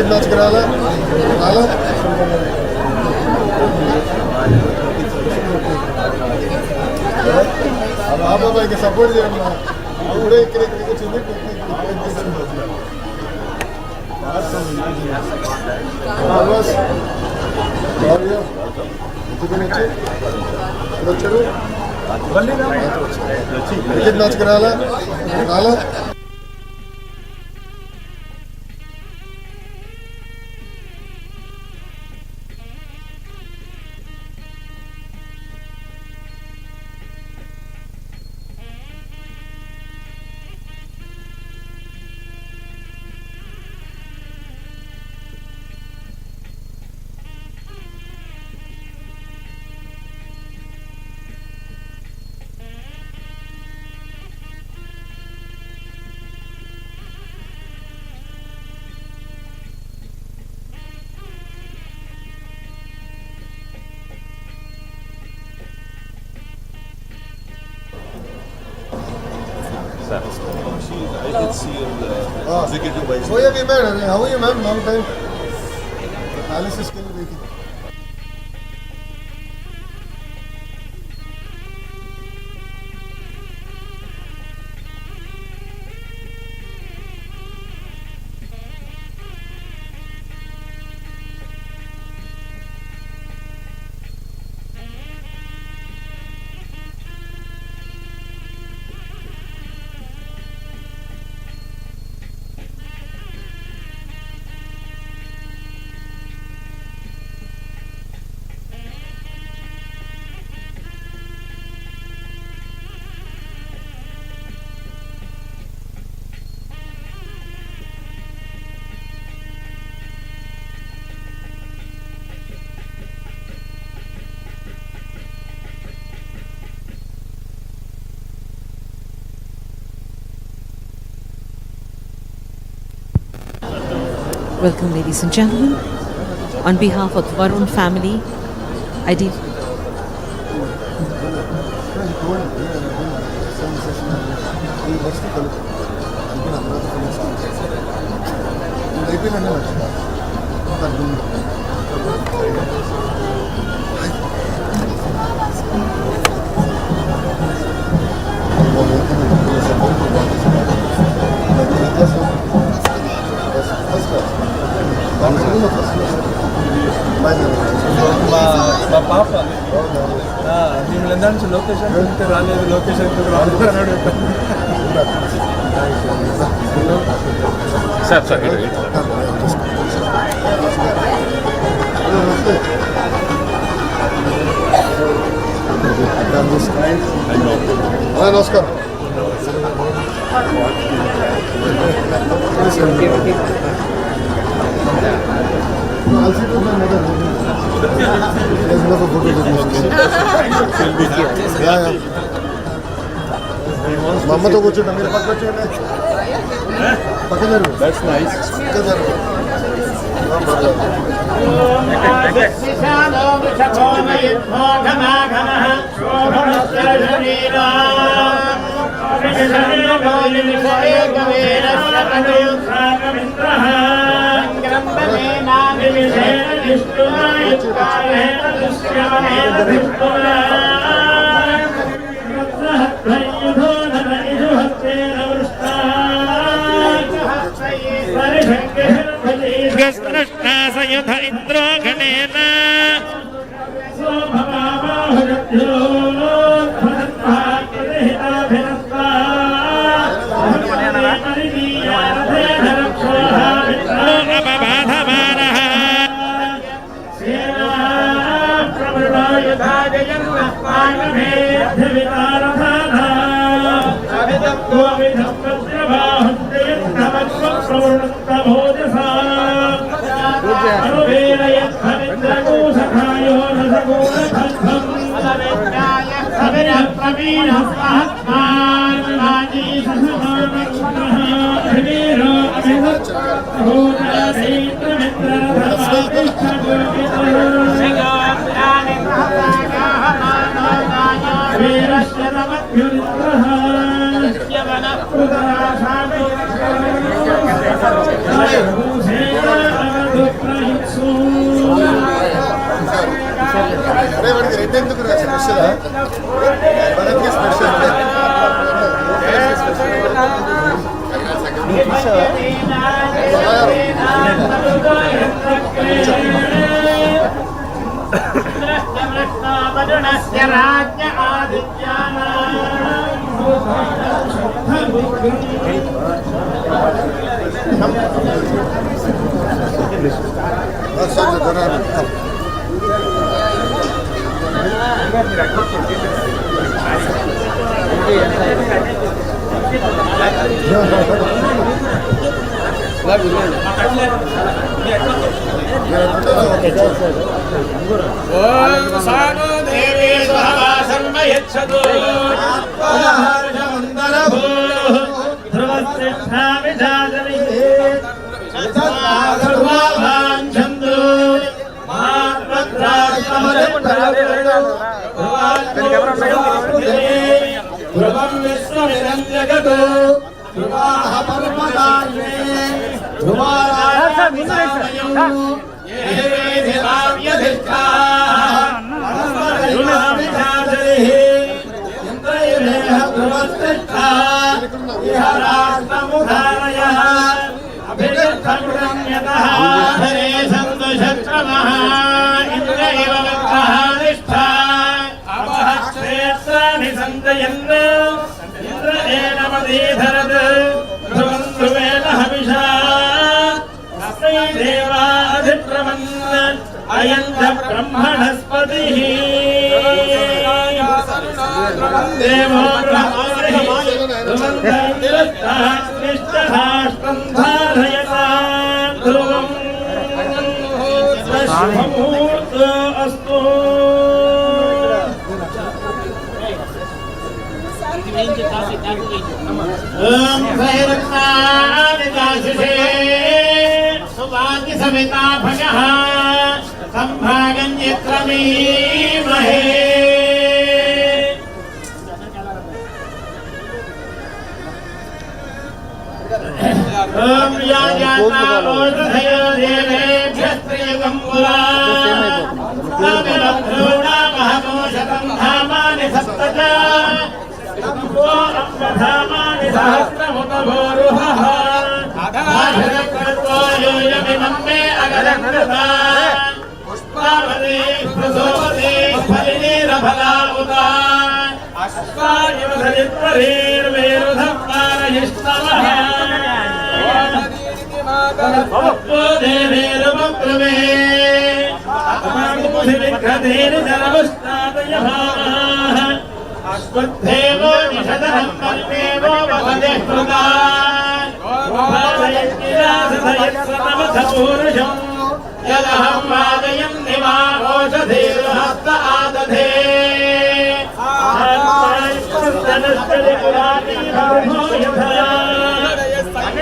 Match कराला బాబాకి support చేయమ్మా ఇప్పుడే ఇక్కడికి వచ్చింది వచ్చారు క్రికెట్ మ్యాచ్కి రాలా రాలా I can see on the executive vice. Oh yeah, we met. How are you, ma'am? Long time. Alice is still waiting. Welcome, ladies and gentlemen. On behalf of the Varun family, I did. మా పాప మిమ్మల్ని నుంచి location రాలేదు location రాలేదు sir sir నమస్కారం మా అమ్మతో కూర్చుంటా మీరు పక్క వచ్చేయండి పక్కన దట్స్ నైస్ సయుధ ఇంద్రో గణేన అరే వాడికి రెండు ఎందుకు స్పెషల్ మనకి స్పెషల్ రాజ్య ఆదిత్యాన అయం బ్రహ్మణస్పతి దేవో అస్తు సువాది సవితా భగః సంభాగన్యత్రమీమహే ఓం యాజాతా ఓషధయో దేవేభ్యస్త్రియగం పురా తమిలభ్రూణా మహమోషతం ధామాని సప్తచ తంబో అమ్మధామాని సహస్రముతభోరుహః ఆధరకృత్వో యోయమిమం మే అగరకృతా పుష్పావతి ప్రసోవతి ఫలినీరఫలా ఉత అశ్వాయుధరిత్వరీర్వేరుధప్పారయిష్ణవః దేవేరుమబ్రవే అమృతివిఘ్నధీరిధరవష్టాదయః అశ్వత్థేవో నిషదహం పర్వేవో వసతే కృతా వాదయత్కిరాసధయత్సతమథపూరుషం యదహం వాదయం నివా ఓషధీర్హస్త ఆదధే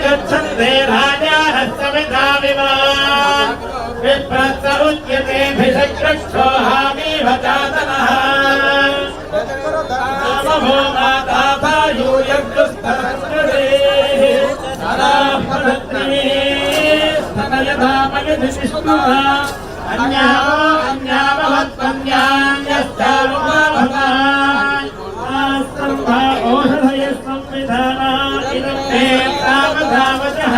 గచ్చందే రాజా హస్తమితా వివా విప్రస్త ఉచ్యతే భిషక్రక్షోహామీవ చాతనః నమో మాతా యూయగ్దుస్తరస్కృతే సరాపదత్రిమే స్తనయధామయ దిశిష్ణుః అన్యావో అన్యావవత్పన్యాన్యశ్చారుభవతా ఆస్తర్భా ఓషధయ సంవిధానా ఇదం తే తావధావతః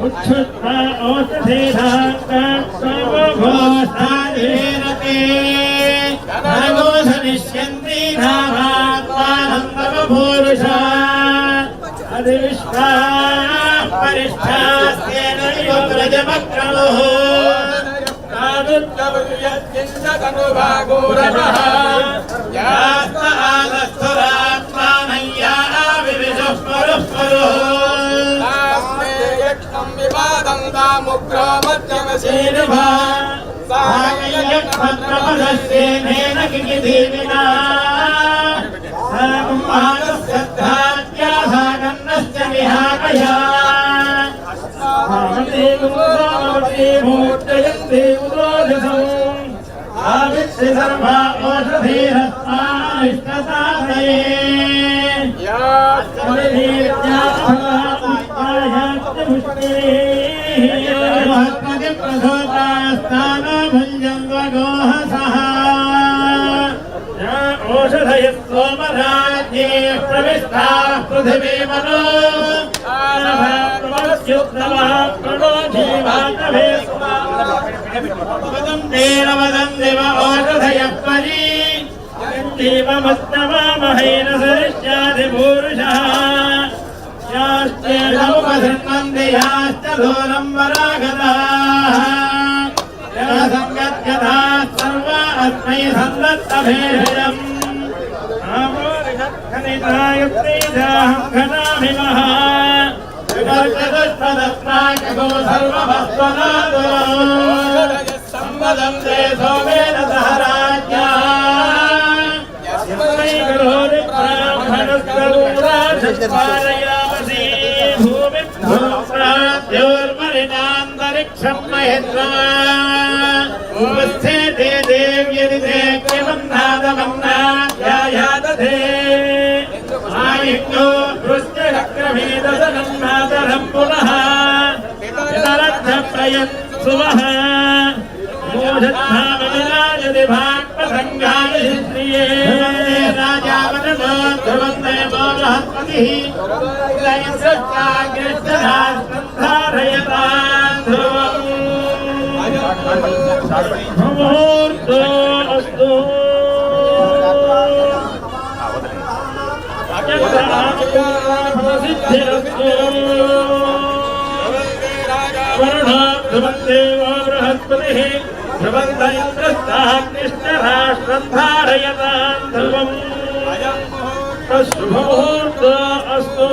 ఉచ్ఛుత్వా ఓషధేధాకాక్షవభోస్తాదిరేరతే నరగోషనిష్యంతి నామాత్మానందమభూరుషా అధివిశ్వా పరిష్టాస్యేన యుగ్రజమక్రముః కాదుర్గవయత్కించదనుభాగోరవః యాస్త ఆదస్థురాత్మానయ్యా వివిశుః పరుః పరుః యక్ష్మం వివాదం దాముగ్రో మధ్యమశీనుభా సాగయక్ష్మద్రపదస్యేనేన కికిధీమినా సాగుమానస్యద్ధాత్యా సాగన్నశ్చ విహాకయా భావదేవ मूर्तयन्ति उदोजसम् आविश्य सर्वा ओषधीरस्तानिष्टसाधये यास्तानभुञ्जन्वगोहसः ओषधयः सोमराज्ये प्रविष्टाः पृथिवीमनो ओषधयः परी जीवमस्तवामहेन सरिष्यादिपूरुषः याश्चेदमुपसृण्वन्ति याश्च दूरं वरागताः सङ्गत्यथाः सर्वा अस्मै सन्दत्तभेषजम् खनितायुक्तीजाहं खनाभिमः विवर्तदुष्टदत्राकगो सर्वभस्वनादो सम्पदं ते सोमेन सह राज्ञा यस्मै गुरोरि ब्राह्मणस्तरूराधस्पारयामसि भूमिभ्योर्मरिणान्तरिक्षं महेन्द्रा उपस्थेते देव्यति देव्यमन्नादमन्नाध्यायादधे आयुक्तो वृष्टिचक्रमेदसनं मातरं पुनः पितरद्धप्रयन् सुवः मोषद्धामविराजति भाक्पसङ्गाय श्रिये राजावननो ध्रुवन्देवो बृहस्पतिः इन्द्रश्चाग्निश्चरास्कन्धारयतान् ध्रुवम् मुहूर्तो अस्तु वरुणो ध्रुवन्देवो बृहस्पतिः ध्रुवन्त इन्द्रश्चाग्निश्चराष्ट्रं धारयतान् ध्रुवम् शुभमुहूर्तो अस्तु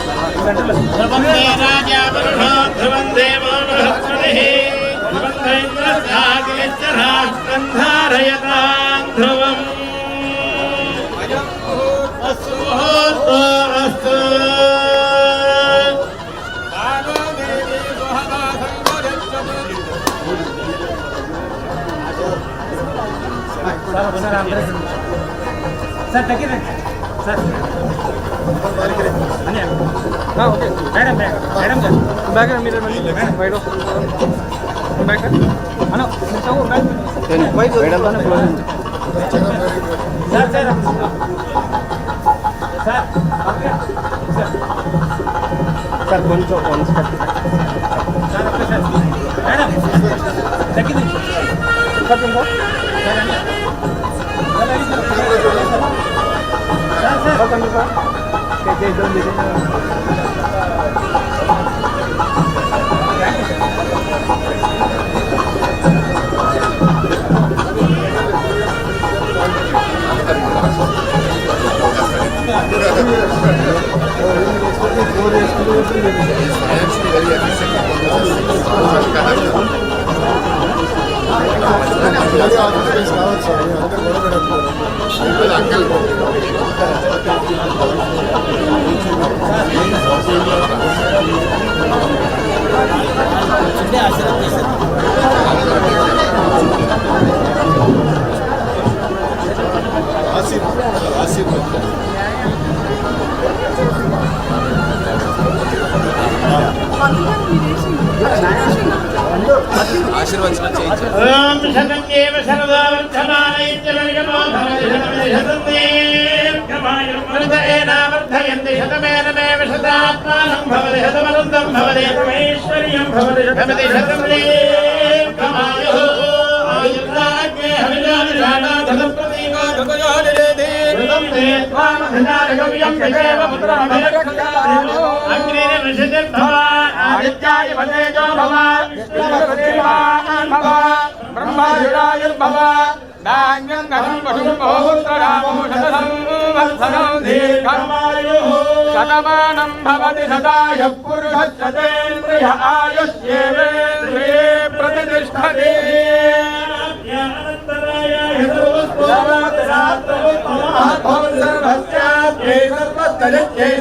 ध्रुवन्ते राजा वरुणो ध्रुवन्देवो बृहस्पतिः ध्रुवन्त इन्द्रश्चाग्निश्चराष्ट्रं धारयतान् ध्रुवम् मुहूर्तो अस्तु सर तक sir okay madam madam bag మీరు బయట బ్యాగ్ అన్న ఇంతకు బ్యాగ్ మేడం తోనే close sir sir sir sir కొంచెం సార్ ఓకే సార్ మేడం తగ్గింది సార్ కొంచెం ओम शतंगेव सर्ववर्धमानैत्यवर्गमो भवति शतमेनावर्धयन्ति शतमेनमेव शतात्मानं भवति शतमनन्दं भवति शतमैश्वर्यं भवति शतं दीर्घमायुः आयुर्दाग्ने हविजानिषाणा धनप्रतीको धृतयो निरेति धृतं ते त्वामधिनारगव्यं विदेव पुत्रमभिरक्षता अग्निर्विशतिर्भवा नित्याय वदेजो भव विष्णुदेवान् भव ब्रह्मायुरायुर्भव धान्यं गणं पशुं बहुपुत्ररामो शतसंवत्सरं दीर्घमायुः शतमानं भवति शताय पुरुषश्चतेन्द्रिय आयुष्येवेन्द्रिये प्रतिष्ठते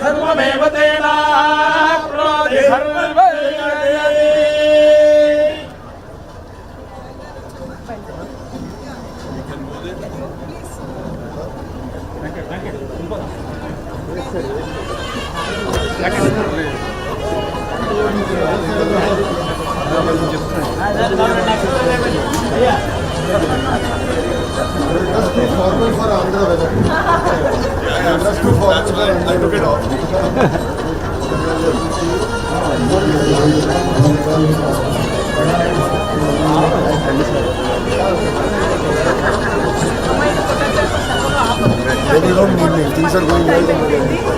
सर्वमेव तेनाप्नोति That's too formal for Andhra weather. That's too formal for Andhra. I took it off. They don't need me. Things are going well.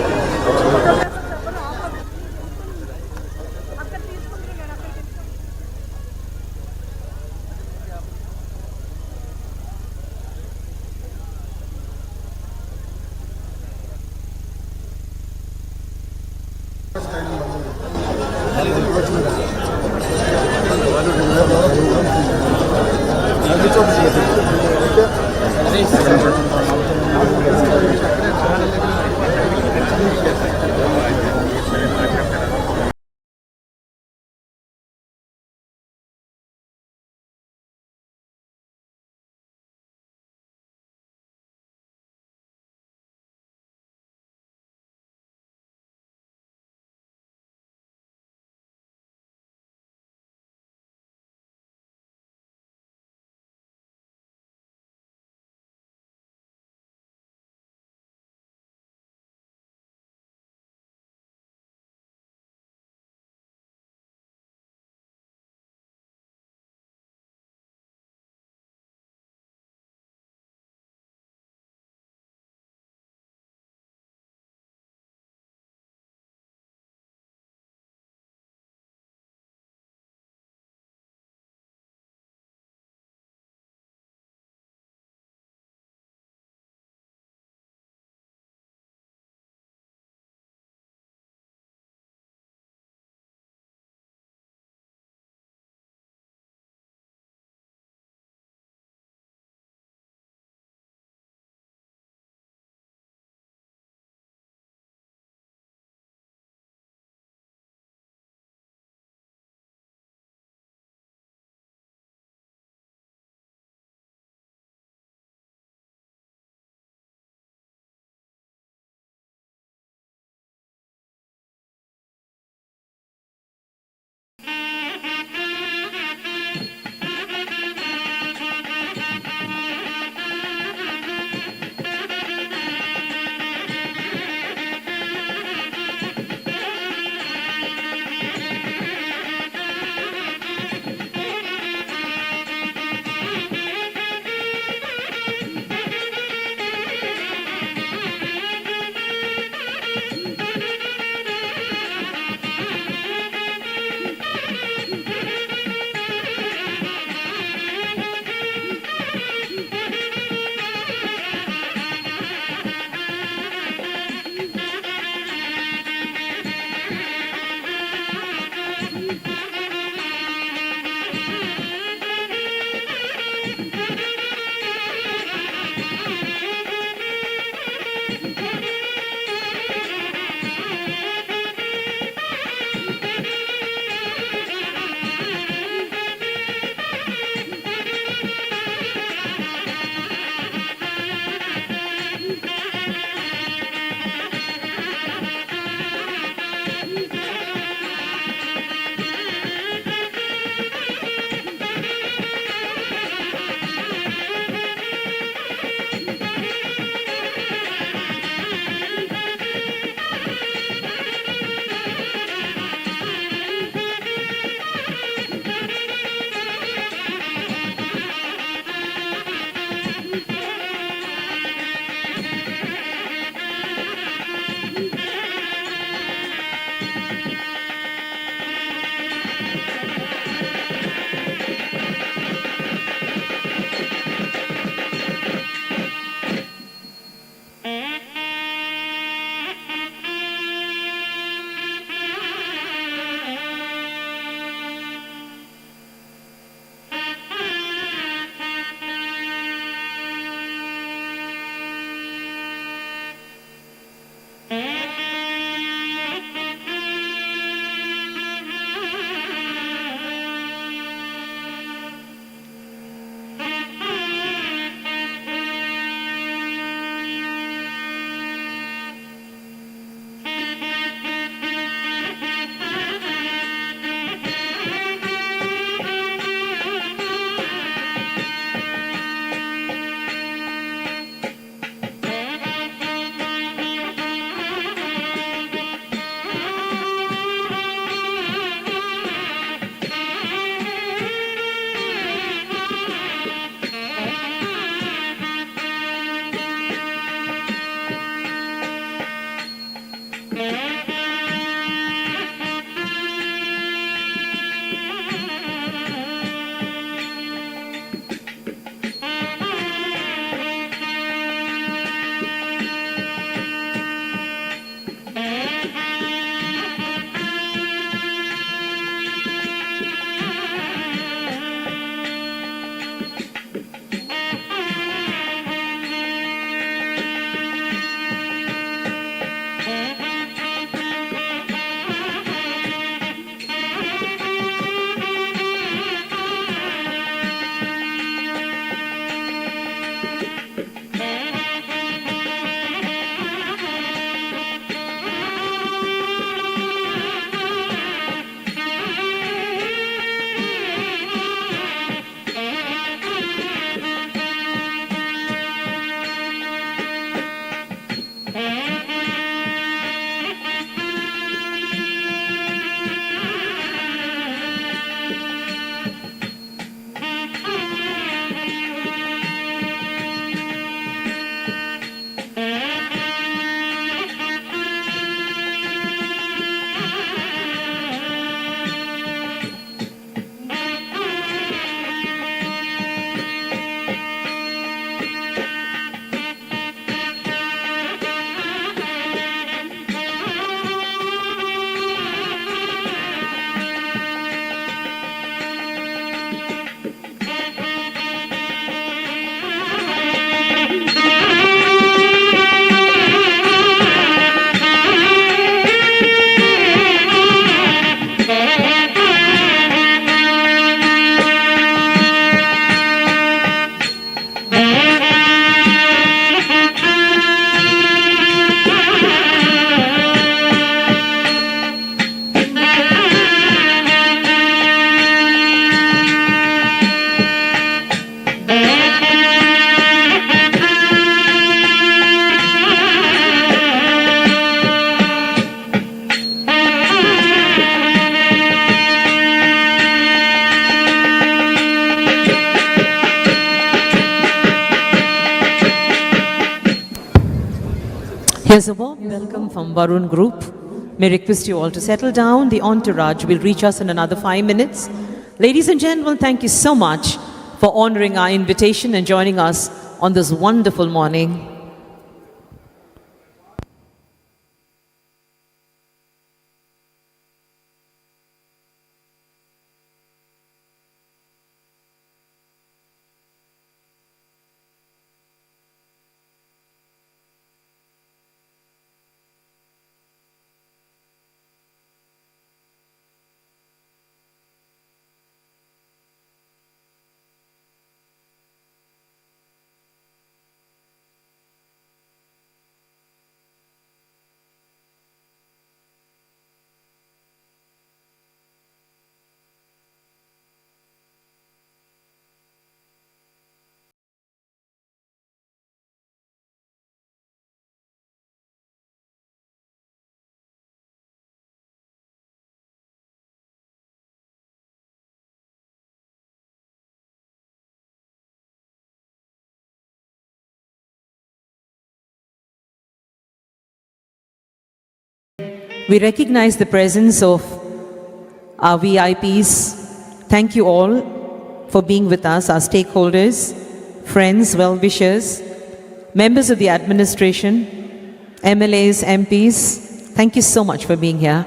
Here's a warm welcome from Varun Group. May I request you all to settle down. The entourage will reach us in another 5 minutes. Ladies and gentlemen, thank you so much for honoring our invitation and joining us on this wonderful morning. We recognize the presence of our VIPs. Thank you all for being with us, our stakeholders, friends, well-wishers, members of the administration, MLAs, MPs. Thank you so much for being here.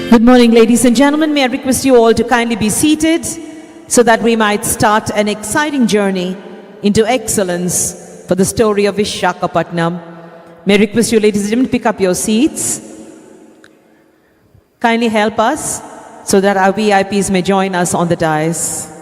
Good morning, ladies and gentlemen. May I request you all to kindly be seated so that we might start an exciting journey into excellence for the story of Vishakhapatnam. May I request you, ladies and gentlemen, to pick up your seats. Kindly help us so that our VIPs may join us on the dais.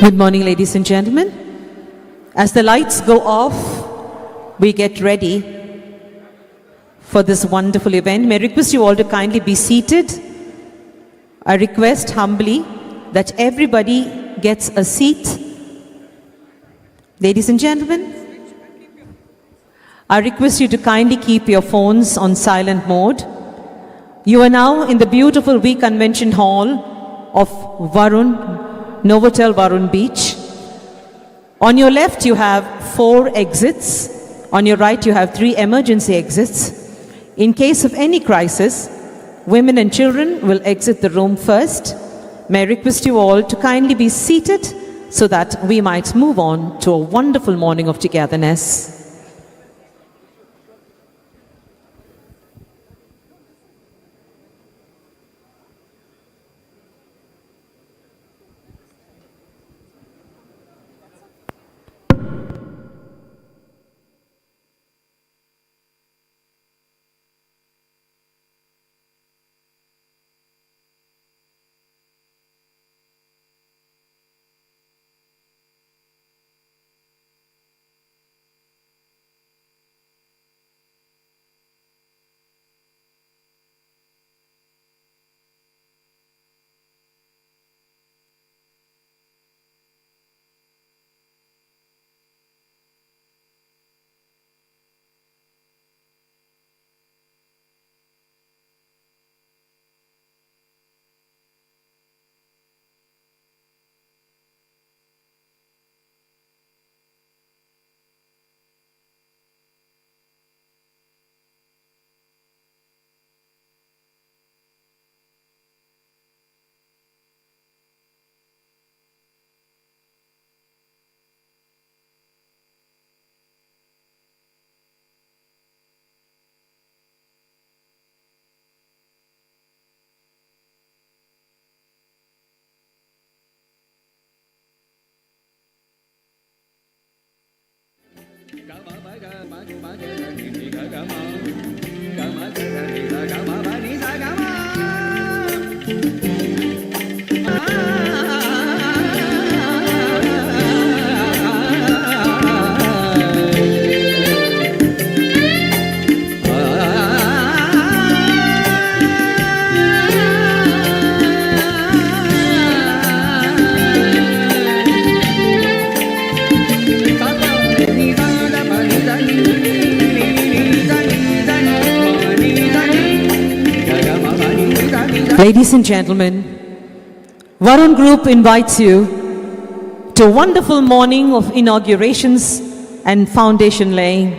Good morning, ladies and gentlemen. As the lights go off, we get ready for this wonderful event. May I request you all to kindly be seated. I request humbly that everybody gets a seat. Ladies and gentlemen, I request you to kindly keep your phones on silent mode. You are now in the beautiful V Convention Hall of Varun, Novotel Varun Beach. On your left you have 4 exits. On your right you have 3 emergency exits. In case of any crisis, women and children will exit the room first. May I request you all to kindly be seated so that we might move on to a wonderful morning of togetherness. Ladies and gentlemen, Varun Group invites you to a wonderful morning of inaugurations and foundation laying.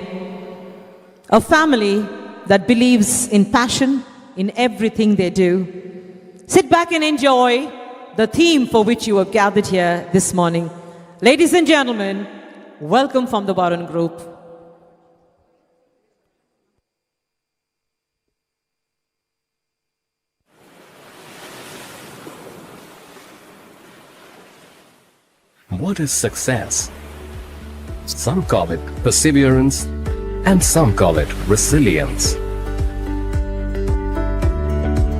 A family that believes in passion in everything they do. Sit back and enjoy the theme for which you have gathered here this morning. Ladies and gentlemen, welcome from the Varun Group. What is success? Some call it perseverance and some call it resilience.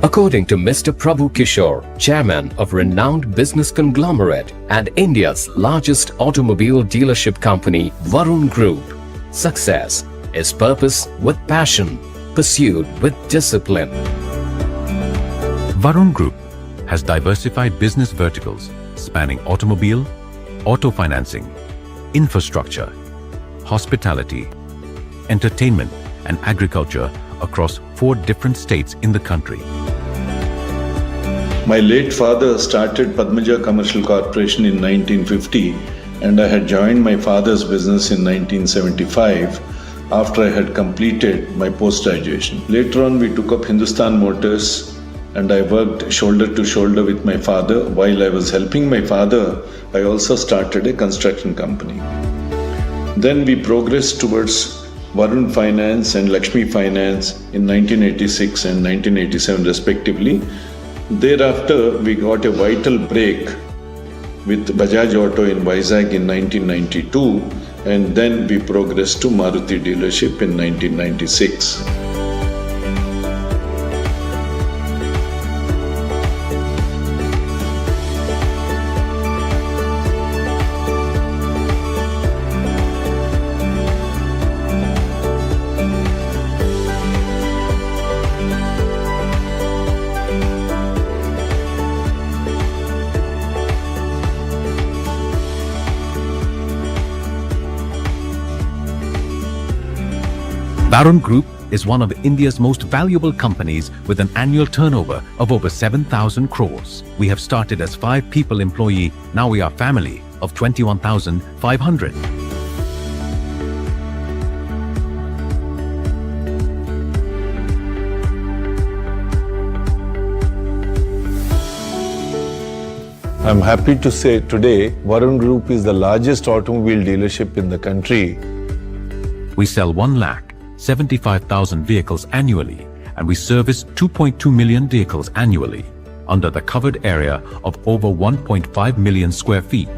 According to Mr. Prabhu Kishore, chairman of renowned business conglomerate and India's largest automobile dealership company, Varun Group, success is purpose with passion, pursued with discipline. Varun Group has diversified business verticals spanning automobile, auto financing, infrastructure, hospitality, entertainment and agriculture across 4 different states in the country. My late father started Padmaja Commercial Corporation in 1950, and I had joined my father's business in 1975 after I had completed my post-graduation. Later on, we took up Hindustan Motors, and I worked shoulder to shoulder with my father. While I was helping my father, I also started a construction company. Then we progressed towards Varun Finance and Lakshmi Finance in 1986 and 1987 respectively. Thereafter, we got a vital break with Bajaj Auto in Vizag in 1992, and then we progressed to Maruti dealership in 1996. Varun Group is one of India's most valuable companies with an annual turnover of over 7,000 crores. We have started as 5 people employee, now we are family of 21,500. I'm happy to say today, Varun Group is the largest automobile dealership in the country. We sell 1,75,000 vehicles annually, and we service 2.2 million vehicles annually under the covered area of over 1.5 million square feet.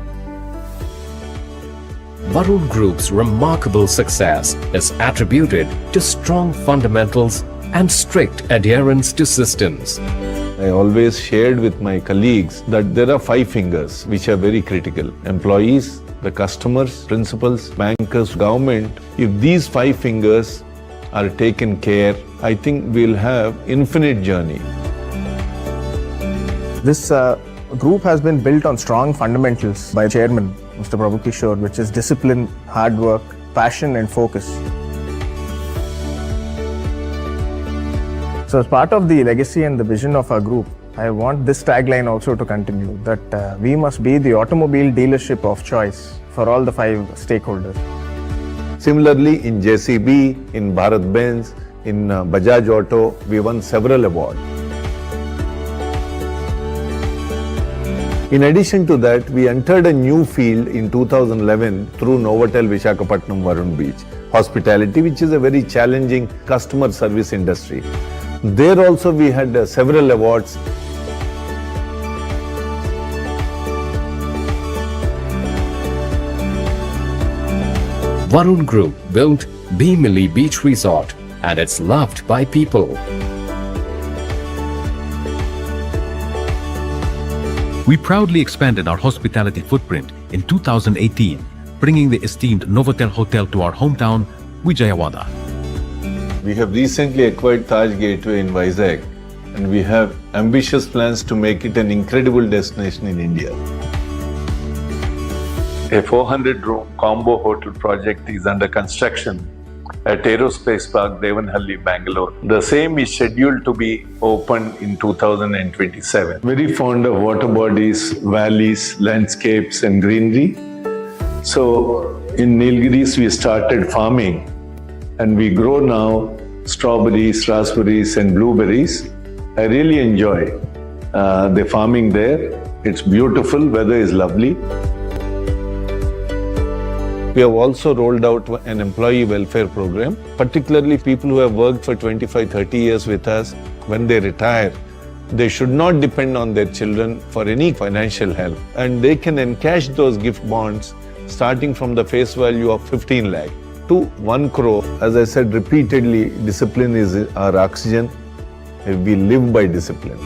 Varun Group's remarkable success is attributed to strong fundamentals and strict adherence to systems. I always shared with my colleagues that there are 5 fingers which are very critical. Employees, the customers, principals, bankers, government. If these 5 fingers are taken care, I think we'll have infinite journey. This group has been built on strong fundamentals by Chairman Mr. Prabhu Kishore, which is discipline, hard work, passion and focus. So as part of the legacy and the vision of our group, I want this tagline also to continue, that we must be the automobile dealership of choice for all the 5 stakeholders. Similarly, in JCB, in Bharat Benz, in Bajaj Auto, we won several awards. In addition to that, we entered a new field in 2011 through Novotel Visakhapatnam Varun Beach, hospitality, which is a very challenging customer service industry. There also we had several awards. Varun Group built Bhimili Beach Resort, and it's loved by people. We proudly expanded our hospitality footprint in 2018, bringing the esteemed Novotel Hotel to our hometown, Vijayawada. We have recently acquired Taj Gateway in Vizag, and we have ambitious plans to make it an incredible destination in India. A 400-room combo hotel project is under construction at Aerospace Park, Devanhalli, Bangalore. The same is scheduled to be opened in 2027. Very fond of water bodies, valleys, landscapes and greenery. So in Nilgiris we started farming, and we grow now strawberries, raspberries and blueberries. I really enjoy the farming there. It's beautiful, weather is lovely. We have also rolled out an employee welfare program, particularly people who have worked for 25-30 years with us. When they retire, they should not depend on their children for any financial help, and they can encash those gift bonds starting from the face value of 15 lakh to 1 crore. As I said repeatedly, discipline is our oxygen. We live by discipline.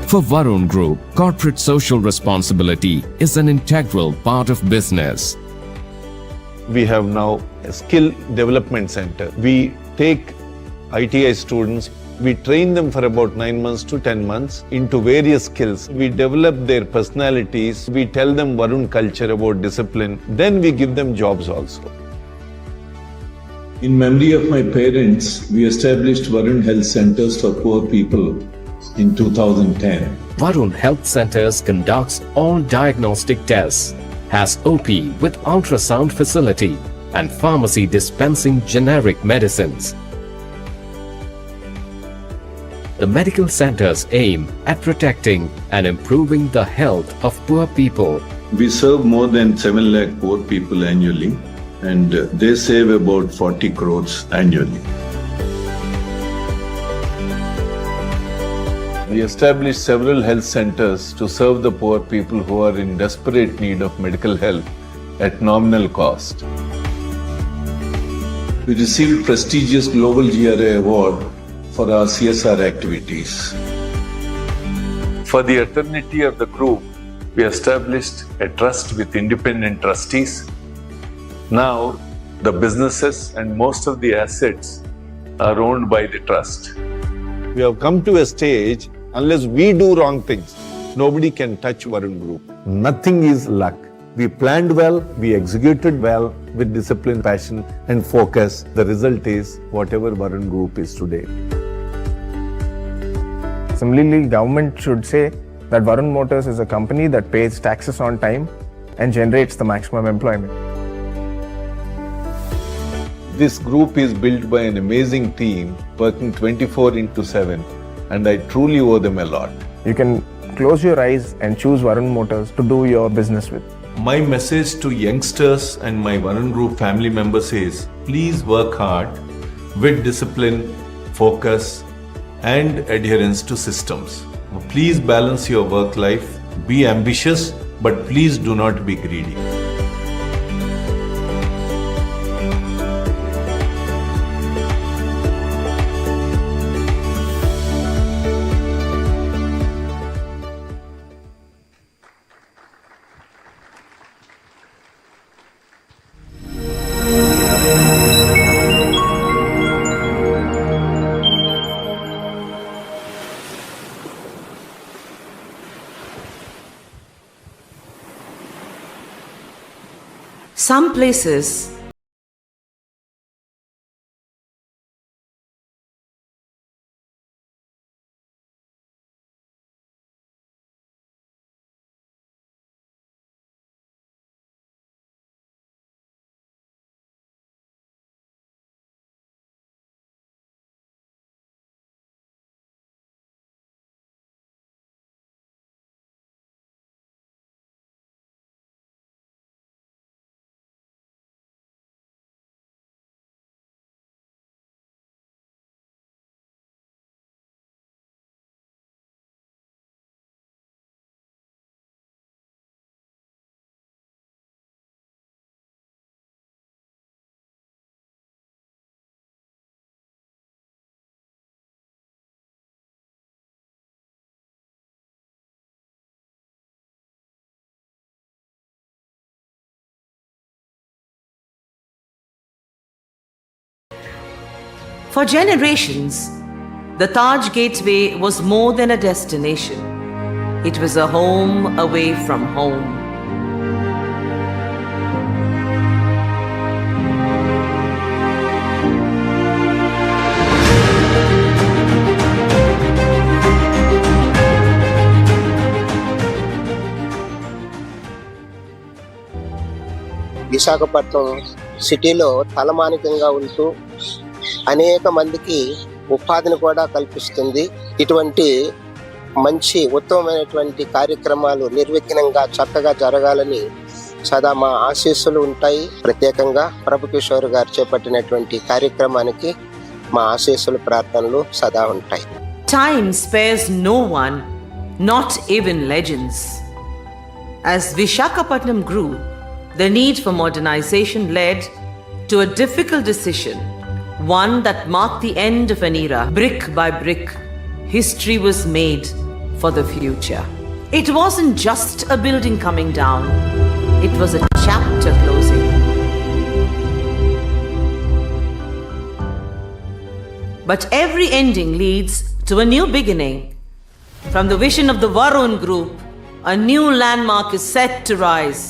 For Varun Group, corporate social responsibility is an integral part of business. We have now a skill development center. We take ITI students, we train them for about 9 months to 10 months into various skills. We develop their personalities, we tell them Varun culture about discipline, then we give them jobs also. In memory of my parents, we established Varun Health Centers for poor people in 2010. Varun Health Centers conducts all diagnostic tests, has OP with ultrasound facility and pharmacy dispensing generic medicines. The medical centers aim at protecting and improving the health of poor people. We serve more than 7 lakh poor people annually, and they save about 40 crores annually. We established several health centers to serve the poor people who are in desperate need of medical help at nominal cost. We received prestigious Global GRA Award for our CSR activities. For the eternity of the group, we established a trust with independent trustees. Now, the businesses and most of the assets are owned by the trust. We have come to a stage, unless we do wrong things, nobody can touch Varun Group. Nothing is luck. We planned well, we executed well with discipline, passion, and focus. The result is whatever Varun Group is today. Similarly, government should say that Varun Motors is a company that pays taxes on time and generates the maximum employment. This group is built by an amazing team working 24/7, and I truly owe them a lot. You can close your eyes and choose Varun Motors to do your business with. My message to youngsters and my Varun Group family members is, please work hard with discipline, focus, and adherence to systems. Please balance your work life, be ambitious, but please do not be greedy. Some places for generations, the Taj Gateway was more than a destination. It was a home away from home. Visakhapatnam సిటీలో తలమానికంగా ఉంటూ అనేక మందికి ఉపాధిని కూడా కల్పిస్తుంది. ఇటువంటి మంచి ఉత్తమమైనటువంటి కార్యక్రమాలు నిర్విఘ్నంగా చక్కగా జరగాలని సదా మా ఆశీస్సులు ఉంటాయి. ప్రత్యేకంగా ప్రభు కిషోర్ గారు చేపట్టినటువంటి కార్యక్రమానికి మా ఆశీస్సులు ప్రార్థనలు సదా ఉంటాయి. Time spares no one, not even legends. As Visakhapatnam grew, the need for modernization led to a difficult decision, one that marked the end of an era. Brick by brick, history was made for the future. It wasn't just a building coming down, it was a chapter closing. But every ending leads to a new beginning. From the vision of the Varun Group, a new landmark is set to rise.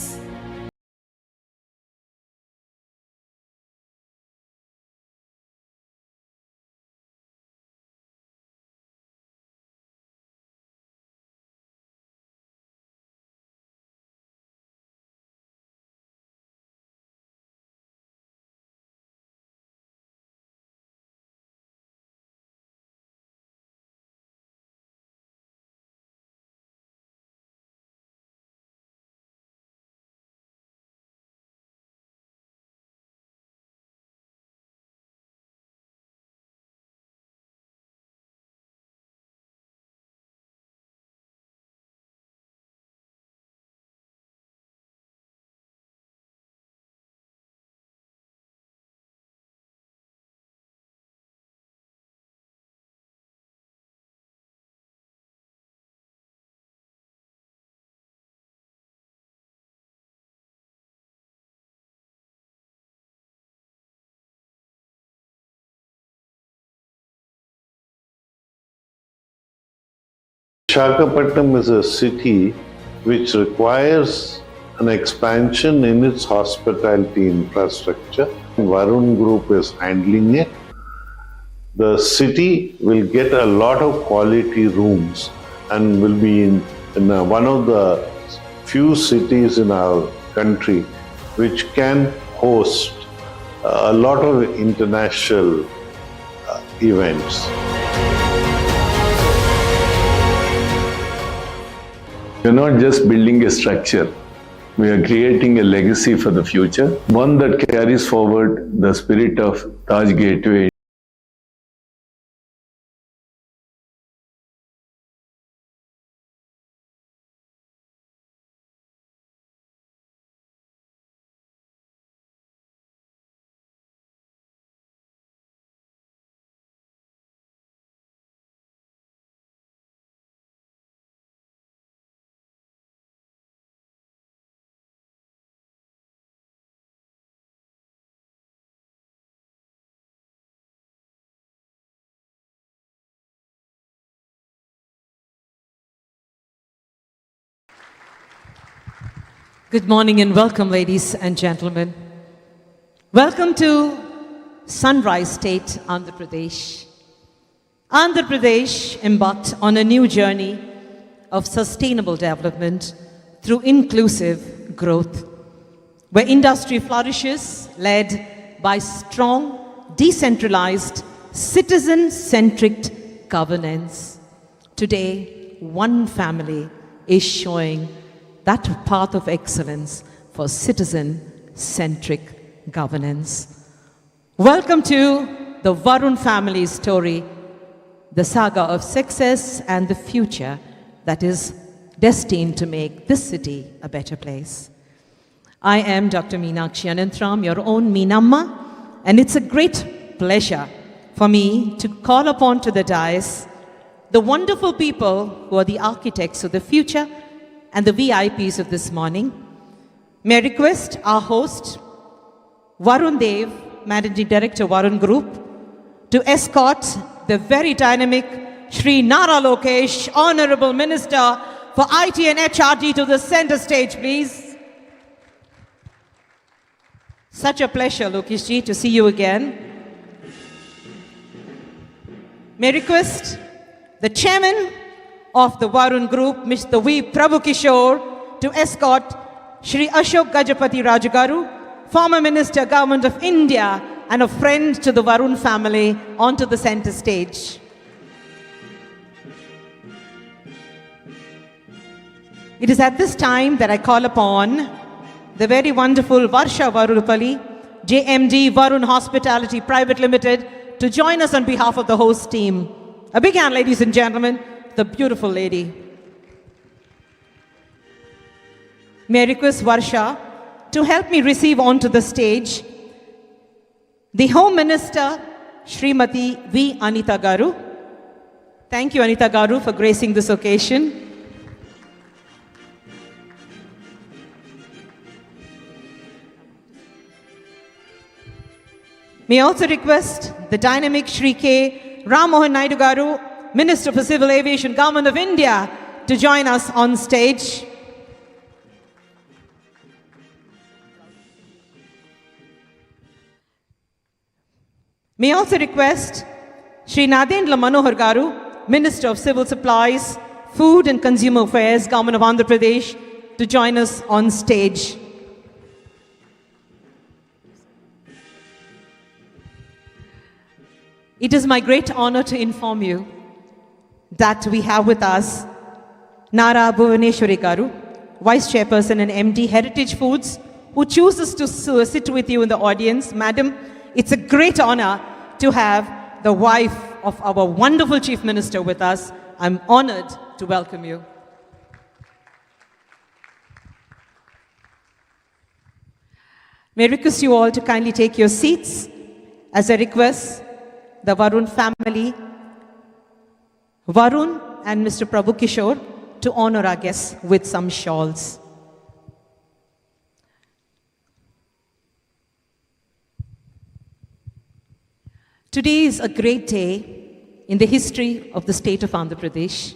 Visakhapatnam is a city which requires an expansion in its hospitality infrastructure. Varun Group is handling it. The city will get a lot of quality rooms and will be in one of the few cities in our country which can host a lot of international events. We're not just building a structure, we are creating a legacy for the future, one that carries forward the spirit of Taj Gateway. Good morning and welcome, ladies and gentlemen. Welcome to Sunrise State, Andhra Pradesh. Andhra Pradesh embarked on a new journey of sustainable development through inclusive growth, where industry flourishes led by strong, decentralized, citizen-centric governance. Today, one family is showing that path of excellence for citizen-centric governance. Welcome to the Varun family story, the saga of success and the future that is destined to make this city a better place. I am Dr. Meenakshi Anantram, your own Meenamma, and it's a great pleasure for me to call upon to the dais the wonderful people who are the architects of the future and the VIPs of this morning. May I request our host, Varun Dev, Managing Director, Varun Group, to escort the very dynamic Shri Nara Lokesh, Honorable Minister for IT and HRD, to the center stage, please. Such a pleasure, Lokeshji, to see you again. May I request the Chairman of the Varun Group, Mr. V. Prabhu Kishore, to escort Shri Ashok Gajapati Rajagaru, former Minister, Government of India, and a friend to the Varun family, onto the center stage. It is at this time that I call upon the very wonderful Varsha Varulapalli, JMD Varun Hospitality Private Limited, to join us on behalf of the host team. A big hand, ladies and gentlemen, the beautiful lady. May I request Varsha to help me receive onto the stage the Home Minister, Srimati V. Anita Garu. Thank you, Anita Garu, for gracing this occasion. May I also request the dynamic Shri K. Ram Mohan Naidu Garu, Minister for Civil Aviation, Government of India, to join us on stage. May I also request Shri Nadendra Manohar Garu, Minister of Civil Supplies, Food and Consumer Affairs, Government of Andhra Pradesh, to join us on stage. It is my great honor to inform you that we have with us Nara Bhuvaneshwari Garu, Vice Chairperson and MD Heritage Foods, who chooses to sit with you in the audience. Madam, it's a great honor to have the wife of our wonderful Chief Minister with us. I'm honored to welcome you. May I request you all to kindly take your seats as I request the Varun family, Varun and Mr. Prabhu Kishore, to honor our guests with some shawls. Today is a great day in the history of the state of Andhra Pradesh.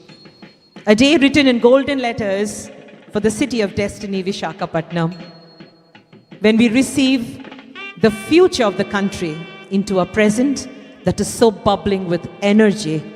A day written in golden letters for the city of destiny, Vishakhapatnam, when we receive the future of the country into a present that is so bubbling with energy.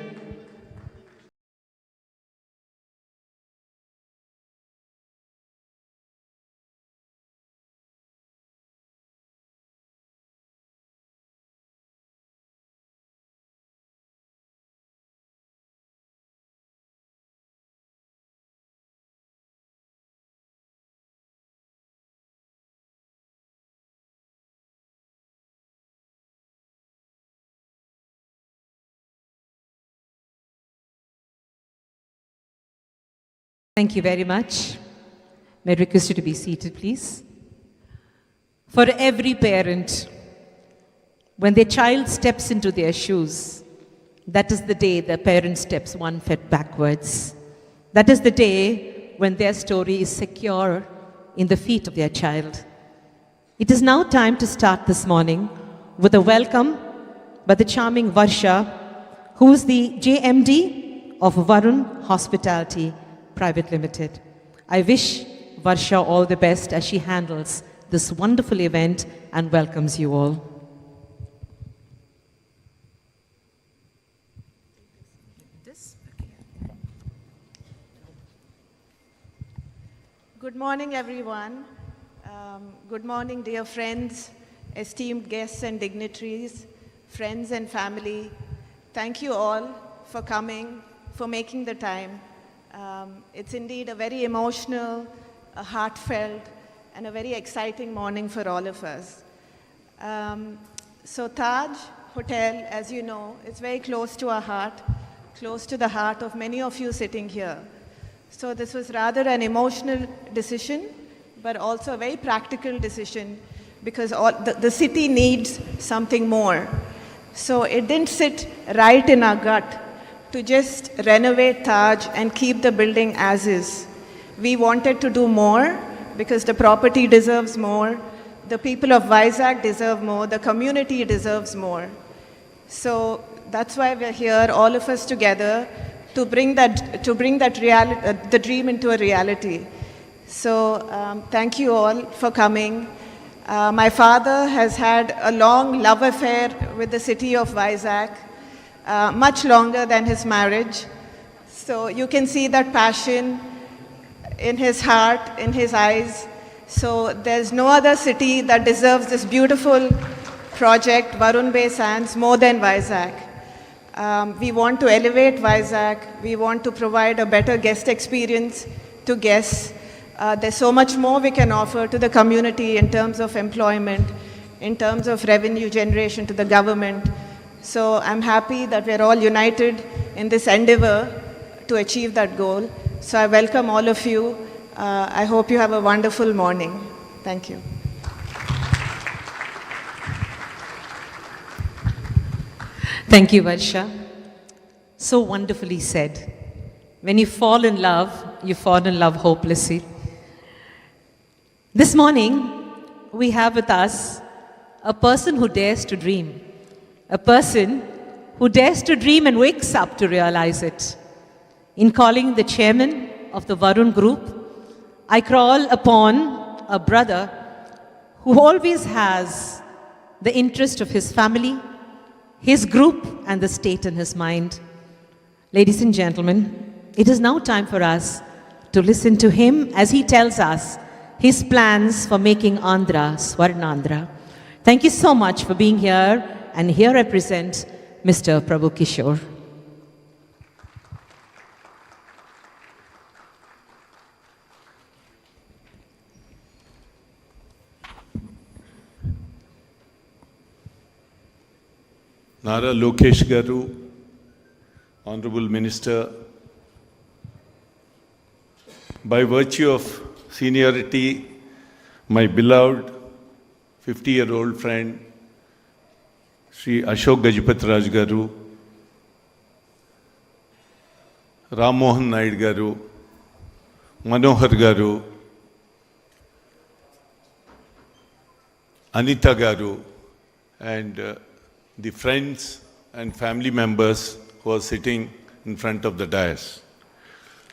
Thank you very much. May I request you to be seated, please. For every parent, when their child steps into their shoes, that is the day the parent steps one foot backwards. That is the day when their story is secure in the feet of their child. It is now time to start this morning with a welcome by the charming Varsha, who is the JMD of Varun Hospitality Private Limited. I wish Varsha all the best as she handles this wonderful event and welcomes you all. Good morning, everyone. Good morning, dear friends, esteemed guests and dignitaries, friends and family. Thank you all for coming, for making the time. It's indeed a very emotional, a heartfelt, and a very exciting morning for all of us. So Taj Hotel, as you know, is very close to our heart, close to the heart of many of you sitting here. So this was rather an emotional decision, but also a very practical decision, because the city needs something more. So it didn't sit right in our gut to just renovate Taj and keep the building as is. We wanted to do more because the property deserves more, the people of Vizag deserve more, the community deserves more. So that's why we're here, all of us together, to bring the dream into a reality. So thank you all for coming. My father has had a long love affair with the city of Vizag, much longer than his marriage. So you can see that passion in his heart, in his eyes. So there's no other city that deserves this beautiful project, Varun Bay Sands, more than Vizag. We want to elevate Vizag. We want to provide a better guest experience to guests. There's so much more we can offer to the community in terms of employment, in terms of revenue generation to the government. So I'm happy that we're all united in this endeavor to achieve that goal. So I welcome all of you. I hope you have a wonderful morning. Thank you. Thank you, Varsha. So wonderfully said. When you fall in love hopelessly. This morning, we have with us a person who dares to dream. A person who dares to dream and wakes up to realize it. In calling the chairman of the Varun Group, I call upon a brother who always has the interest of his family, his group, and the state in his mind. Ladies and gentlemen, it is now time for us to listen to him as he tells us his plans for making Andhra Swarnandhra. Thank you so much for being here, and here I present Mr. Prabhu Kishore. Nara Lokesh Garu, Honorable Minister, by virtue of seniority, my beloved 50-year-old friend, Sri Ashok Gajapatraj Garu, Ram Mohan Naid Garu, Manohar Garu, Anita Garu, and the friends and family members who are sitting in front of the dais.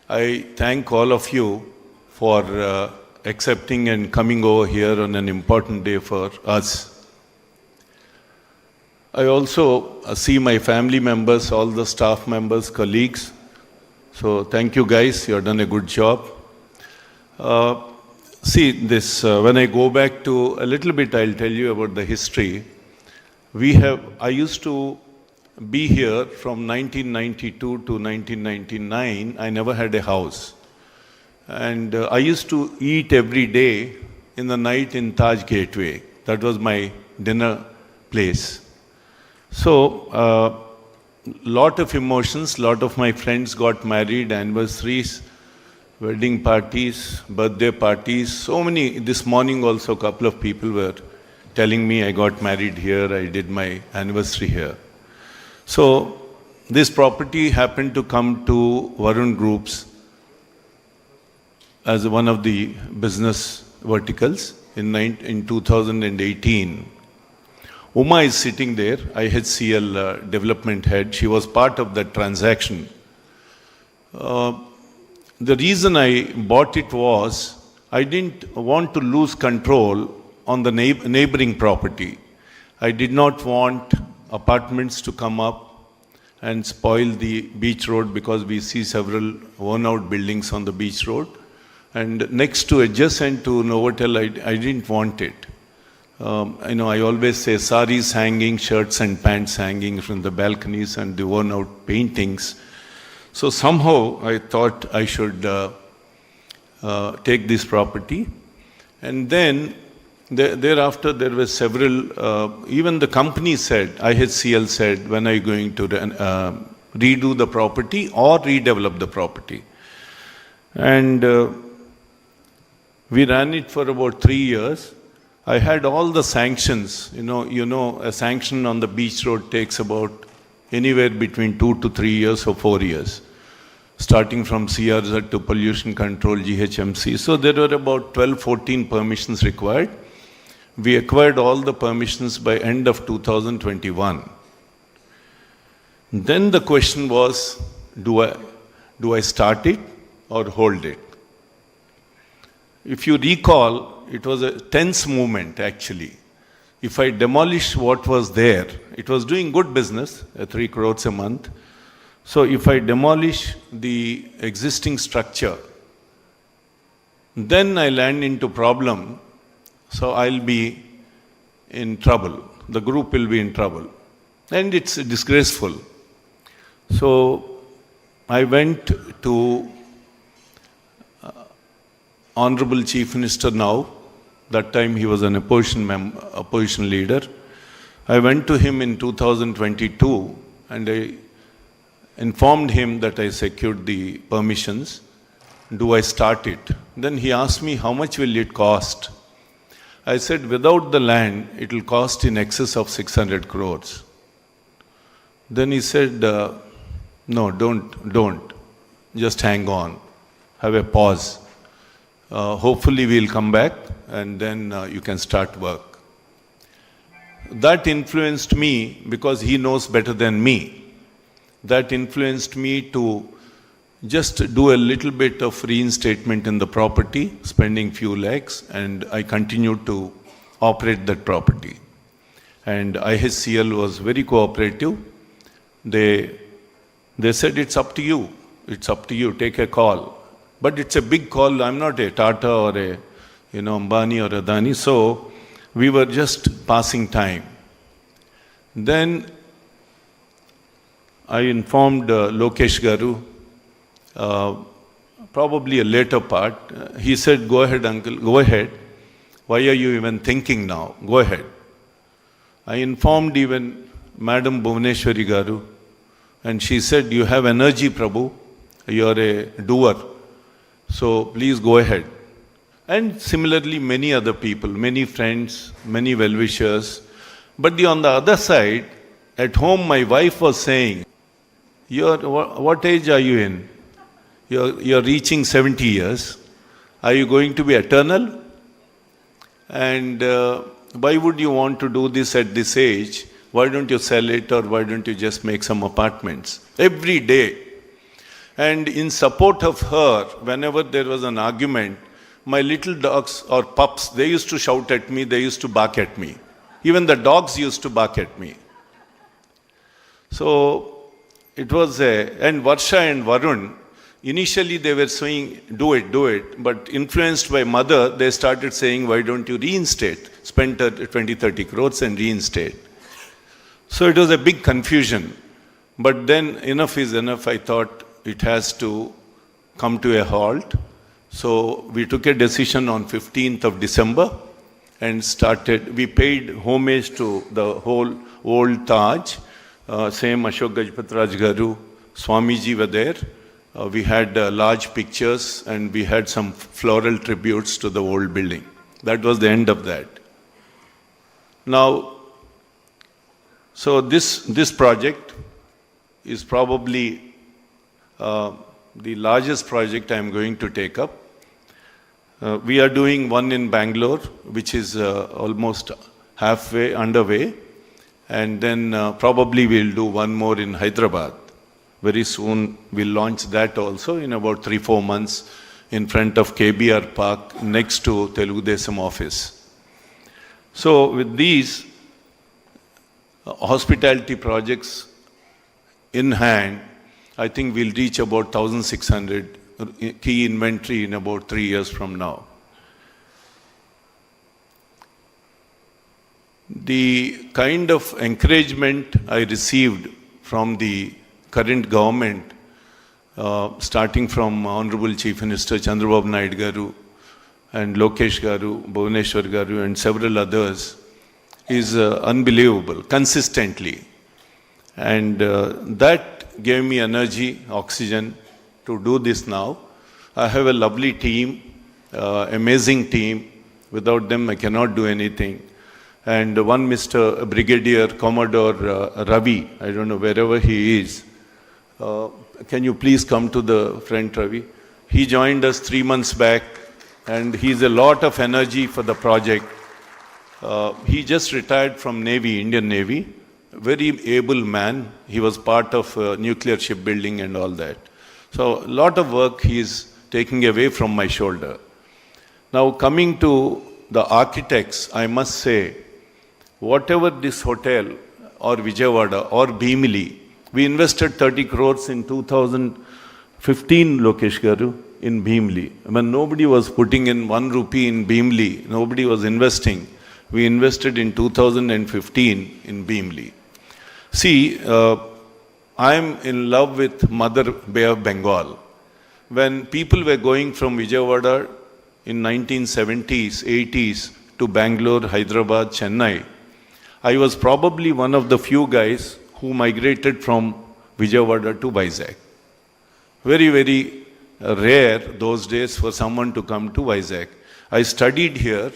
I thank all of you for accepting and coming over here on an important day for us. I also see my family members, all the staff members, colleagues. So thank you guys, you have done a good job. See this, when I go back to a little bit, I'll tell you about the history. I used to be here from 1992 to 1999. I never had a house. And I used to eat every day in the night in Taj Gateway. That was my dinner place. So, lot of emotions, lot of my friends got married, anniversaries, wedding parties, birthday parties, so many. This morning also a couple of people were telling me I got married here, I did my anniversary here. So, this property happened to come to Varun Groups as one of the business verticals in 2018. Uma is sitting there, IHCL development head. She was part of that transaction. The reason I bought it was I didn't want to lose control on the neighboring property. I did not want apartments to come up and spoil the beach road because we see several worn-out buildings on the beach road. And next to adjacent to Novotel, I didn't want it. I always say saris hanging, shirts and pants hanging from the balconies and the worn-out paintings. So somehow I thought I should take this property. And then thereafter there were several, even the company said, IHCL said, when are you going to redo the property or redevelop the property? And we ran it for about 3 years. I had all the sanctions. A sanction on the beach road takes about anywhere between 2 to 3 years or 4 years, starting from CRZ to pollution control, GHMC. So there were about 12, 14 permissions required. We acquired all the permissions by end of 2021. Then the question was, do I start it or hold it? If you recall, it was a tense moment actually. If I demolish what was there, it was doing good business, 3 crores a month. So if I demolish the existing structure, then I land into problem. So I'll be in trouble. The group will be in trouble. And it's disgraceful. So I went to Honorable Chief Minister now. That time he was an opposition leader. I went to him in 2022 and I informed him that I secured the permissions. Do I start it? Then he asked me, how much will it cost? I said, without the land, it will cost in excess of 600 crores. Then he said, no, don't. Just hang on. Have a pause. Hopefully we'll come back and then you can start work. That influenced me because he knows better than me. That influenced me to just do a little bit of reinstatement in the property, spending few lakhs, and I continued to operate that property. And IHCL was very cooperative. They said, it's up to you. It's up to you. Take a call. But it's a big call. I'm not a Tata or a Ambani or Adani. So we were just passing time. Then I informed Lokesh Garu, probably a later part. He said, go ahead, uncle, go ahead. Why are you even thinking now? Go ahead. I informed even Madam Bhuvaneshwari Garu, and she said, you have energy, Prabhu. You are a doer. So please go ahead. And similarly, many other people, many friends, many well-wishers. But on the other side, at home, my wife was saying, what age are you in? You're reaching 70 years. Are you going to be eternal? And why would you want to do this at this age? Why don't you sell it, or why don't you just make some apartments? Every day. And in support of her, whenever there was an argument, my little dogs or pups, they used to shout at me, they used to bark at me. Even the dogs used to bark at me. So it was and Varsha and Varun, initially they were saying, do it, but influenced by mother, they started saying, why don't you reinstate? Spend 20-30 crores and reinstate. So it was a big confusion. But then enough is enough. I thought it has to come to a halt. So we took a decision on 15th of December and we paid homage to the whole old Taj. Same Ashok Gajpatraj Garu, Swamiji were there. We had large pictures and we had some floral tributes to the old building. That was the end of that. Now, so this project is probably the largest project I am going to take up. We are doing one in Bangalore, which is almost halfway underway. And then probably we'll do one more in Hyderabad. Very soon we'll launch that also in about 3-4 months in front of KBR Park next to Telugu Desam office. So with these hospitality projects in hand, I think we'll reach about 1,600 key inventory in about 3 years from now. The kind of encouragement I received from the current government, starting from Honorable Chief Minister Chandrababu Naidu Garu and Lokesh Garu, Bhuvaneshwar Garu and several others, is unbelievable, consistently. And that gave me energy, oxygen to do this now. I have a lovely team, amazing team. Without them, I cannot do anything. And one Mr. Brigadier Commodore Ravi, I don't know wherever he is. Can you please come to the front, Ravi? He joined us 3 months back and he's a lot of energy for the project. He just retired from Navy, Indian Navy. Very able man. He was part of nuclear shipbuilding and all that. So a lot of work he is taking away from my shoulder. Now coming to the architects, I must say, whatever this hotel or Vijayawada or Bhimili, we invested 30 crores in 2015, Lokesh Garu, in Bhimili. When nobody was putting in 1 rupee in Bhimili, nobody was investing. We invested in 2015 in Bhimili. See, I am in love with Mother Bay of Bengal. When people were going from Vijayawada in 1970s, 80s to Bangalore, Hyderabad, Chennai, I was probably one of the few guys who migrated from Vijayawada to Vizag. Very, very rare those days for someone to come to Vizag. I studied here.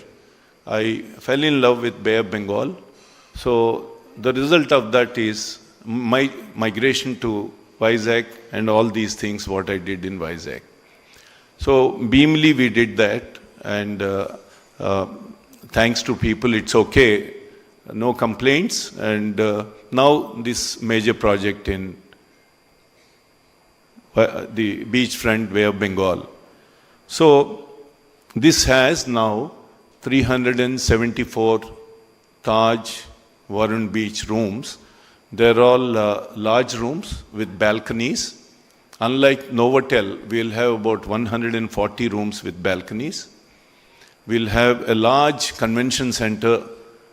I fell in love with Bay of Bengal. So the result of that is my migration to Vizag and all these things, what I did in Vizag. So Bhimili we did that, and thanks to people, it's okay. No complaints, and now this major project in the beachfront Bay of Bengal. So this has now 374 Taj Varun Beach rooms. They're all large rooms with balconies. Unlike Novotel, we'll have about 140 rooms with balconies. We'll have a large convention center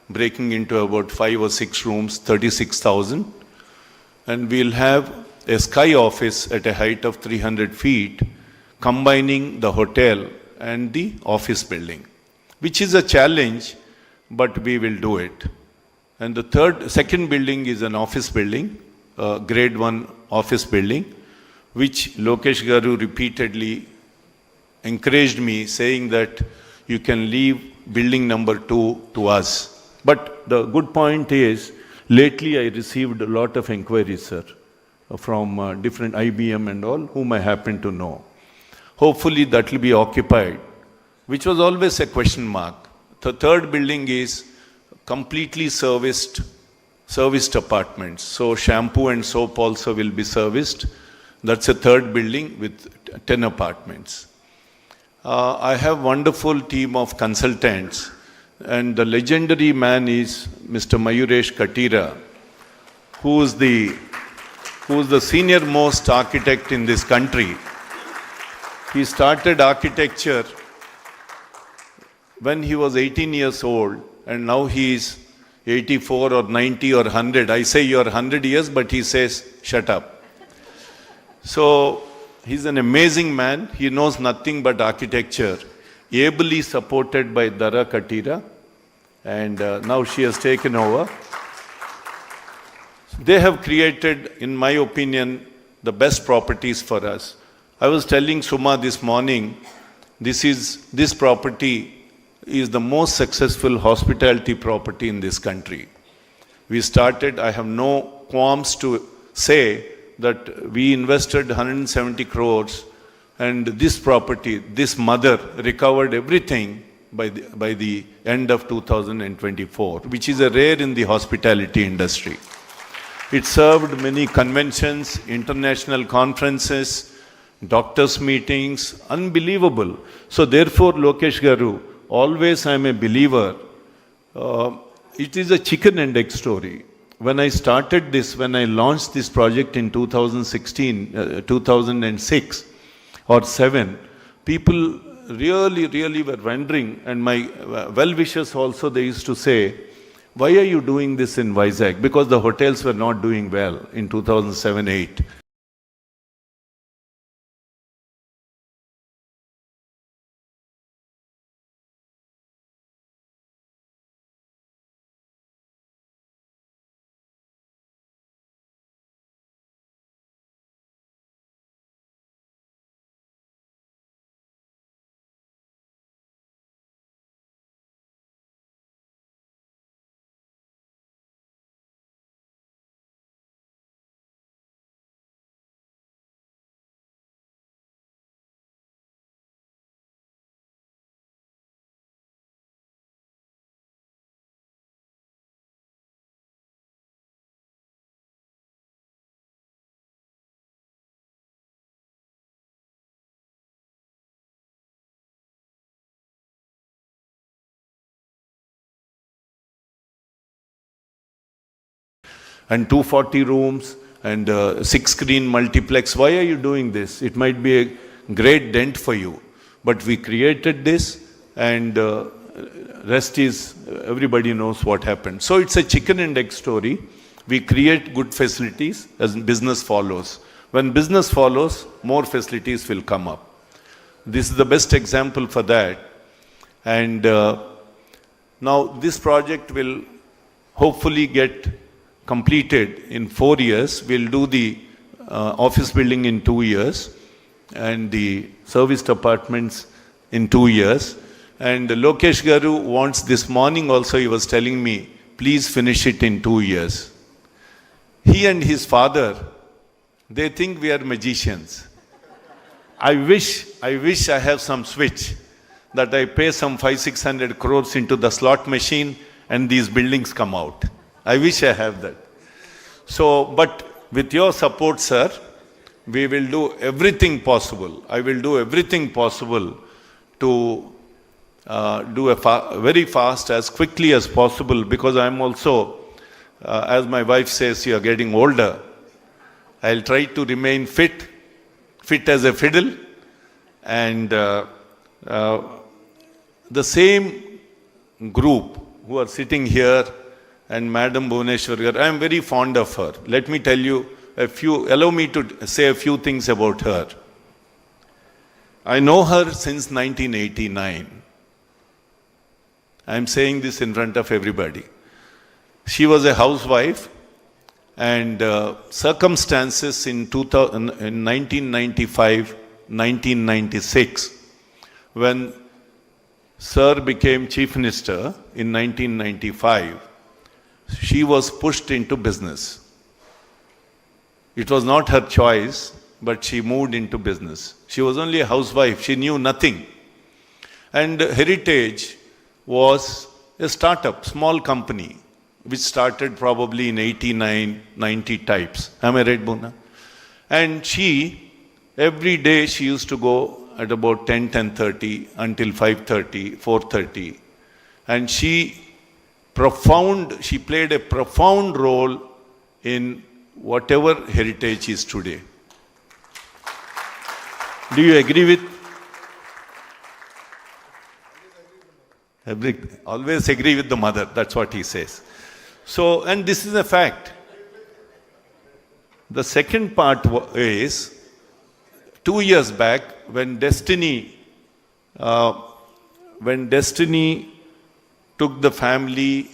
breaking into about 5 or 6 rooms, 36,000. And we'll have a sky office at a height of 300 feet, combining the hotel and the office building, which is a challenge, but we will do it. And the second building is an office building, grade 1 office building, which Lokesh Garu repeatedly encouraged me, saying that you can leave building number 2 to us. But the good point is, lately I received a lot of inquiries, sir, from different IBM and all, whom I happen to know. Hopefully that will be occupied, which was always a question mark. The third building is completely serviced apartments. So shampoo and soap also will be serviced. That's a third building with 10 apartments. I have wonderful team of consultants, and the legendary man is Mr. Mayuresh Katira, who is the senior most architect in this country. He started architecture when he was 18 years old, and now he is 84 or 90 or 100. I say you are 100 years, but he says, shut up. So he's an amazing man. He knows nothing but architecture, ably supported by Nara Katira, and now she has taken over. They have created, in my opinion, the best properties for us. I was telling Suma this morning, this property is the most successful hospitality property in this country. We started, I have no qualms to say that we invested 170 crores, and this property, this mother recovered everything by the end of 2024, which is a rare in the hospitality industry. It served many conventions, international conferences, doctors' meetings, unbelievable. So therefore, Lokesh Garu, always I am a believer. It is a chicken and egg story. When I started this, when I launched this project in 2006 or 7, people really were wondering, and my well-wishers also, they used to say, why are you doing this in Vizag? Because the hotels were not doing well in 2007-8. And 240 rooms and 6-screen multiplex. Why are you doing this? It might be a great dent for you. But we created this, and rest is, everybody knows what happened. So it's a chicken and egg story. We create good facilities as business follows. When business follows, more facilities will come up. This is the best example for that. And now this project will hopefully get completed in 4 years. We'll do the office building in 2 years and the serviced apartments in 2 years. And Lokesh Garu wants, this morning also he was telling me, please finish it in 2 years. He and his father, they think we are magicians. I wish I have some switch that I pay some 500-600 crores into the slot machine and these buildings come out. I wish I have that. So, but with your support, sir, we will do everything possible. I will do everything possible to do very fast, as quickly as possible, because I'm also, as my wife says, you are getting older. I'll try to remain fit as a fiddle, and the same group who are sitting here, and Madam Bhuvaneshwar, I am very fond of her. Let me tell you allow me to say a few things about her. I know her since 1989. I am saying this in front of everybody. She was a housewife, and circumstances in 1995, 1996, when Sir became Chief Minister in 1995, she was pushed into business. It was not her choice, but she moved into business. She was only a housewife. She knew nothing. And Heritage was a startup, small company, which started probably in 89, 90 types. Am I right, Buna? And she, every day she used to go at about 10:30 until 5:30, 4:30. And she played a profound role in whatever heritage is today. Do you agree with? Always agree with the mother, that's what he says. So, and this is a fact. The second part is, 2 years back, when Destiny took the family,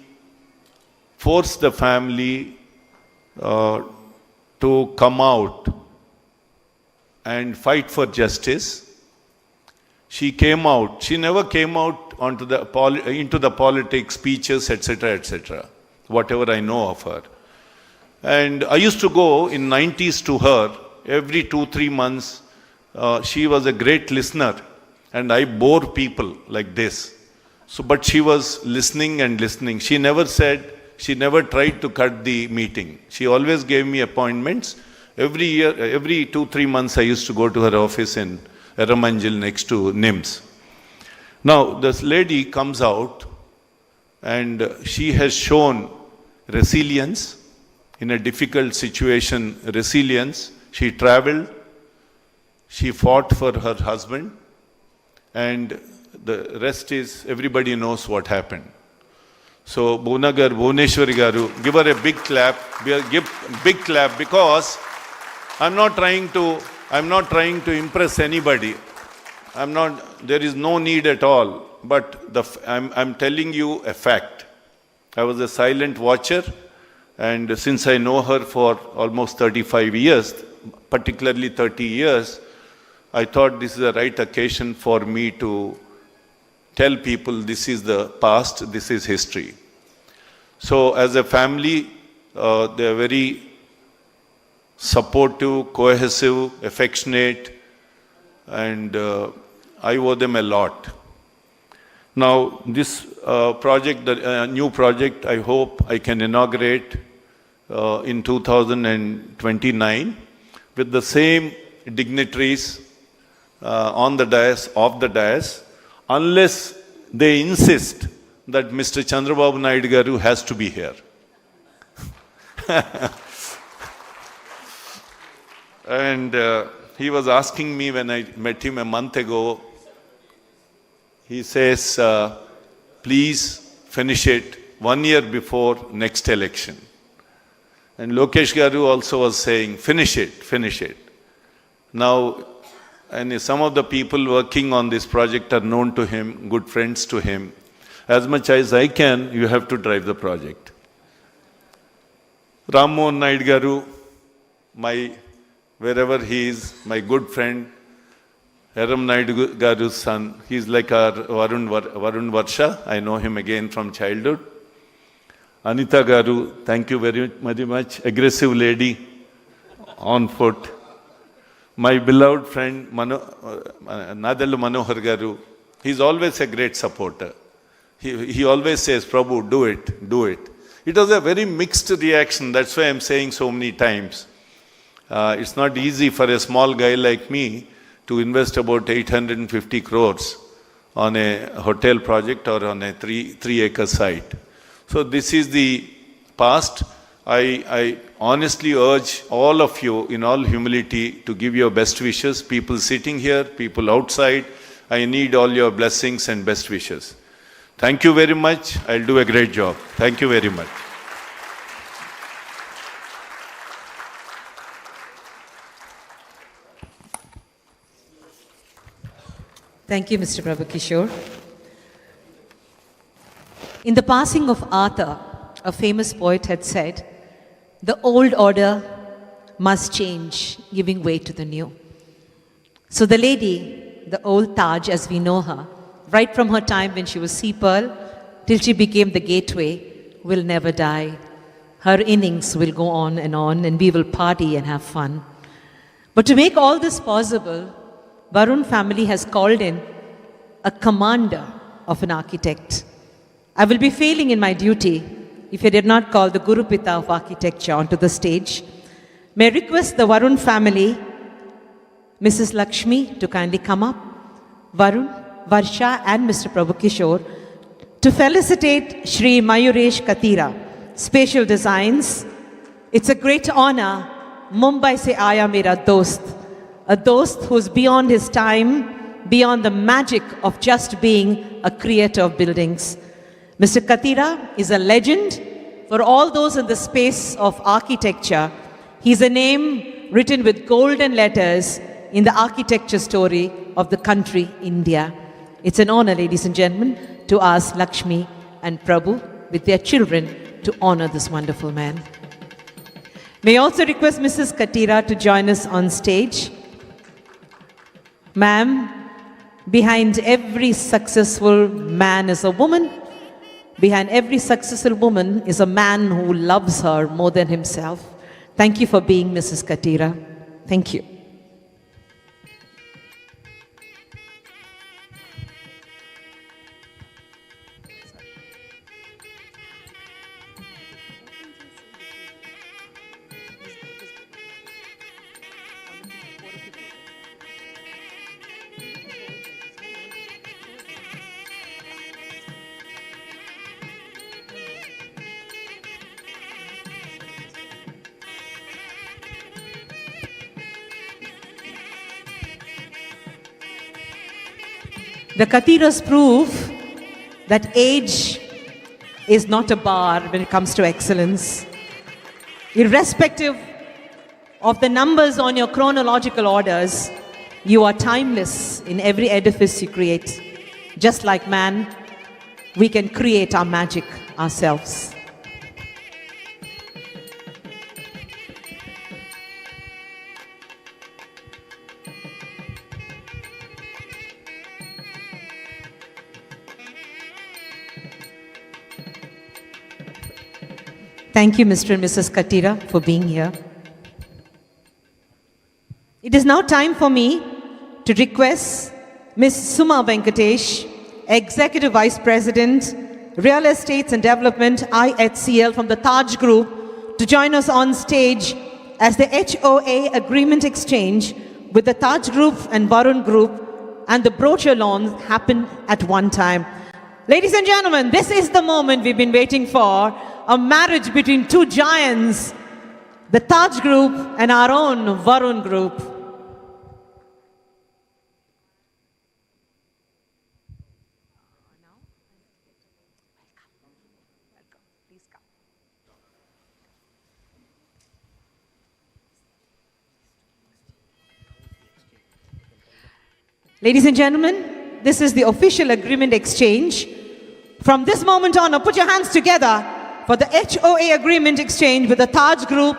forced the family to come out and fight for justice. She came out. She never came out into the politics, speeches, etc., etc., whatever I know of her. And I used to go in 90s to her every 2-3 months. She was a great listener, and I bore people like this. So, but she was listening and listening. She never tried to cut the meeting. She always gave me appointments. Every year, every 2-3 months, I used to go to her office in Eramanjil next to NIMS. Now, this lady comes out and she has shown resilience in a difficult situation, resilience. She traveled, she fought for her husband, and the rest is, everybody knows what happened. So, Bhuneshwari Garu, give her a big clap, give big clap, because I'm not trying to impress anybody. There is no need at all, but I'm telling you a fact. I was a silent watcher, and since I know her for almost 35 years, particularly 30 years, I thought this is the right occasion for me to tell people this is the past, this is history. So as a family, they are very supportive, cohesive, affectionate, and I owe them a lot. Now, this project, the new project, I hope I can inaugurate in 2029 with the same dignitaries on the dais, off the dais, unless they insist that Mr. Chandrababu Naidu Garu has to be here. And he was asking me when I met him a month ago, he says, please finish it 1 year before next election. And Lokesh Garu also was saying, finish it, finish it. Now, and some of the people working on this project are known to him, good friends to him. As much as I can, you have to drive the project. Ram Mohan Naidu Garu, wherever he is, my good friend, Eram Naidu Garu's son, he's like our Varun Varsha. I know him again from childhood. Anita Garu, thank you very much. Aggressive lady on foot. My beloved friend, Nadallu Manohar Garu, he's always a great supporter. He always says, Prabhu, do it, do it. It was a very mixed reaction. That's why I'm saying so many times. It's not easy for a small guy like me to invest about 850 crores on a hotel project or on a 3-acre site. So this is the past. I honestly urge all of you in all humility to give your best wishes. People sitting here, people outside, I need all your blessings and best wishes. Thank you very much. I'll do a great job. Thank you very much. Thank you, Mr. Prabhu Kishore. In the passing of Arthur, a famous poet had said, the old order must change, giving way to the new. So the lady, the old Taj as we know her, right from her time when she was sea pearl till she became the gateway, will never die. Her innings will go on, and we will party and have fun. But to make all this possible, Varun family has called in a commander of an architect. I will be failing in my duty if I did not call the Guru Pita of architecture onto the stage May I request the Varun family, Mrs. Lakshmi, to kindly come up. Varun, Varsha and Mr. Prabhu Kishore, to felicitate Shri Mayuresh Katira, Spatial Designs. It's a great honor. Mumbai se aaya mera dost, a dost who's beyond his time, beyond the magic of just being a creator of buildings. Mr. Katira is a legend for all those in the space of architecture. He's a name written with golden letters in the architecture story of the country, India. It's an honor, ladies and gentlemen, to ask Lakshmi and Prabhu with their children to honor this wonderful man. May I also request Mrs. Katira to join us on stage. Ma'am, behind every successful man is a woman. Behind every successful woman is a man who loves her more than himself. Thank you for being Mrs. Katira. Thank you. The Katiras prove that age is not a bar when it comes to excellence. Irrespective of the numbers on your chronological orders, you are timeless in every edifice you create. Just like man, we can create our magic ourselves. Thank you, Mr. and Mrs. Katira, for being here. It is now time for me to request Ms. Suma Venkatesh, Executive Vice President, Real Estates and Development, IHCL from the Taj Group, to join us on stage as the HOA agreement exchange with the Taj Group and Varun Group and the brochure launch happen at one time. Ladies and gentlemen, this is the moment we've been waiting for. A marriage between two giants, the Taj Group and our own Varun Group. Ladies and gentlemen, this is the official agreement exchange. From this moment on, put your hands together for the HOA agreement exchange with the Taj Group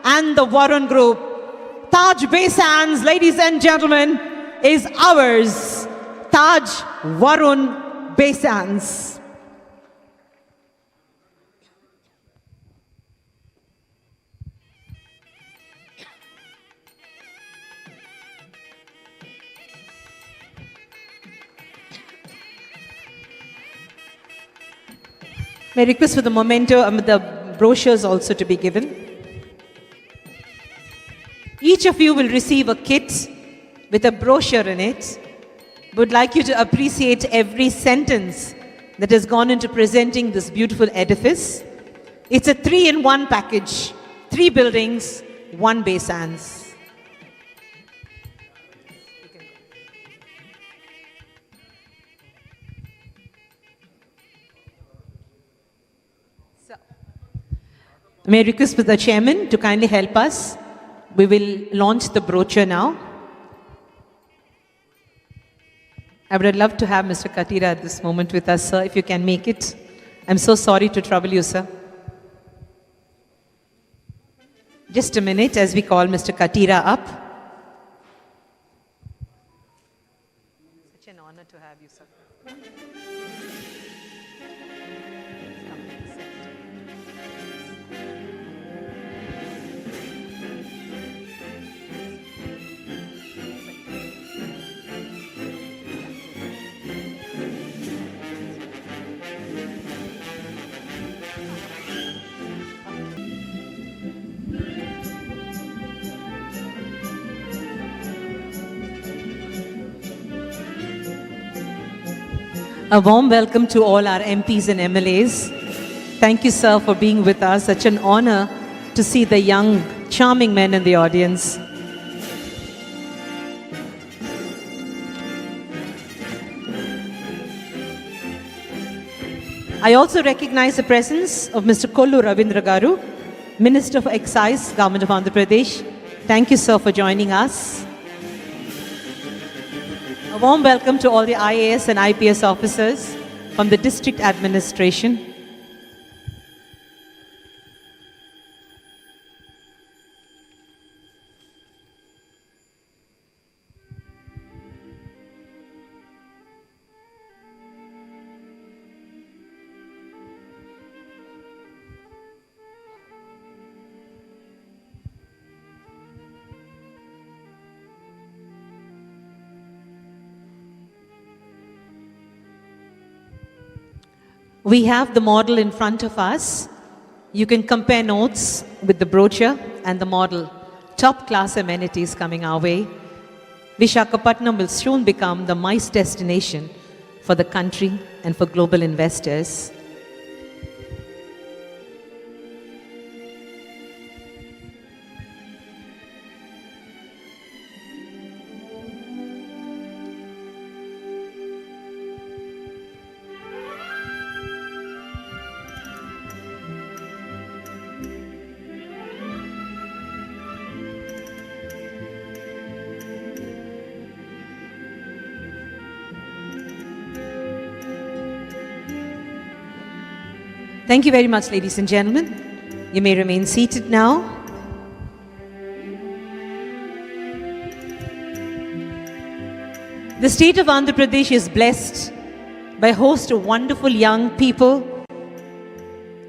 and the Varun Group. Taj Bay Sands, ladies and gentlemen, is ours. Taj Varun Bay Sands. May I request for the memento and the brochures also to be given. Each of you will receive a kit with a brochure in it. Would like you to appreciate every sentence that has gone into presenting this beautiful edifice. It's a 3-in-1 package, 3 buildings, 1 Bay Sands. May I request for the chairman to kindly help us. We will launch the brochure now. I would love to have Mr. Katira at this moment with us, sir, if you can make it. I'm so sorry to trouble you, sir. Just a minute as we call Mr. Katira up. Such an honor to have you, sir. A warm welcome to all our MPs and MLAs. Thank you, sir, for being with us. Such an honor to see the young, charming men in the audience. I also recognize the presence of Mr. Kollu Ravindra Garu, Minister for Excise, Government of Andhra Pradesh. Thank you, sir, for joining us. A warm welcome to all the IAS and IPS officers from the district administration. We have the model in front of us. You can compare notes with the brochure and the model. Top class amenities coming our way. Visakhapatnam will soon become the MICE destination for the country and for global investors. Thank you very much, ladies and gentlemen. You may remain seated now. The state of Andhra Pradesh is blessed by a host of wonderful young people.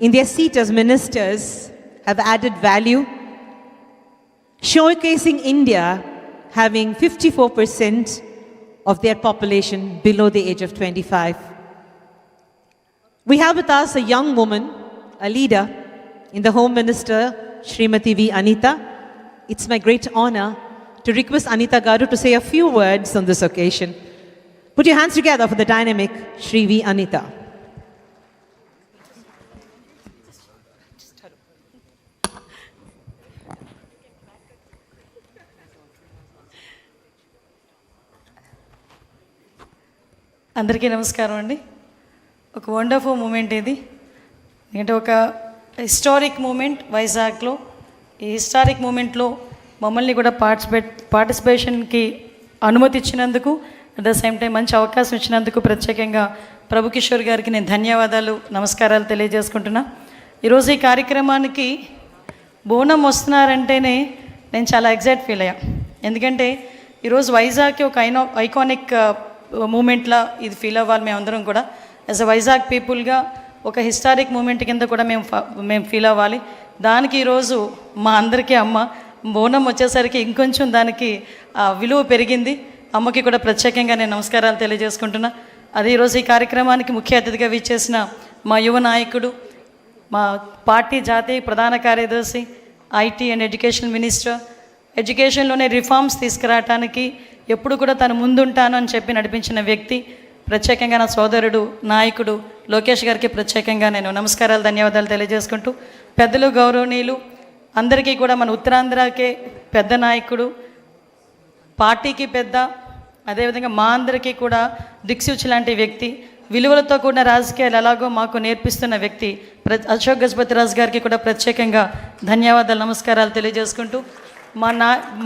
In their seat as ministers, have added value, showcasing India having 54% of their population below the age of 25. We have with us a young woman, a leader in the Home Minister, Srimati V. Anita. It's my great honor to request Anita Garu to say a few words on this occasion. Put your hands together for the dynamic Shri V. Anita. అందరికీ నమస్కారం అండి. ఒక wonderful moment ఇది. అంటే ఒక historic moment వైజాగ్లో. ఈ historic మూమెంట్లో మమ్మల్ని కూడా పార్టిసిపేషన్కి అనుమతి ఇచ్చినందుకు, అట్ ద సేమ్ టైం మంచి అవకాశం ఇచ్చినందుకు ప్రత్యేకంగా ప్రభు కిషోర్ గారికి నేను ధన్యవాదాలు, నమస్కారాలు తెలియజేసుకుంటున్నా. ఈరోజు ఈ కార్యక్రమానికి బోనం వస్తున్నారంటేనే నేను చాలా ఎగ్జైట్ ఫీల్ అయ్యా. ఎందుకంటే ఈరోజు వైజాగ్కి ఒక ఐకానిక్ మూమెంట్లా ఇది ఫీల్ అవ్వాలి మేమందరం కూడా. యాజ్ అ వైజాగ్ పీపుల్గా ఒక హిస్టారిక్ మూమెంట్ కింద కూడా మేము ఫీల్ అవ్వాలి. దానికి ఈరోజు మా అందరికీ అమ్మ బోనం వచ్చేసరికి ఇంకొంచెం దానికి విలువ పెరిగింది. అమ్మకి కూడా ప్రత్యేకంగా నేను నమస్కారాలు తెలియజేసుకుంటున్నా. అదే ఈరోజు ఈ కార్యక్రమానికి ముఖ్య అతిథిగా విచ్చేసిన మా యువ నాయకుడు, మా పార్టీ జాతీయ ప్రధాన కార్యదర్శి, ఐటీ అండ్ ఎడ్యుకేషన్ మినిస్టర్, ఎడ్యుకేషన్లోనే రిఫార్మ్స్ తీసుకురావటానికి ఎప్పుడు కూడా తను ముందుంటాను అని చెప్పి నడిపించిన వ్యక్తి, ప్రత్యేకంగా నా సోదరుడు నాయకుడు లోకేష్ గారికి ప్రత్యేకంగా నేను నమస్కారాలు, ధన్యవాదాలు తెలియజేసుకుంటూ, పెద్దలు గౌరవనీయులు అందరికీ కూడా మన ఉత్తరాంధ్రకే పెద్ద నాయకుడు, పార్టీకి పెద్ద, అదేవిధంగా మా అందరికీ కూడా దిక్సూచి లాంటి వ్యక్తి, విలువలతో కూడిన రాజకీయాలు ఎలాగో మాకు నేర్పిస్తున్న వ్యక్తి అశోక్ గజపతి రాజు గారికి కూడా ప్రత్యేకంగా ధన్యవాదాలు, నమస్కారాలు తెలియజేసుకుంటూ,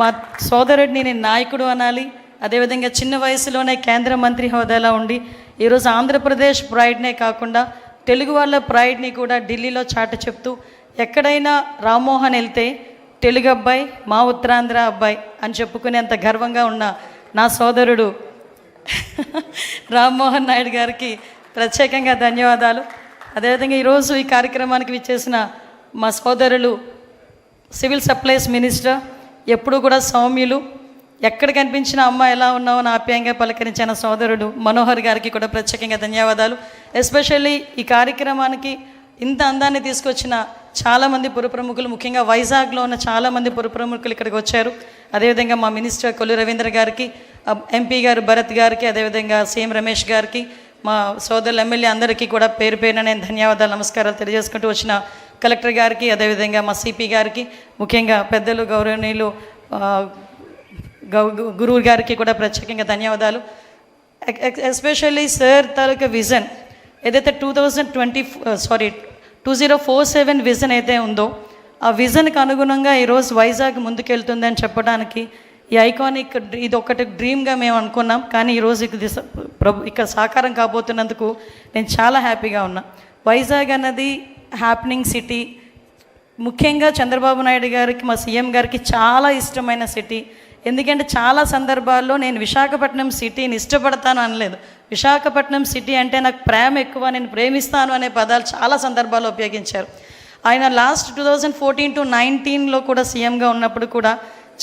మా సోదరుడిని నేను నాయకుడు అనాలి. అదేవిధంగా చిన్న వయసులోనే కేంద్ర మంత్రి హోదాలో ఉండి ఈరోజు ఆంధ్రప్రదేశ్ ప్రైడ్నే కాకుండా తెలుగు వాళ్ళ ప్రైడ్ని కూడా ఢిల్లీలో చాటి చెప్తూ, ఎక్కడైనా రామ్మోహన్ వెళ్తే తెలుగు అబ్బాయి, మా ఉత్తరాంధ్ర అబ్బాయి అని చెప్పుకునేంత గర్వంగా ఉన్న నా సోదరుడు రామ్మోహన్ నాయుడు గారికి ప్రత్యేకంగా ధన్యవాదాలు. అదేవిధంగా ఈరోజు ఈ కార్యక్రమానికి విచ్చేసిన మా సోదరులు సివిల్ సప్లైస్ మినిస్టర్, ఎప్పుడు కూడా సౌమ్యులు, ఎక్కడ కనిపించిన అమ్మ ఎలా ఉన్నావో ఆప్యాయంగా పలకరించిన సోదరుడు మనోహర్ గారికి కూడా ప్రత్యేకంగా ధన్యవాదాలు. ఎస్పెషల్లీ ఈ కార్యక్రమానికి ఇంత అందాన్ని తీసుకొచ్చిన చాలామంది పురప్రముఖులు, ముఖ్యంగా వైజాగ్లో ఉన్న చాలామంది పురప్రముఖులు ఇక్కడికి వచ్చారు. అదేవిధంగా మా మినిస్టర్ కొల్లు రవీంద్ర గారికి, ఎంపీ గారు భరత్ గారికి, అదేవిధంగా సీఎం రమేష్ గారికి, మా సోదరులు ఎమ్మెల్యే అందరికీ కూడా పేరు పేరున నేను ధన్యవాదాలు నమస్కారాలు తెలియజేసుకుంటూ వచ్చిన కలెక్టర్ గారికి, అదేవిధంగా మా సిపి గారికి, ముఖ్యంగా పెద్దలు గౌరవనీయులు గురువు గారికి కూడా ప్రత్యేకంగా ధన్యవాదాలు. ఎస్పెషల్లీ సార్ తాలూకా విజన్ ఏదైతే 2047 విజన్ అయితే ఉందో ఆ విజన్కి అనుగుణంగా ఈరోజు వైజాగ్ ముందుకెళ్తుందని చెప్పడానికి ఈ ఐకానిక్ ఇది ఒకటి డ్రీమ్గా మేము అనుకున్నాం. కానీ ఈరోజు ఇక్కడ సాకారం కాబోతున్నందుకు నేను చాలా హ్యాపీగా ఉన్నా. వైజాగ్ అన్నది హ్యాపెనింగ్ సిటీ, ముఖ్యంగా చంద్రబాబు నాయుడు గారికి, మా సీఎం గారికి చాలా ఇష్టమైన సిటీ. ఎందుకంటే చాలా సందర్భాల్లో నేను విశాఖపట్నం సిటీని ఇష్టపడతాను అనలేదు, విశాఖపట్నం సిటీ అంటే నాకు ప్రేమ ఎక్కువ, నేను ప్రేమిస్తాను అనే పదాలు చాలా సందర్భాల్లో ఉపయోగించారు. ఆయన లాస్ట్ 2014 to 19 కూడా సీఎంగా ఉన్నప్పుడు కూడా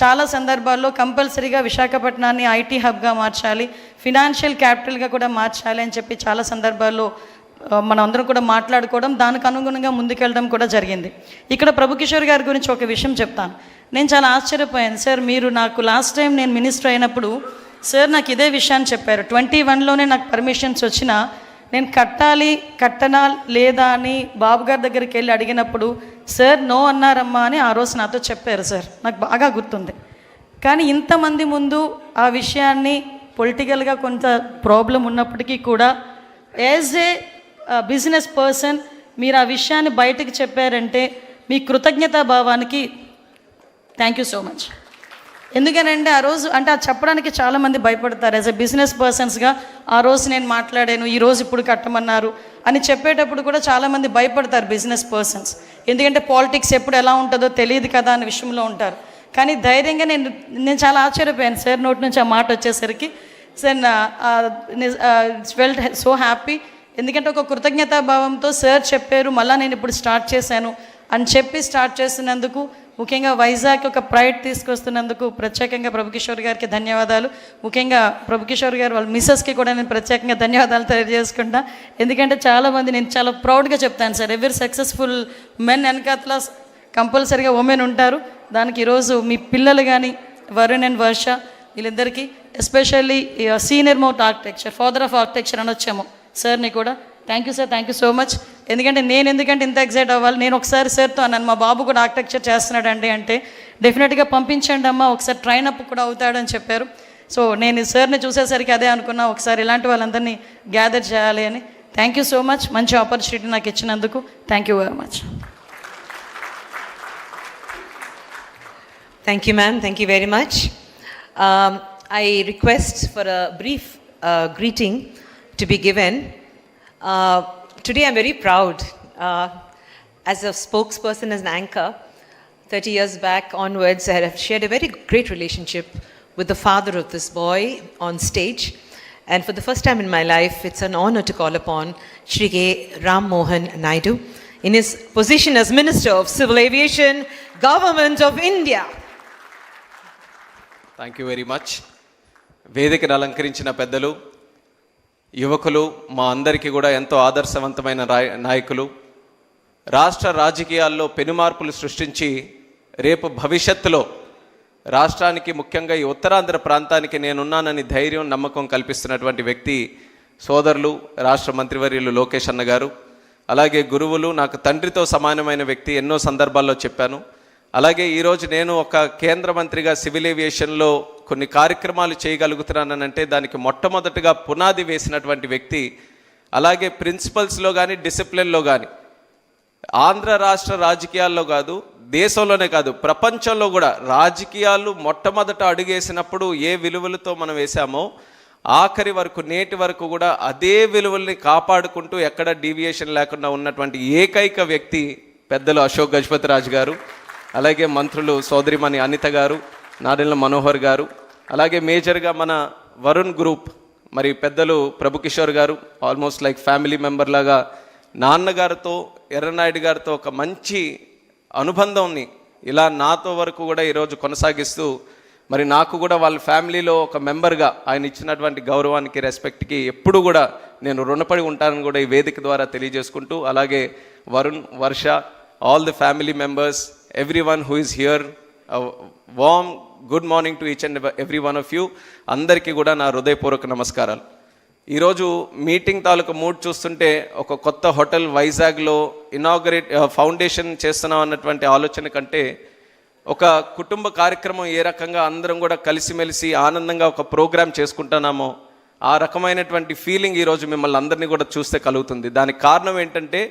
చాలా సందర్భాల్లో కంపల్సరీగా విశాఖపట్నాన్ని ఐటీ హబ్గా మార్చాలి, ఫినాన్షియల్ క్యాపిటల్గా కూడా మార్చాలి అని చెప్పి చాలా సందర్భాల్లో మనం అందరం కూడా మాట్లాడుకోవడం, దానికి అనుగుణంగా ముందుకెళ్ళడం కూడా జరిగింది. ఇక్కడ ప్రభుకిషోర్ గారి గురించి ఒక విషయం చెప్తాను. నేను చాలా ఆశ్చర్యపోయాను. సార్ మీరు నాకు లాస్ట్ టైం నేను మినిస్టర్ అయినప్పుడు సార్ నాకు ఇదే విషయాన్ని చెప్పారు. 21లోనే నాకు పర్మిషన్స్ వచ్చినా నేను కట్టనా లేదా అని బాబు గారి దగ్గరికి వెళ్ళి అడిగినప్పుడు సార్ నో అన్నారమ్మా అని ఆ రోజు నాతో చెప్పారు. సార్ నాకు బాగా గుర్తుంది. కానీ ఇంతమంది ముందు ఆ విషయాన్ని పొలిటికల్గా కొంత ప్రాబ్లం ఉన్నప్పటికీ కూడా యాజ్ ఏ బిజినెస్ పర్సన్ మీరు ఆ విషయాన్ని బయటకు చెప్పారంటే మీ కృతజ్ఞతా భావానికి థ్యాంక్ యూ సో మచ్. ఎందుకనంటే ఆ రోజు అంటే అది చెప్పడానికి చాలామంది భయపడతారు. యాజ్ ఎ బిజినెస్ పర్సన్స్గా ఆ రోజు నేను మాట్లాడాను, ఈరోజు ఇప్పుడు కట్టమన్నారు అని చెప్పేటప్పుడు కూడా చాలామంది భయపడతారు బిజినెస్ పర్సన్స్. ఎందుకంటే పాలిటిక్స్ ఎప్పుడు ఎలా ఉంటుందో తెలియదు కదా అనే విషయంలో ఉంటారు. కానీ ధైర్యంగా నేను చాలా ఆశ్చర్యపోయాను సార్ నోటి నుంచి ఆ మాట వచ్చేసరికి. Sir felt so happy. ఎందుకంటే ఒక కృతజ్ఞతా భావంతో సార్ చెప్పారు, మళ్ళీ నేను ఇప్పుడు స్టార్ట్ చేశాను అని చెప్పి స్టార్ట్ చేస్తున్నందుకు, ముఖ్యంగా వైజాగ్ ఒక ప్రైడ్ తీసుకొస్తున్నందుకు ప్రత్యేకంగా ప్రభుకిషోర్ గారికి ధన్యవాదాలు. ముఖ్యంగా ప్రభుకిషోర్ గారు వాళ్ళ మిస్సెస్కి కూడా నేను ప్రత్యేకంగా ధన్యవాదాలు తెలియజేసుకుంటా. ఎందుకంటే చాలామంది నేను చాలా ప్రౌడ్గా చెప్తాను సార్, ఎవరి సక్సెస్ఫుల్ మెన్ వెనకాతల కంపల్సరీగా ఉమెన్ ఉంటారు. దానికి ఈరోజు మీ పిల్లలు కానీ వరుణ్ అండ్ వర్ష వీళ్ళిద్దరికీ especially senior most architecture, father of architecture అని వచ్చాము సార్ని కూడా thank you sir, thank you so much. ఎందుకంటే ఎందుకంటే ఇంత ఎగ్జైట్ అవ్వాలి, నేను ఒకసారి సార్తో అన్నాను మా బాబు కూడా ఆర్కిటెక్చర్ చేస్తున్నాడండి అంటే డెఫినెట్గా పంపించండి అమ్మా, ఒకసారి ట్రైన్ అప్ కూడా అవుతాడని చెప్పారు. సో నేను సార్ని చూసేసరికి అదే అనుకున్నా, ఒకసారి ఇలాంటి వాళ్ళందరినీ గ్యాదర్ చేయాలి అని. థ్యాంక్ యూ సో మచ్, మంచి ఆపర్చునిటీ నాకు ఇచ్చినందుకు thank you very much. Thank you, ma'am. Thank you very much. I request for a brief greeting to be given. Today I'm very proud as a spokesperson, as an anchor. 30 years back onwards, I have shared a very great relationship with the father of this boy on stage. And for the first time in my life, it's an honor to call upon Shri K. Ram Mohan Naidu in his position as Minister of Civil Aviation, Government of India. Thank you very much. వేదికను అలంకరించిన పెద్దలు, యువకులు, మా అందరికీ కూడా ఎంతో ఆదర్శవంతమైన నాయకులు, రాష్ట్ర రాజకీయాల్లో పెనుమార్పులు సృష్టించి రేపు భవిష్యత్తులో రాష్ట్రానికి, ముఖ్యంగా ఈ ఉత్తరాంధ్ర ప్రాంతానికి నేనున్నానని ధైర్యం, నమ్మకం కల్పిస్తున్నటువంటి వ్యక్తి సోదరులు రాష్ట్ర మంత్రివర్యులు లోకేష్ అన్న గారు. అలాగే గురువులు, నాకు తండ్రితో సమానమైన వ్యక్తి, ఎన్నో సందర్భాల్లో చెప్పాను. అలాగే ఈరోజు నేను ఒక కేంద్ర మంత్రిగా సివిల్ ఏవియేషన్లో కొన్ని కార్యక్రమాలు చేయగలుగుతున్నానంటే దానికి మొట్టమొదటిగా పునాది వేసినటువంటి వ్యక్తి. అలాగే ప్రిన్సిపల్స్లో కానీ డిసిప్లిన్లో కానీ ఆంధ్ర రాష్ట్ర రాజకీయాల్లో కాదు, దేశంలోనే కాదు ప్రపంచంలో కూడా రాజకీయాలు మొట్టమొదట అడుగేసినప్పుడు ఏ విలువలతో మనం వేసామో ఆఖరి వరకు నేటి వరకు కూడా అదే విలువల్ని కాపాడుకుంటూ ఎక్కడ డీవియేషన్ లేకుండా ఉన్నటువంటి ఏకైక వ్యక్తి పెద్దలు అశోక్ గజపతి రాజు గారు. అలాగే మంత్రులు సోదరిమణి అనిత గారు, నాదెళ్ల మనోహర్ గారు, అలాగే మేజర్గా మన వరుణ్ గ్రూప్ మరి పెద్దలు ప్రభుకిషోర్ గారు, ఆల్మోస్ట్ లైక్ ఫ్యామిలీ మెంబర్ లాగా నాన్నగారితో ఎర్రనాయుడు గారితో ఒక మంచి అనుబంధంని ఇలా నాతో వరకు కూడా ఈరోజు కొనసాగిస్తూ మరి నాకు కూడా వాళ్ళ ఫ్యామిలీలో ఒక మెంబర్గా ఆయన ఇచ్చినటువంటి గౌరవానికి, రెస్పెక్ట్కి ఎప్పుడు కూడా నేను రుణపడి ఉంటానని కూడా ఈ వేదిక ద్వారా తెలియజేసుకుంటూ, అలాగే Varun, Varsha, all the family members, everyone who is here, a warm good morning to each and every one of you. అందరికీ కూడా నా హృదయపూర్వక నమస్కారాలు. ఈరోజు మీటింగ్ తాలూకు మూడ్ చూస్తుంటే ఒక కొత్త హోటల్ వైజాగ్లో ఫౌండేషన్ చేస్తున్నాం అన్నటువంటి ఆలోచన కంటే ఒక కుటుంబ కార్యక్రమం ఏ రకంగా అందరం కూడా కలిసిమెలిసి ఆనందంగా ఒక ప్రోగ్రాం చేసుకుంటున్నామో ఆ రకమైనటువంటి ఫీలింగ్ ఈరోజు మిమ్మల్ని అందరినీ కూడా చూస్తే కలుగుతుంది. దానికి కారణం ఏంటంటే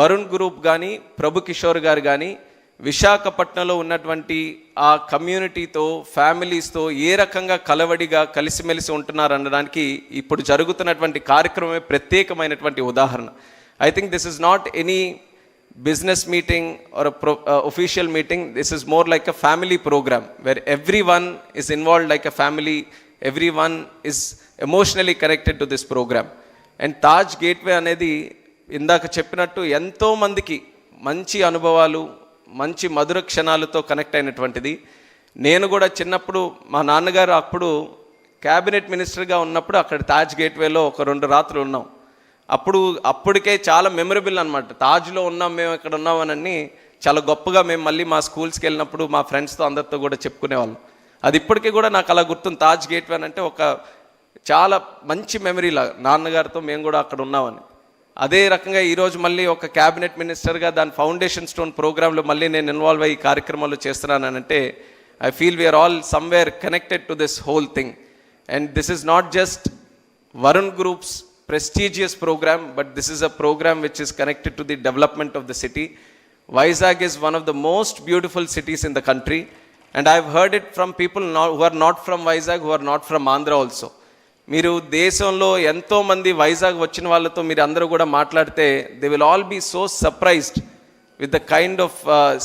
వరుణ్ గ్రూప్ కానీ ప్రభు కిషోర్ గారు కానీ విశాఖపట్నంలో ఉన్నటువంటి ఆ కమ్యూనిటీతో ఫ్యామిలీస్తో ఏ రకంగా కలవడిగా కలిసిమెలిసి ఉంటున్నారు అనడానికి ఇప్పుడు జరుగుతున్నటువంటి కార్యక్రమమే ప్రత్యేకమైనటువంటి ఉదాహరణ. I think this is not any business meeting or official meeting. This is more like a family program where everyone is involved like a family, everyone is emotionally connected to this program. And Taj Gateway అనేది ఇందాక చెప్పినట్టు ఎంతో మందికి మంచి అనుభవాలు మంచి మధుర క్షణాలతో connect అయినటువంటిది. నేను కూడా చిన్నప్పుడు మా నాన్నగారు అప్పుడు క్యాబినెట్ మినిస్టర్గా ఉన్నప్పుడు అక్కడ తాజ్ గేట్వేలో ఒక 2 రాత్రులు ఉన్నాం. అప్పటికే చాలా మెమరబుల్ అనమాట. తాజ్లో ఉన్నాం మేము, ఇక్కడ ఉన్నామని చాలా గొప్పగా మేము మళ్ళీ మా స్కూల్స్కి వెళ్ళినప్పుడు మా ఫ్రెండ్స్తో అందరితో కూడా చెప్పుకునేవాళ్ళం. అది ఇప్పటికీ కూడా నాకు అలా గుర్తుంది. తాజ్ గేట్వే అంటే ఒక చాలా మంచి మెమరీలా నాన్నగారితో మేము కూడా అక్కడ ఉన్నామని. అదే రకంగా ఈరోజు మళ్ళీ ఒక క్యాబినెట్ మినిస్టర్గా దాని ఫౌండేషన్ స్టోన్ ప్రోగ్రాంలో మళ్ళీ నేను ఇన్వాల్వ్ అయ్యి కార్యక్రమాలు చేస్తున్నానంటే I feel we're all somewhere connected to this whole thing. And this is not just Varun groups prestigious program, but this is a program which is connected to the development of the city. Vizag is one of the most beautiful cities in the country, and I've heard it from people who are not from Vizag, who are not from Andhra also. మీరు దేశంలో ఎంతో మంది వైజాగ్ వచ్చిన వాళ్ళతో మీరు అందరూ కూడా మాట్లాడితే they will all be so surprised with the kind of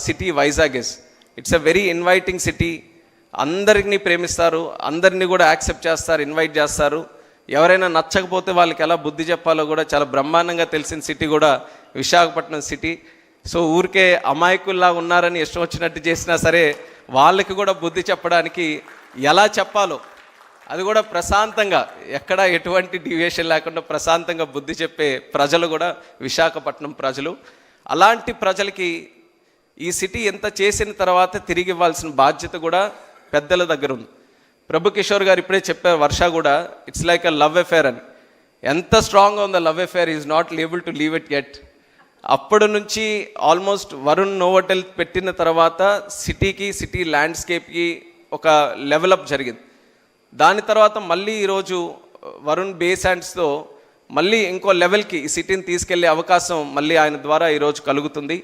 city Vizag is. It's a very inviting city. అందరిని ప్రేమిస్తారు, అందరినీ కూడా యాక్సెప్ట్ చేస్తారు, ఇన్వైట్ చేస్తారు. ఎవరైనా నచ్చకపోతే వాళ్ళకి ఎలా బుద్ధి చెప్పాలో కూడా చాలా బ్రహ్మాండంగా తెలిసిన సిటీ కూడా విశాఖపట్నం సిటీ. సో ఊరికే అమాయకుల్లా ఉన్నారని ఇష్టం వచ్చినట్టు చేసినా సరే వాళ్ళకి కూడా బుద్ధి చెప్పడానికి ఎలా చెప్పాలో అది కూడా ప్రశాంతంగా ఎక్కడ ఎటువంటి డివియేషన్ లేకుండా ప్రశాంతంగా బుద్ధి చెప్పే ప్రజలు కూడా విశాఖపట్నం ప్రజలు. అలాంటి ప్రజలకి ఈ సిటీ ఎంత చేసిన తర్వాత తిరిగి ఇవ్వాల్సిన బాధ్యత కూడా పెద్దల దగ్గర ఉంది. ప్రభు కిషోర్ గారు ఇప్పుడే చెప్పారు, వర్ష కూడా it's like a love affair అని. ఎంత స్ట్రాంగ్గా ఉందో love affair, is not able to leave it yet. అప్పటి నుంచి ఆల్మోస్ట్ వరుణ్ నోవోటెల్ పెట్టిన తర్వాత సిటీకి సిటీ ల్యాండ్స్కేప్కి ఒక లెవెలప్ జరిగింది. దాని తర్వాత మళ్ళీ ఈరోజు వరుణ్ బేస్ హ్యాండ్స్తో మళ్ళీ ఇంకో లెవెల్కి ఈ సిటీని తీసుకెళ్లే అవకాశం మళ్ళీ ఆయన ద్వారా ఈరోజు కలుగుతుంది.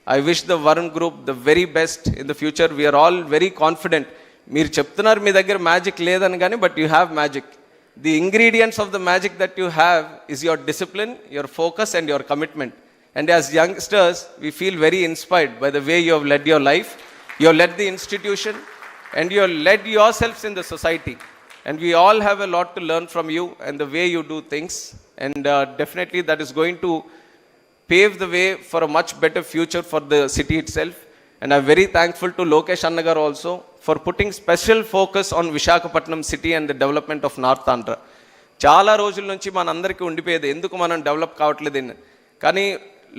I wish the Varun group the very best in the future. We're all very confident. మీరు చెప్తున్నారు మీ దగ్గర మ్యాజిక్ లేదని, కానీ but you have magic. The ingredients of the magic that you have is your discipline, your focus and your commitment. And as youngsters we feel very inspired by the way you have led your life, you have led the institution and you have led yourselves in the society, and we all have a lot to learn from you and the way you do things, and definitely that is going to pave the way for a much better future for the city itself. And I'm very thankful to Lokesh Annagar also for putting special focus on Visakhapatnam city and the development of North Andhra. చాలా రోజుల నుంచి మనందరికీ ఉండిపోయేది ఎందుకు మనం develop కావట్లేదని, కానీ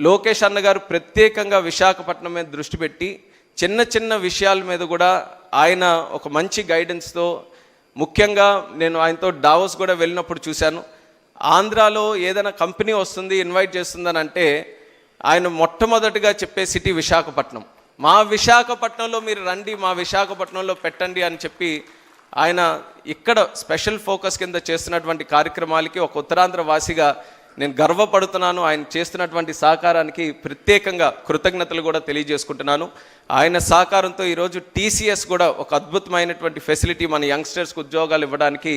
లోకేష్ అన్న గారు ప్రత్యేకంగా విశాఖపట్నం మీద దృష్టి పెట్టి చిన్న చిన్న విషయాల మీద కూడా ఆయన ఒక మంచి గైడెన్స్తో, ముఖ్యంగా నేను ఆయనతో డావోస్ కూడా వెళ్ళినప్పుడు చూశాను. ఆంధ్రాలో ఏదైనా కంపెనీ వస్తుంది ఇన్వైట్ చేస్తుందని అంటే ఆయన మొట్టమొదటిగా చెప్పే సిటీ విశాఖపట్నం. మా విశాఖపట్నంలో మీరు రండి, మా విశాఖపట్నంలో పెట్టండి అని చెప్పి ఆయన ఇక్కడ స్పెషల్ ఫోకస్ కింద చేస్తున్నటువంటి కార్యక్రమాలకి ఒక ఉత్తరాంధ్ర వాసిగా నేను గర్వపడుతున్నాను. ఆయన చేస్తున్నటువంటి సహకారానికి ప్రత్యేకంగా కృతజ్ఞతలు కూడా తెలియజేసుకుంటున్నాను. ఆయన సహకారంతో ఈరోజు టీసీఎస్ కూడా ఒక అద్భుతమైనటువంటి ఫెసిలిటీ మన యంగ్స్టర్స్కి ఉద్యోగాలు ఇవ్వడానికి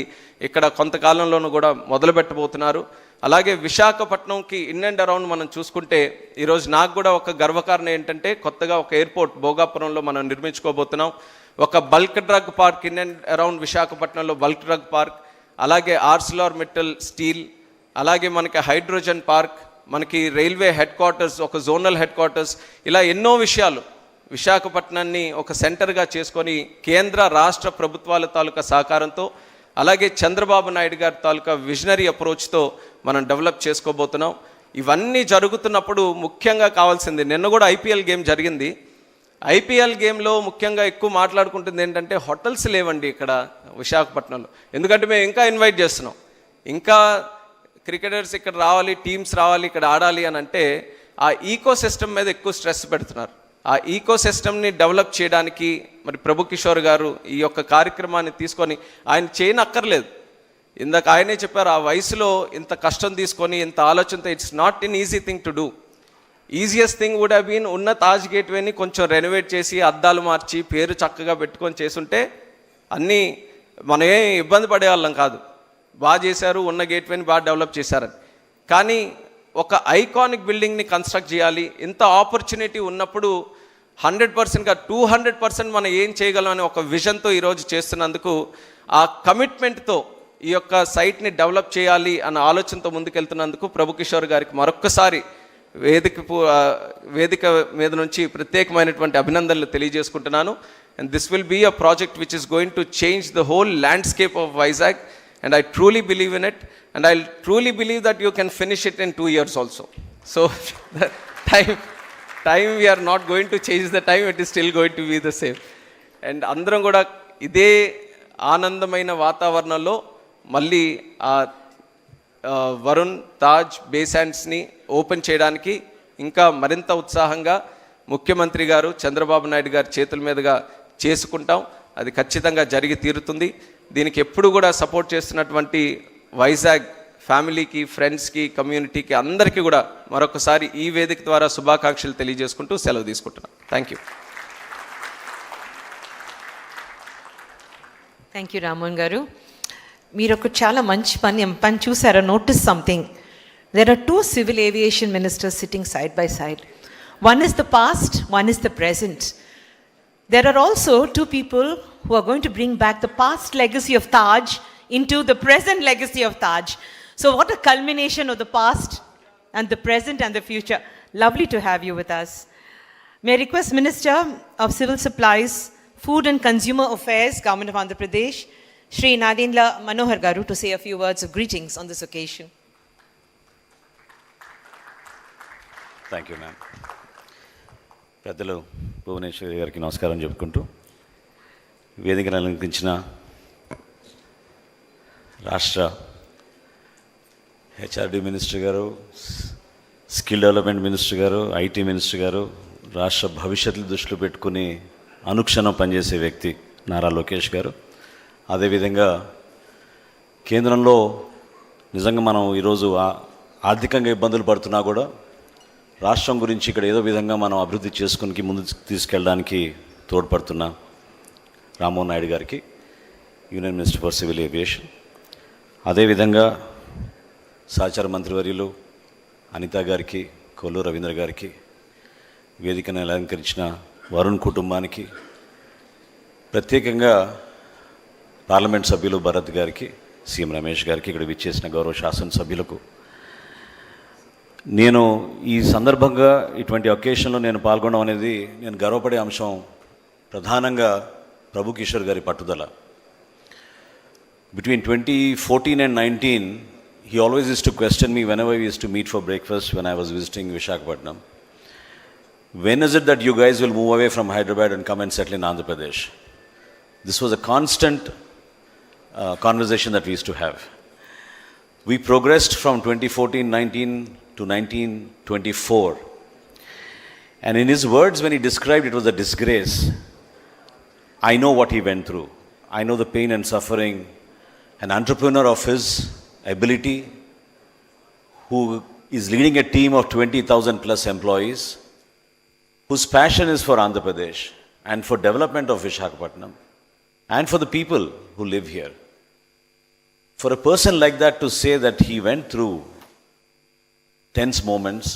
ఇక్కడ కొంతకాలంలోనూ కూడా మొదలు పెట్టబోతున్నారు. అలాగే విశాఖపట్నంకి ఇన్ అండ్ అరౌండ్ మనం చూసుకుంటే ఈరోజు నాకు కూడా ఒక గర్వకారణం ఏంటంటే కొత్తగా ఒక ఎయిర్పోర్ట్ భోగాపురంలో మనం నిర్మించుకోబోతున్నాం. ఒక bulk drug park in and around విశాఖపట్నంలో బల్క్ డ్రగ్ పార్క్, అలాగే ఆర్సిలార్మిట్టల్ స్టీల్, అలాగే మనకి హైడ్రోజన్ పార్క్, మనకి రైల్వే హెడ్ క్వార్టర్స్, ఒక జోనల్ హెడ్ క్వార్టర్స్, ఇలా ఎన్నో విషయాలు విశాఖపట్నాన్ని ఒక సెంటర్గా చేసుకొని కేంద్ర రాష్ట్ర ప్రభుత్వాల తాలూకా సహకారంతో, అలాగే చంద్రబాబు నాయుడు గారి తాలూకా విజనరీ అప్రోచ్తో మనం డెవలప్ చేసుకోబోతున్నాం. ఇవన్నీ జరుగుతున్నప్పుడు ముఖ్యంగా కావాల్సింది, నిన్న కూడా ఐపీఎల్ గేమ్ జరిగింది. ఐపీఎల్ గేమ్లో ముఖ్యంగా ఎక్కువ మాట్లాడుకుంటుంది ఏంటంటే హోటల్స్ లేవండి ఇక్కడ విశాఖపట్నంలో. ఎందుకంటే మేము ఇంకా ఇన్వైట్ చేస్తున్నాం, ఇంకా క్రికెటర్స్ ఇక్కడ రావాలి, టీమ్స్ రావాలి, ఇక్కడ ఆడాలి అని అంటే ఆ ఈకో సిస్టమ్ మీద ఎక్కువ స్ట్రెస్ పెడుతున్నారు. ఆ ఈకో సిస్టమ్ని డెవలప్ చేయడానికి మరి ప్రభు కిషోర్ గారు ఈ యొక్క కార్యక్రమాన్ని తీసుకొని ఆయన చేయనక్కర్లేదు. ఇందాక ఆయనే చెప్పారు, ఆ వయసులో ఇంత కష్టం తీసుకొని ఇంత ఆలోచనతో it's not an easy thing to do. Easiest thing would have been ఉన్న తాజ్ గేట్వేని కొంచెం రెనోవేట్ చేసి అద్దాలు మార్చి పేరు చక్కగా పెట్టుకొని చేసుంటే అన్నీ మనం ఏం ఇబ్బంది పడేవాళ్ళం కాదు. బాగా చేశారు, ఉన్న గేట్వేని బాగా డెవలప్ చేశారని. కానీ ఒక ఐకానిక్ బిల్డింగ్ని కన్స్ట్రక్ట్ చేయాలి, ఇంత ఆపర్చునిటీ ఉన్నప్పుడు 100%గా 200% మనం ఏం చేయగలం అనే ఒక విజన్తో ఈరోజు చేస్తున్నందుకు, ఆ కమిట్మెంట్తో ఈ యొక్క సైట్ని డెవలప్ చేయాలి అన్న ఆలోచనతో ముందుకెళ్తున్నందుకు ప్రభు కిషోర్ గారికి మరొక్కసారి వేదిక మీద నుంచి ప్రత్యేకమైనటువంటి అభినందనలు తెలియజేసుకుంటున్నాను. And this will be a project which is going to change the whole landscape of Vizag. And I truly believe in it, and I truly believe that you can finish it in 2 years also. So the time we are not going to change the time, it is still going to be the same. And అందరం కూడా ఇదే ఆనందమైన వాతావరణంలో మళ్ళీ ఆ Varun Taj బేసాండ్స్ని open చేయడానికి ఇంకా మరింత ఉత్సాహంగా ముఖ్యమంత్రి గారు చంద్రబాబు నాయుడు గారి చేతుల మీదుగా చేసుకుంటాం. అది ఖచ్చితంగా జరిగి తీరుతుంది. దీనికి ఎప్పుడు కూడా సపోర్ట్ చేస్తున్నటువంటి వైజాగ్ ఫ్యామిలీకి, ఫ్రెండ్స్కి, కమ్యూనిటీకి అందరికీ కూడా మరొకసారి ఈ వేదిక ద్వారా శుభాకాంక్షలు తెలియజేసుకుంటూ సెలవు తీసుకుంటున్నాను. Thank you. Thank you Ramohan గారు. మీరు ఒక చాలా మంచి పని చూసారా? Notice something. There are 2 civil aviation ministers sitting side by side. One is the past, one is the present. There are also 2 people who are going to bring back the past legacy of Taj into the present legacy of Taj. So what a culmination of the past and the present and the future. Lovely to have you with us. May I request Minister of Civil Supplies, Food and Consumer Affairs, Government of Andhra Pradesh, Shri Nadindla Manohar Garu, to say a few words of greetings on this occasion. Thank you, ma'am. పెద్దలు భువనేశ్వరి గారికి నమస్కారం చెప్పుకుంటూ, వేదికను అలంకరించిన రాష్ట్ర HRD minister గారు, skill development minister గారు, IT minister గారు, రాష్ట్ర భవిష్యత్తు దృష్టిలో పెట్టుకుని అనుక్షణం పనిచేసే వ్యక్తి నారా లోకేష్ గారు, అదేవిధంగా కేంద్రంలో నిజంగా మనం ఈరోజు ఆర్థికంగా ఇబ్బందులు పడుతున్నా కూడా రాష్ట్రం గురించి ఇక్కడ ఏదో విధంగా మనం అభివృద్ధి చేసుకుని ముందు తీసుకెళ్ళడానికి తోడ్పడుతున్న రామ్మోహన్ నాయుడు గారికి, union minister for civil aviation, అదేవిధంగా సహచార మంత్రివర్యులు అనిత గారికి, కొల్లు రవీంద్ర గారికి, వేదికను అలంకరించిన వరుణ్ కుటుంబానికి, ప్రత్యేకంగా పార్లమెంట్ సభ్యులు భరత్ గారికి, సీఎం రమేష్ గారికి, ఇక్కడ విచ్చేసిన గౌరవ శాసనసభ్యులకు, నేను ఈ సందర్భంగా ఇటువంటి ఒకేషన్లో నేను పాల్గొనడం అనేది నేను గర్వపడే అంశం. ప్రధానంగా ప్రభు కిషోర్ గారి పట్టుదల. Between 2014 and 19, he always used to question me whenever we used to meet for breakfast when I was visiting Visakhapatnam. When is it that you guys will move away from Hyderabad and come and settle in Andhra Pradesh? This was a constant conversation that we used to have. We progressed from 2014-19 to 1924. And in his words, when he described it was a disgrace, I know what he went through. I know the pain and suffering. An entrepreneur of his ability, who is leading a team of 20,000 plus employees, whose passion is for Andhra Pradesh and for development of Visakhapatnam and for the people who live here. For a person like that to say that he went through tense moments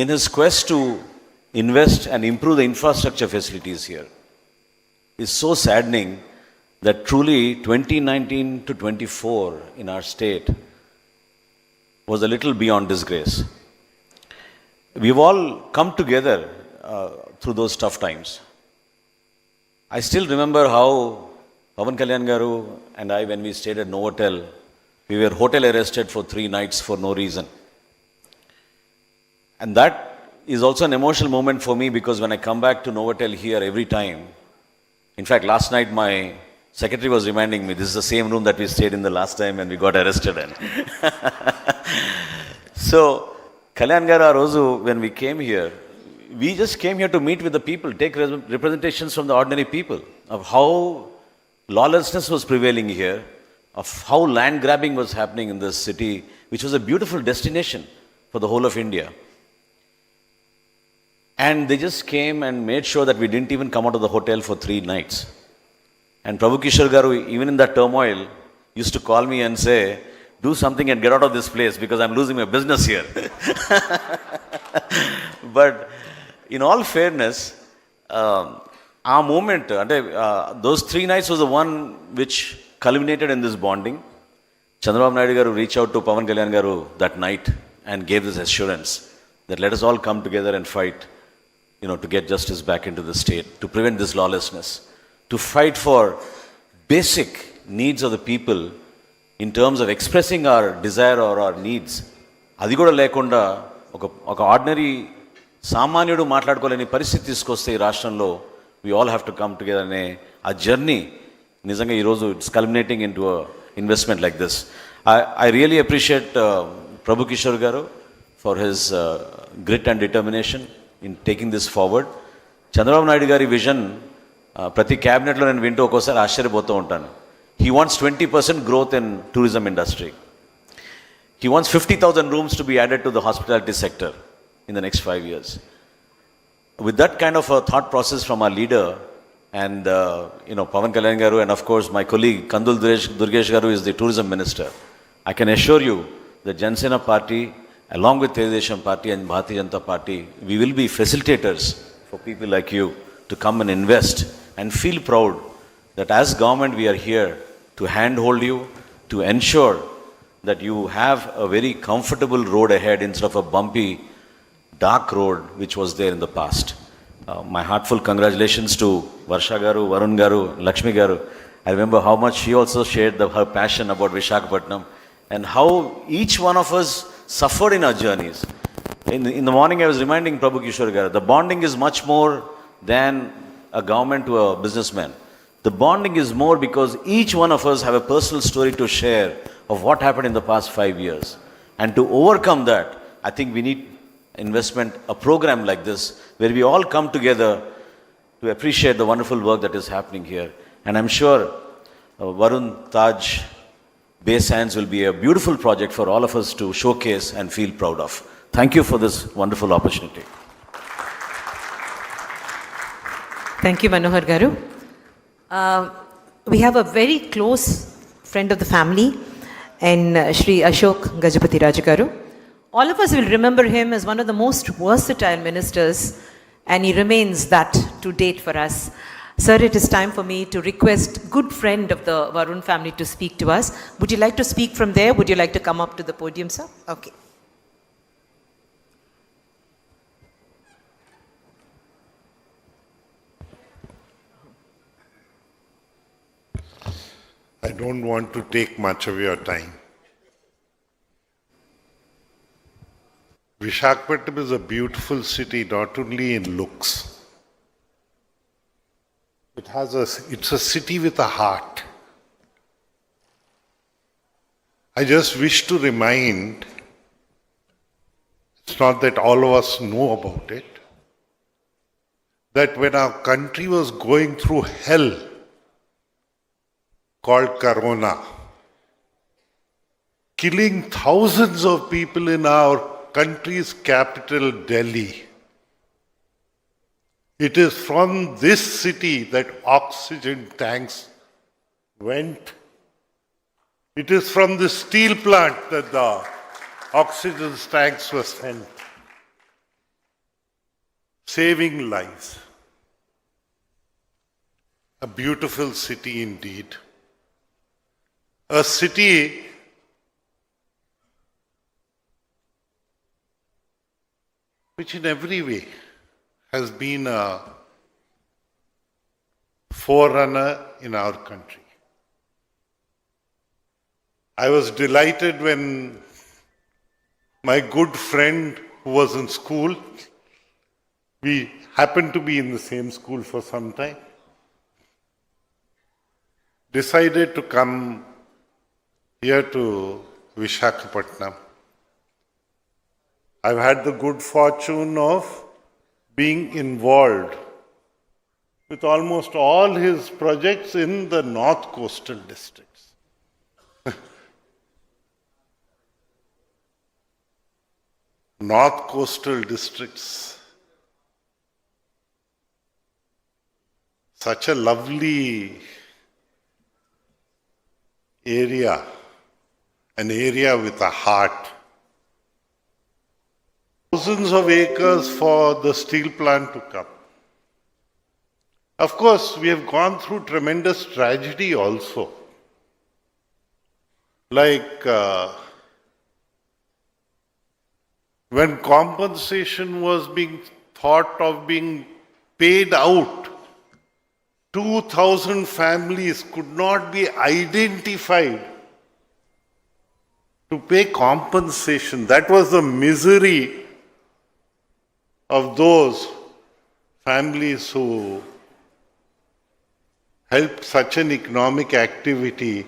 in his quest to invest and improve the infrastructure facilities here is so saddening that truly 2019 to 24 in our state was a little beyond disgrace. We've all come together through those tough times. I still remember how Pavan Kalyan Garu and I, when we stayed at Novotel, we were hotel arrested for 3 nights for no reason. And that is also an emotional moment for me, because when I come back to Novotel here every time, in fact last night my Secretary was reminding me, this is the same room that we stayed in the last time and we got arrested in. So, Kalyan Garu, Rozu, when we came here, we just came here to meet with the people, take representations from the ordinary people of how lawlessness was prevailing here, of how land grabbing was happening in this city, which was a beautiful destination for the whole of India. And they just came and made sure that we didn't even come out of the hotel for 3 nights. And Prabhu Kishore Garu, even in that turmoil, used to call me and say, do something and get out of this place because I'm losing my business here. But in all fairness, our moment, those 3 nights was the one which culminated in this bonding. Chandrababu Naidu Garu reached out to Pawan Kalyan Garu that night and gave this assurance that let us all come together and fight, to get justice back into the state, to prevent this lawlessness, to fight for basic needs of the people in terms of expressing our desire or our needs. అది కూడా లేకుండా ఒక ordinary సామాన్యుడు మాట్లాడుకోలేని పరిస్థితి తీసుకొస్తే ఈ రాష్ట్రంలో we all have to come together అనే ఆ జర్నీ నిజంగా ఈరోజు it's culminating in to investment like this. I really appreciate Prabhu Kishore Garu for his grit and determination in taking this forward. Chandrababu Naidu Gari vision ప్రతి క్యాబినెట్లో నేను వింటూ ఒక్కోసారి ఆశ్చర్యపోతూ ఉంటాను. He wants 20% growth in tourism industry. He wants 50,000 rooms to be added to the hospitality sector in the next 5 years. With that kind of a thought process from our leader and Pawan Kalyan Garu and of course my colleague Kandul Durgesh Garu is the tourism minister. I can assure you the Jansena party along with Telugudesam party and Bharatiya Janata party, we will be facilitators for people like you to come and invest and feel proud that as government we are here to handhold you, to ensure that you have a very comfortable road ahead instead of a bumpy, dark road which was there in the past. My heartfelt congratulations to Varsha Garu, Varun Garu, Lakshmi Garu. I remember how much she also shared her passion about Visakhapatnam and how each one of us suffered in our journeys. In the morning I was reminding Prabhu Kishore Garu, the bonding is much more than a government to a businessman. The bonding is more because each one of us have a personal story to share of what happened in the past 5 years. And to overcome that, I think we need investment, a program like this, where we all come together to appreciate the wonderful work that is happening here. And I'm sure Varun Taj Bay Sands will be a beautiful project for all of us to showcase and feel proud of. Thank you for this wonderful opportunity. Thank you, Manohar Garu. We have a very close friend of the family and Shri Ashok Gajapati Rajagaru. All of us will remember him as one of the most versatile ministers and he remains that to date for us. Sir, it is time for me to request good friend of the Varun family to speak to us. Would you like to speak from there? Would you like to come up to the podium, sir? Okay. I don't want to take much of your time. Visakhapatnam is a beautiful city, not only in looks. It's a city with a heart. I just wish to remind, it's not that all of us know about it, that when our country was going through hell, called Corona, killing thousands of people in our country's capital, Delhi. It is from this city that oxygen tanks went. It is from the steel plant that the oxygen tanks were sent, saving lives. A beautiful city indeed. A city which in every way has been a forerunner in our country. I was delighted when my good friend who was in school, we happened to be in the same school for some time, decided to come here to Visakhapatnam. I've had the good fortune of being involved with almost all his projects in the north coastal districts. North coastal districts. Such a lovely area, an area with a heart. Thousands of acres for the steel plant to come. Of course, we have gone through tremendous tragedy also. Like when compensation was being thought of being paid out, 2,000 families could not be identified to pay compensation. That was the misery of those families who helped such an economic activity,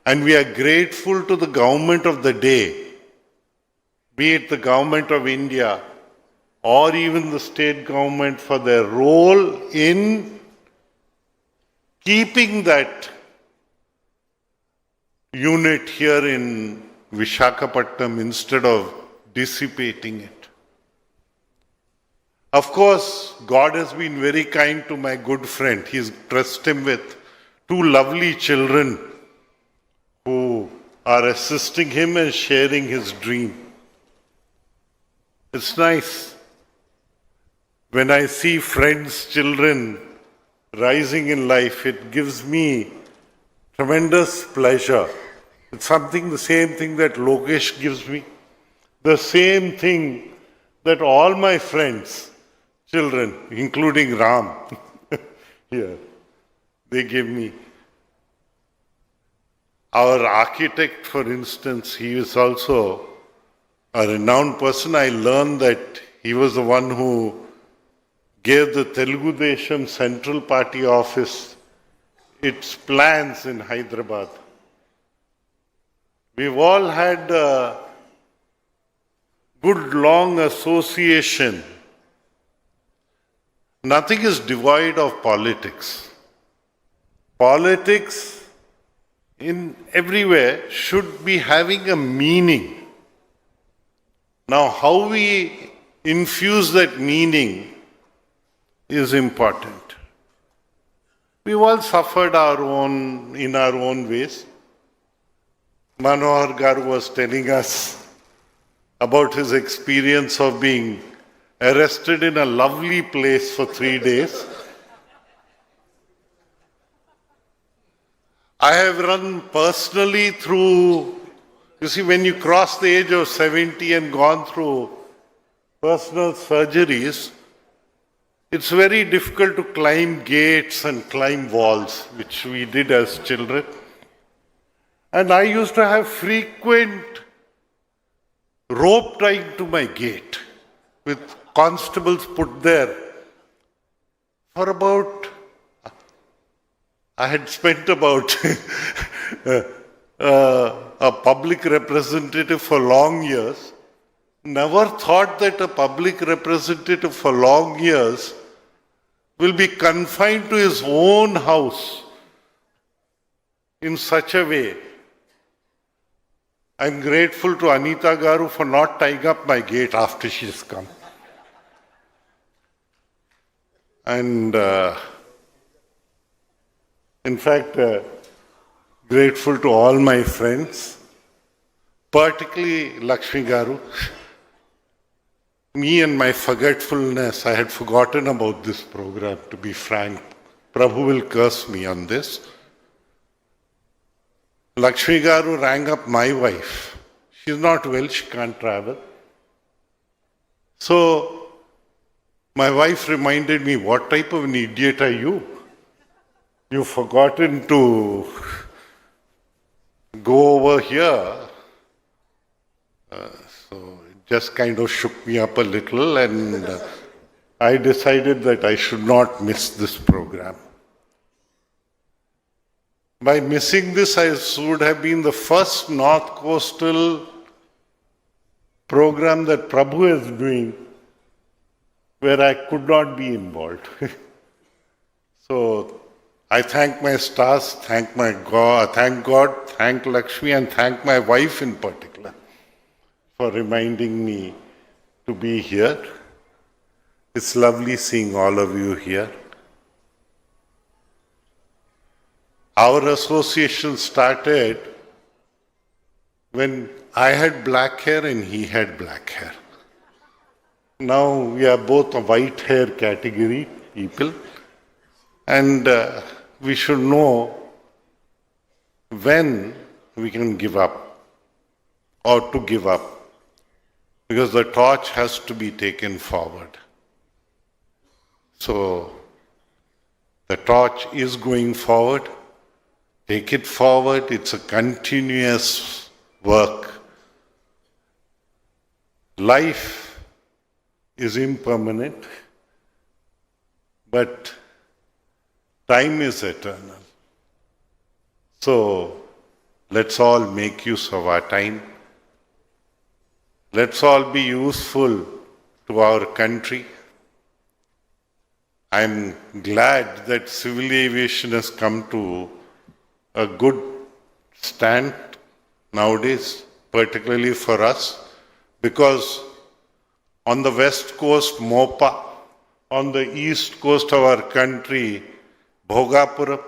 and we are grateful to the government of the day, be it the government of India or even the state government, for their role in keeping that unit here in Visakhapatnam instead of dissipating it. Of course, God has been very kind to my good friend. He's trusted him with 2 lovely children who are assisting him and sharing his dream. It's nice when I see friends' children rising in life. It gives me tremendous pleasure. It's something, the same thing that Lokesh gives me, the same thing that all my friends, children, including Ram, here, they give me. Our architect, for instance, he is also a renowned person. I learned that he was the one who gave the Telugu Desam Central Party office its plans in Hyderabad. We've all had a good long association. Nothing is devoid of politics. Politics in everywhere should be having a meaning. Now, how we infuse that meaning is important. We've all suffered in our own ways. Manohar Garu was telling us about his experience of being arrested in a lovely place for 3 days. I have run personally through, you see, when you cross the age of 70 and gone through personal surgeries, it's very difficult to climb gates and climb walls, which we did as children. And I used to have frequent rope tying to my gate with constables put there for about, I had spent about a public representative for long years. Never thought that a public representative for long years will be confined to his own house in such a way. I'm grateful to Anita Garu for not tying up my gate after she's come. And in fact, grateful to all my friends, particularly Lakshmi Garu. Me and my forgetfulness, I had forgotten about this program, to be frank. Prabhu will curse me on this. Lakshmi Garu rang up my wife. She's not well, she can't travel. So, my wife reminded me, what type of an idiot are you? You've forgotten to go over here. So it just kind of shook me up a little, and I decided that I should not miss this program. By missing this, I would have been the first North Coastal program that Prabhu is doing where I could not be involved. So I thank my stars, thank God, thank Lakshmi, and thank my wife in particular for reminding me to be here. It's lovely seeing all of you here. Our association started when I had black hair and he had black hair. Now we are both a white hair category people, and we should know when we can give up or to give up, because the torch has to be taken forward. So the torch is going forward. Take it forward. It's a continuous work. Life is impermanent, but time is eternal. So let's all make use of our time. Let's all be useful to our country. I'm glad that civil aviation has come to a good stand nowadays, particularly for us, because on the west coast, Mopa, on the east coast of our country, Bhogapuram,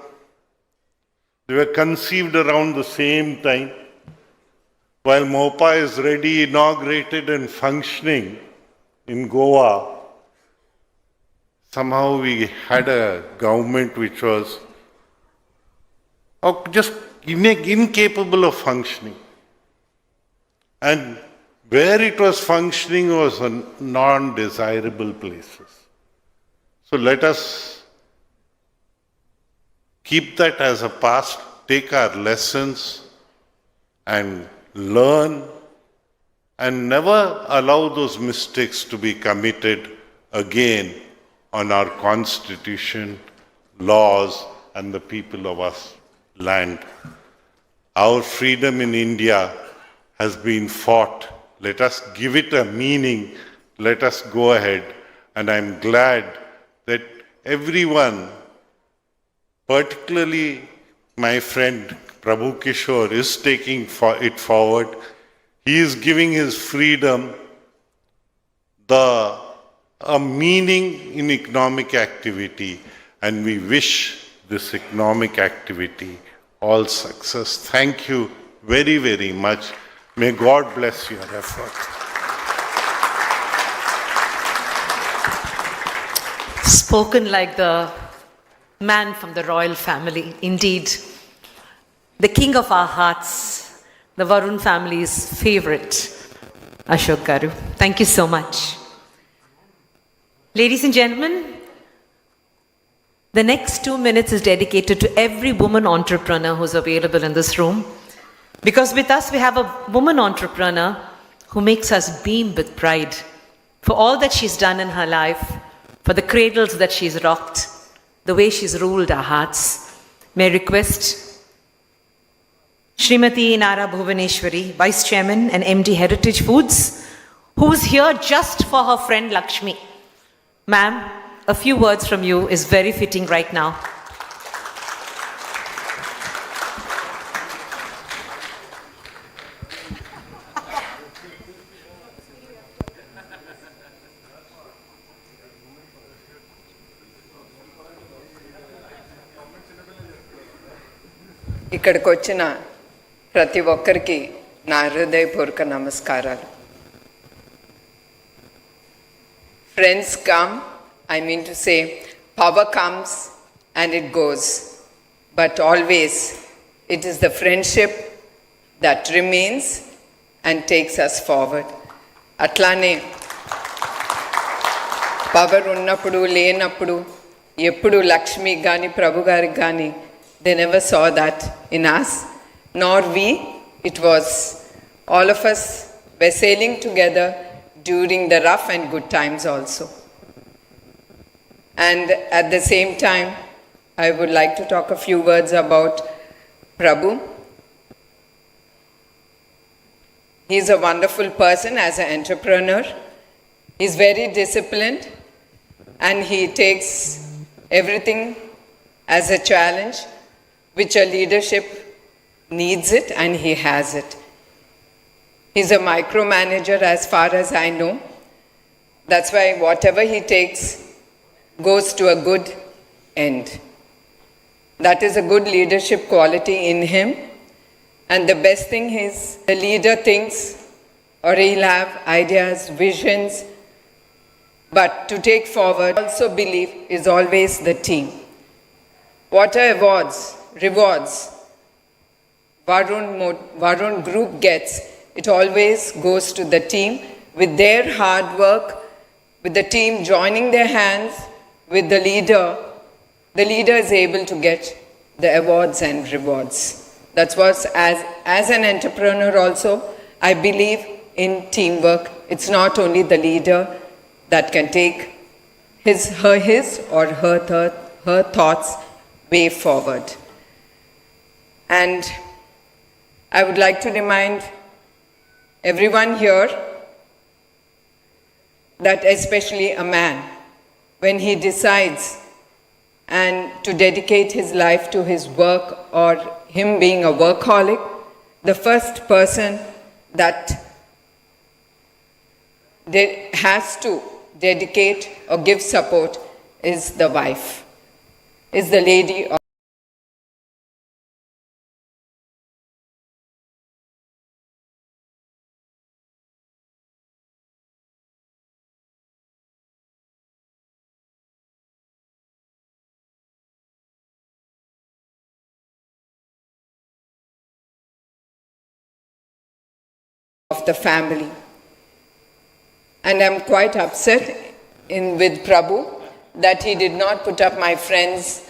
they were conceived around the same time. While Mopa is ready, inaugurated and functioning in Goa, somehow we had a government which was just incapable of functioning. And where it was functioning was on non-desirable places. So let us keep that as a past, take our lessons and learn, and never allow those mistakes to be committed again on our constitution, laws, and the people of our land. Our freedom in India has been fought. Let us give it a meaning. Let us go ahead. And I'm glad that everyone, particularly my friend Prabhu Kishore, is taking it forward. He is giving his freedom a meaning in economic activity, and we wish this economic activity all success. Thank you very, very much. May God bless your effort. Spoken like the man from the royal family, indeed. The king of our hearts, the Varun family's favorite, Ashok Garu. Thank you so much. Ladies and gentlemen, the next 2 minutes is dedicated to every woman entrepreneur who's available in this room. Because with us, we have a woman entrepreneur who makes us beam with pride for all that she's done in her life, for the cradles that she's rocked, the way she's ruled our hearts. May I request Srimati Nara Bhuvaneshwari, Vice Chairman and MD Heritage Foods, who's here just for her friend Lakshmi. Ma'am, a few words from you is very fitting right now. ఇక్కడికి వచ్చిన ప్రతి ఒక్కరికి నా హృదయపూర్వక నమస్కారాలు. Friends come, I mean to say, power comes and it goes, but always it is the friendship that remains and takes us forward. అట్లానే power ఉన్నప్పుడు లేనప్పుడు ఎప్పుడు లక్ష్మి కానీ ప్రభు గారికి కానీ they never saw that in us, nor we. It was all of us were sailing together during the rough and good times also. And at the same time, I would like to talk a few words about Prabhu. He's a wonderful person as an entrepreneur. He's very disciplined and he takes everything as a challenge, which a leadership needs it, and he has it. He's a micromanager as far as I know. That's why whatever he takes goes to a good end. That is a good leadership quality in him. And the best thing is the leader thinks, or he'll have ideas, visions, but to take forward, also believe is always the team. Whatever awards, rewards Varun Group gets, it always goes to the team with their hard work, with the team joining their hands with the leader is able to get the awards and rewards. That's what, as an entrepreneur also, I believe in teamwork. It's not only the leader that can take his or her thoughts way forward. And I would like to remind everyone here that especially a man, when he decides and to dedicate his life to his work or him being a workaholic, the first person that has to dedicate or give support is the wife, is the lady of the family. And I'm quite upset with Prabhu that he did not put up my friend's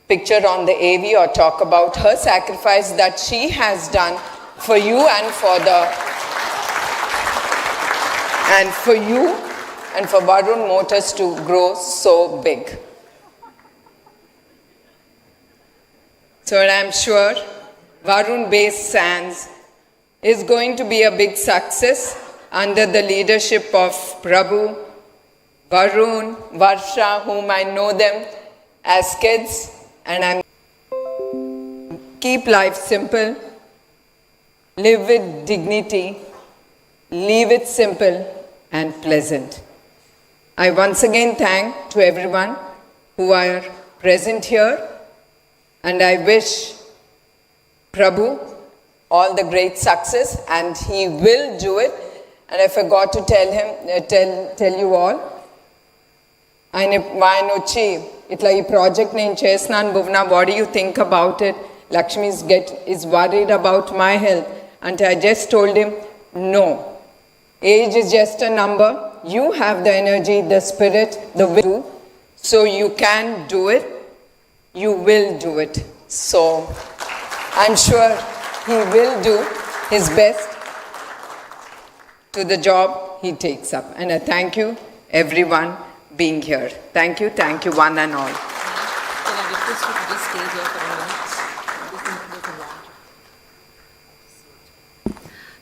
picture on the AV or talk about her sacrifice that she has done for you and for Varun Motors to grow so big. So I'm sure Varun Base Sands is going to be a big success under the leadership of Prabhu, Varun, Varsha, whom I know them as kids, and keep life simple, live with dignity, leave it simple and pleasant. I once again thank to everyone who are present here, and I wish Prabhu all the great success, and he will do it. And I forgot to tell you all, ఆయన వచ్చి ఇట్లా ఈ project నేను చేస్తున్నాను భువన, what do you think about it? Lakshmi is worried about my health. And I just told him, no, age is just a number. You have the energy, the spirit, the will, so you can do it. You will do it. So I'm sure he will do his best to the job he takes up. And I thank you, everyone, being here. Thank you, one and all. Can I request you to just stay here for a minute?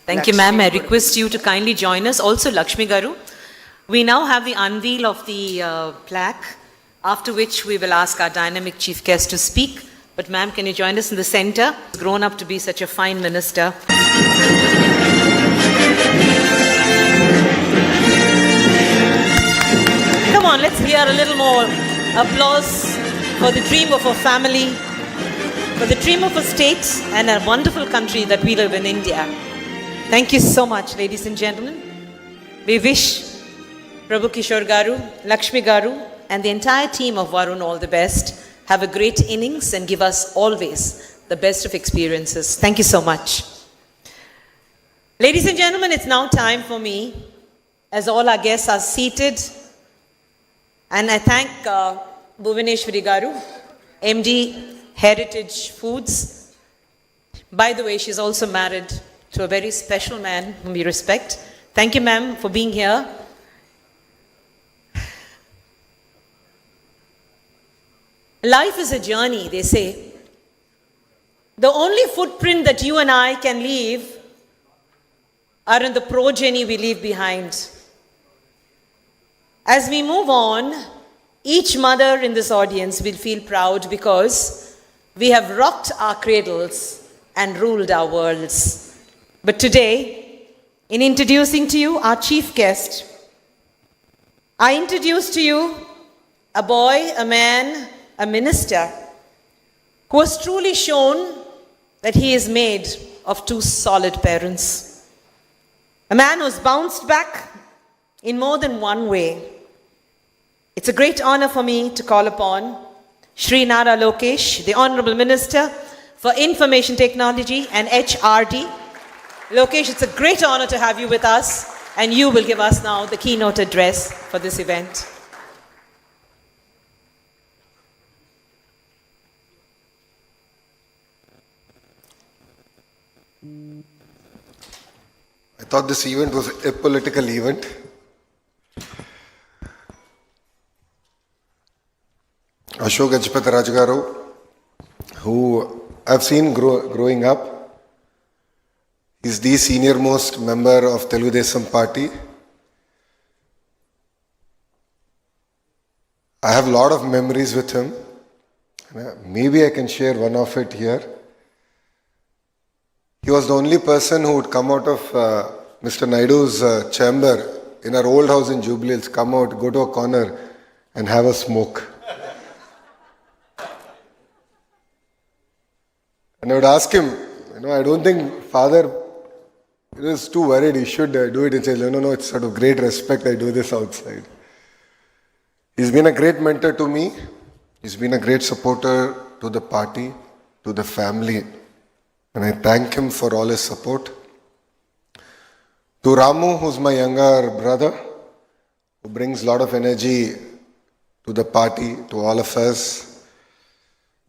Thank you, ma'am. I request you to kindly join us. Also, Lakshmi Garu, we now have the unveil of the plaque, after which we will ask our dynamic chief guest to speak. But ma'am, can you join us in the center? Grown up to be such a fine minister. Come on, let's hear a little more applause for the dream of a family, for the dream of a state and a wonderful country that we live in, India. Thank you so much, ladies and gentlemen. We wish Prabhu Kishore Garu, Lakshmi Garu, and the entire team of Varun all the best. Have a great innings and give us always the best of experiences. Thank you so much. Ladies and gentlemen, it's now time for me, as all our guests are seated, and I thank Bhuvaneshwari Garu, MD Heritage Foods. By the way, she's also married to a very special man whom we respect. Thank you, ma'am, for being here. Life is a journey, they say. The only footprint that you and I can leave are in the progeny we leave behind. As we move on, each mother in this audience will feel proud because we have rocked our cradles and ruled our worlds. But today, in introducing to you our chief guest, I introduce to you a boy, a man, a minister who has truly shown that he is made of two solid parents. A man who's bounced back in more than one way. It's a great honor for me to call upon Shri Nara Lokesh, the Honorable Minister for Information Technology and HRD. Lokesh, it's a great honor to have you with us, and you will give us now the keynote address for this event. I thought this event was a political event. Ashok Gajpati Rajgaru, who I've seen growing up, is the senior most member of Telugu Desam Party. I have a lot of memories with him. Maybe I can share one of it here. He was the only person who would come out of Mr. Naidu's chamber in our old house in Jubilee Hills, come out, go to a corner and have a smoke. And I would ask him, I don't think father is too worried, he should do it. And say, no, it's sort of great respect, I do this outside. He's been a great mentor to me. He's been a great supporter to the party, to the family. And I thank him for all his support. To Ramu, who's my younger brother, who brings a lot of energy to the party, to all of us.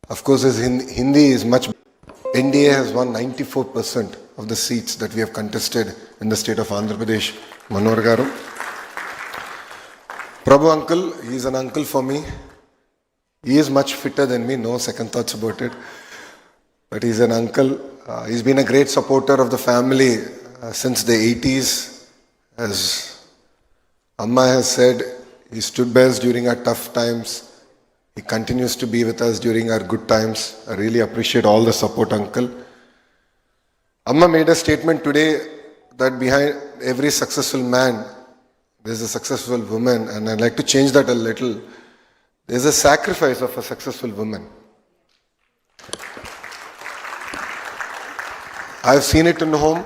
Of course, his Hindi is much better. NDA has won 94% of the seats that we have contested in the state of Andhra Pradesh. Manohar Garu. Prabhu uncle, he is an uncle for me. He is much fitter than me, no second thoughts about it. But he's an uncle. He's been a great supporter of the family since the 80s. As Amma has said, he stood by us during our tough times. He continues to be with us during our good times. I really appreciate all the support, uncle. Amma made a statement today that behind every successful man, there's a successful woman. And I'd like to change that a little. There's a sacrifice of a successful woman. I've seen it in home.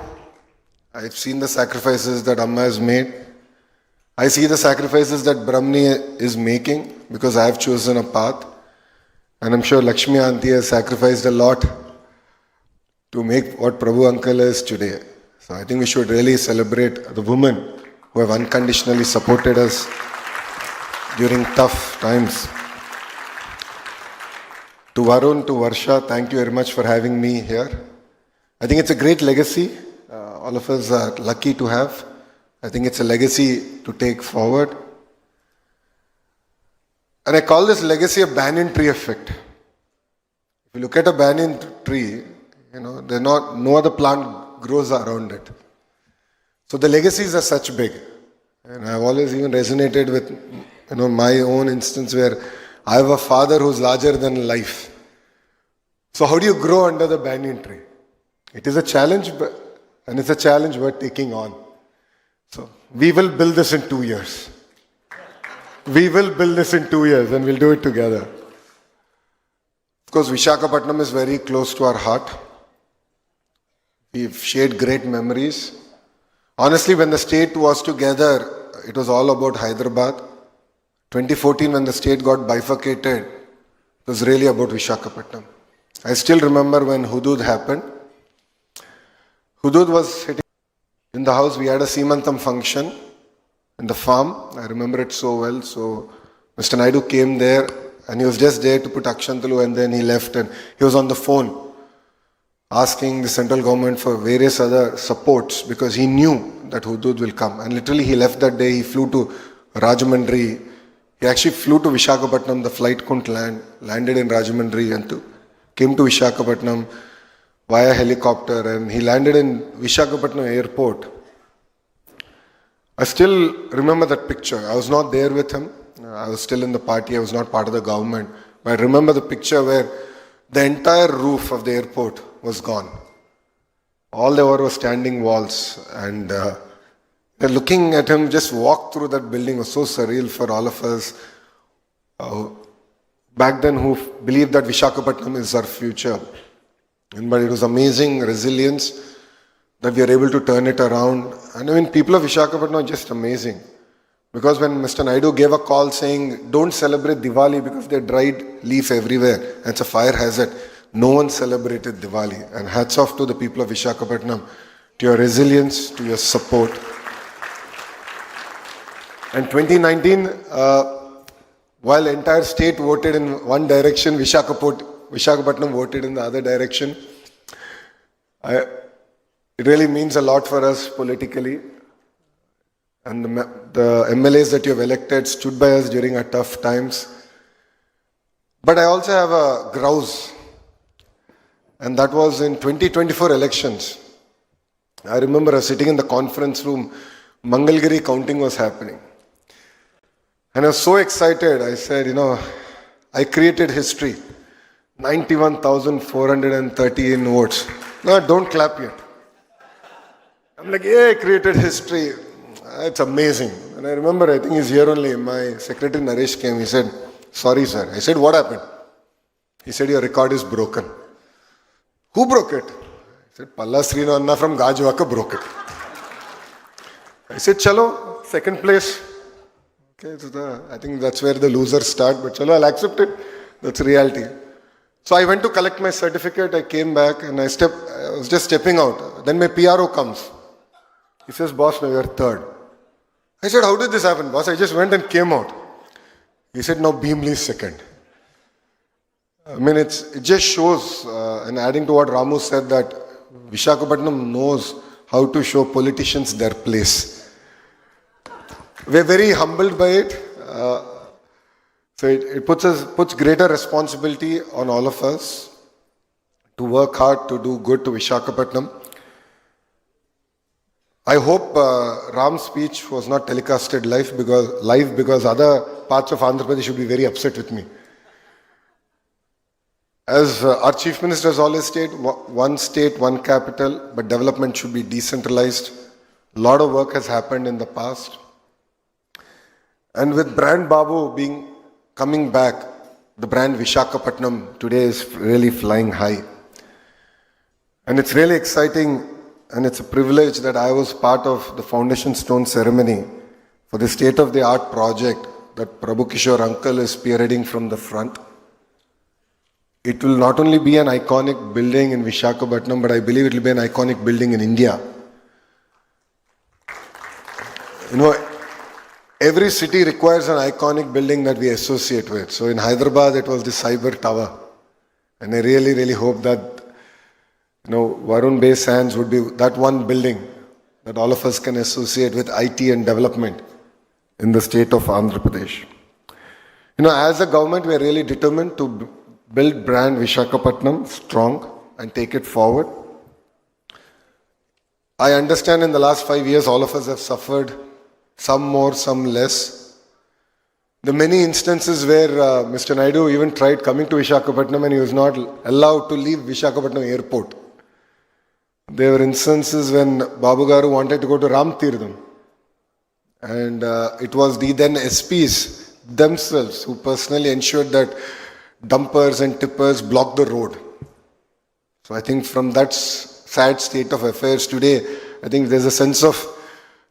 I've seen the sacrifices that Amma has made. I see the sacrifices that Brahmani is making because I have chosen a path. And I'm sure Lakshmi Auntie has sacrificed a lot to make what Prabhu Uncle is today. So I think we should really celebrate the women who have unconditionally supported us during tough times. To Varun, to Varsha, thank you very much for having me here. I think it's a great legacy. All of us are lucky to have. I think it's a legacy to take forward. And I call this legacy a banyan tree effect. If you look at a banyan tree, no other plant grows around it. So the legacies are such big. And I've always even resonated with my own instance where I have a father who's larger than life. So how do you grow under the banyan tree? It is a challenge, and it's a challenge we're taking on. So we will build this in 2 years. We will build this in 2 years and we'll do it together. Of course, Visakhapatnam is very close to our heart. We've shared great memories. Honestly, when the state was together, it was all about Hyderabad. 2014, when the state got bifurcated, it was really about Visakhapatnam. I still remember when Hudud happened. Hudud was sitting in the house. We had a Seemantam function in the farm. I remember it so well. So Mr. Naidu came there and he was just there to put Akshantalu, and then he left and he was on the phone asking the central government for various other supports because he knew that Hudud will come. And literally he left that day. He flew to Rajahmundry. He actually flew to Visakhapatnam. The flight couldn't land. Landed in Rajahmundry and came to Visakhapatnam. via helicopter, and he landed in Visakhapatnam airport. I still remember that picture. I was not there with him. I was still in the party. I was not part of the government. But I remember the picture where the entire roof of the airport was gone. All there were standing walls, and looking at him just walk through that building was so surreal for all of us back then who believed that Visakhapatnam is our future. But it was amazing resilience that we are able to turn it around. And I mean, people of Visakhapatnam are just amazing. Because when Mr. Naidu gave a call saying, don't celebrate Diwali because there are dried leaf everywhere, and it's a fire hazard, no one celebrated Diwali. And hats off to the people of Visakhapatnam, to your resilience, to your support. And 2019, while the entire state voted in one direction, Visakhapatnam voted in the other direction. It really means a lot for us politically. And the MLAs that you have elected stood by us during our tough times. But I also have a grouse. And that was in 2024 elections. I remember I was sitting in the conference room, Mangalgiri counting was happening. And I was so excited. I said, I created history. 91,413 votes. No, don't clap yet. I'm like, yeah, I created history. It's amazing. And I remember, I think he's here only. My secretary Naresh came. He said, sorry, sir. I said, what happened? He said, your record is broken. Who broke it? I said, Palla Srinavanna from Gajwaka broke it. I said, chalo, second place. Okay, so I think that's where the losers start. But chalo, I'll accept it. That's reality. So I went to collect my certificate. I came back and I was just stepping out. Then my PRO comes. He says, boss, now you're third. I said, how did this happen, boss? I just went and came out. He said, now Beamley is second. I mean, it just shows, and adding to what Ramu said, that Visakhapatnam knows how to show politicians their place. We're very humbled by it. So it puts greater responsibility on all of us to work hard, to do good to Visakhapatnam. I hope Ram's speech was not telecasted live because other parts of Andhra Pradesh should be very upset with me. As our Chief Minister has always stated, one state, one capital, but development should be decentralized. A lot of work has happened in the past. And with brand Babu coming back, the brand Visakhapatnam today is really flying high. And it's really exciting. And it's a privilege that I was part of the foundation stone ceremony for the state-of-the-art project that Prabhu Kishore uncle is spearheading from the front. It will not only be an iconic building in Visakhapatnam, but I believe it will be an iconic building in India. Every city requires an iconic building that we associate with. So in Hyderabad, it was the Cyber Tower. And I really, really hope that Varun Bay Sands would be that one building that all of us can associate with IT and development in the state of Andhra Pradesh. As a government, we are really determined to build brand Visakhapatnam strong and take it forward. I understand in the last 5 years, all of us have suffered, some more, some less. The many instances where Mr. Naidu even tried coming to Visakhapatnam and he was not allowed to leave Visakhapatnam airport. There were instances when Babu Garu wanted to go to Ram Tirtham. And it was the then SPs themselves who personally ensured that dumpers and tippers blocked the road. So I think from that sad state of affairs today, I think there's a sense of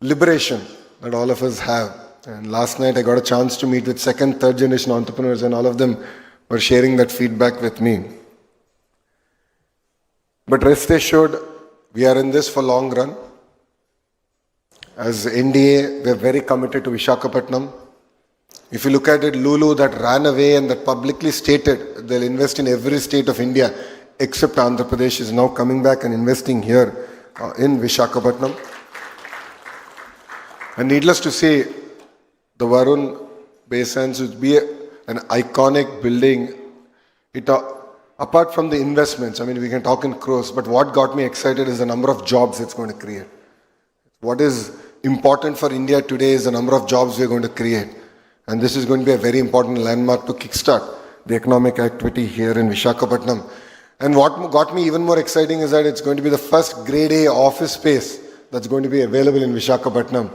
liberation that all of us have. And last night I got a chance to meet with second, third generation entrepreneurs, and all of them were sharing that feedback with me. But rest assured, we are in this for long run. As NDA, we are very committed to Visakhapatnam. If you look at it, Lulu that ran away and that publicly stated they'll invest in every state of India except Andhra Pradesh is now coming back and investing here in Visakhapatnam. And needless to say, the Varun Bay Sands would be an iconic building. apart from the investments, I mean, we can talk in crores, but what got me excited is the number of jobs it's going to create. What is important for India today is the number of jobs we're going to create. And this is going to be a very important landmark to kickstart the economic activity here in Visakhapatnam. And what got me even more exciting is that it's going to be the first grade A office space that's going to be available in Visakhapatnam.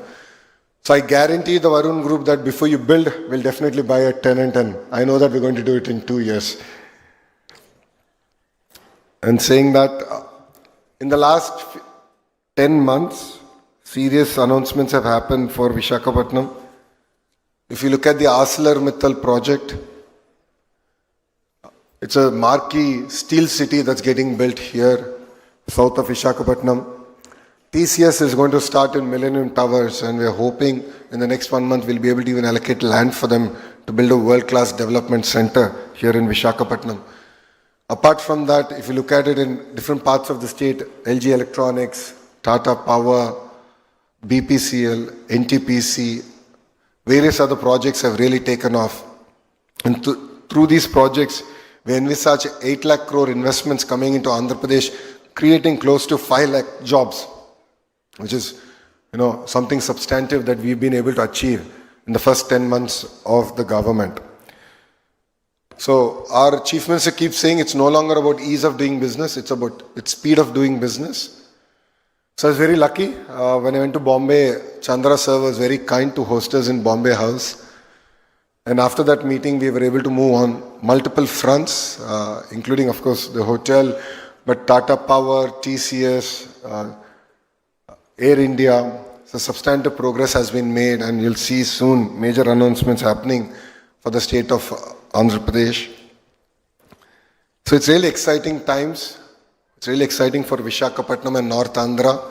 So I guarantee the Varun Group that before you build, we'll definitely buy a tenant, and I know that we're going to do it in 2 years. And saying that, in the last 10 months, serious announcements have happened for Visakhapatnam. If you look at the ArcelorMittal project, it's a marquee steel city that's getting built here, south of Visakhapatnam. TCS is going to start in Millennium Towers, and we're hoping in the next 1 month we'll be able to even allocate land for them to build a world-class development center here in Visakhapatnam. Apart from that, if you look at it in different parts of the state, LG Electronics, Tata Power, BPCL, NTPC, various other projects have really taken off. And through these projects, we envisage 8 lakh crore investments coming into Andhra Pradesh, creating close to 5 lakh jobs, which is, something substantive that we've been able to achieve in the first 10 months of the government. So our Chief Minister keeps saying it's no longer about ease of doing business, it's about its speed of doing business. So I was very lucky. When I went to Bombay, Chandra sir was very kind to host us in Bombay House. And after that meeting, we were able to move on multiple fronts, including, of course, the hotel, but Tata Power, TCS, Air India. So substantive progress has been made, and you'll see soon major announcements happening for the state of Andhra Pradesh. So it's really exciting times. It's really exciting for Visakhapatnam and North Andhra.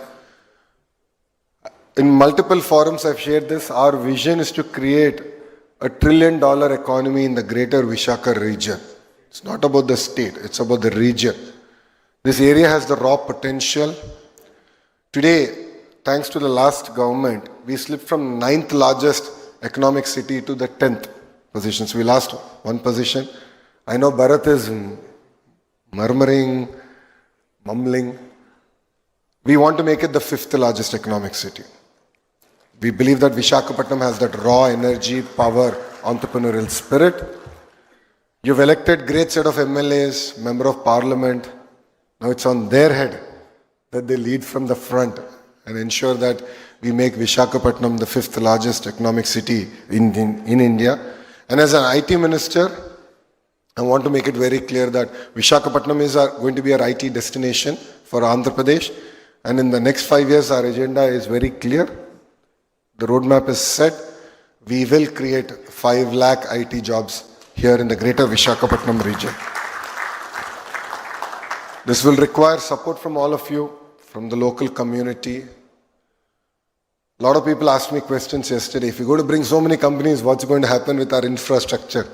In multiple forums I've shared this. Our vision is to create $1 trillion economy in the greater Visakha region. It's not about the state, it's about the region. This area has the raw potential. Today, thanks to the last government, we slipped from 9th largest economic city to the 10th position. So we lost 1 position. I know Bharat is murmuring, mumbling. We want to make it the 5th largest economic city. We believe that Visakhapatnam has that raw energy, power, entrepreneurial spirit. You've elected great set of MLAs, Member of Parliament. Now it's on their head that they lead from the front and ensure that we make Visakhapatnam the 5th largest economic city in India. And as an IT minister, I want to make it very clear that Visakhapatnam is going to be our IT destination for Andhra Pradesh. And in the next 5 years, our agenda is very clear. The roadmap is set. We will create 5 lakh IT jobs here in the greater Visakhapatnam region. This will require support from all of you, from the local community. A lot of people asked me questions yesterday. If you're going to bring so many companies, what's going to happen with our infrastructure?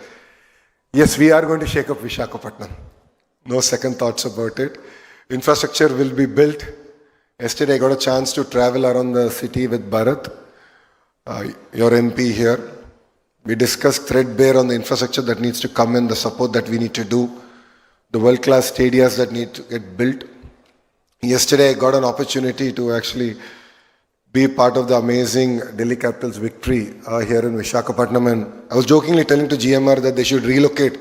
Yes, we are going to shake up Visakhapatnam. No second thoughts about it. Infrastructure will be built. Yesterday I got a chance to travel around the city with Bharat, your MP here. We discussed threadbare on the infrastructure that needs to come in, the support that we need to do, the world-class stadiums that need to get built. Yesterday I got an opportunity to actually be part of the amazing Delhi Capitals victory here in Visakhapatnam, and I was jokingly telling to GMR that they should relocate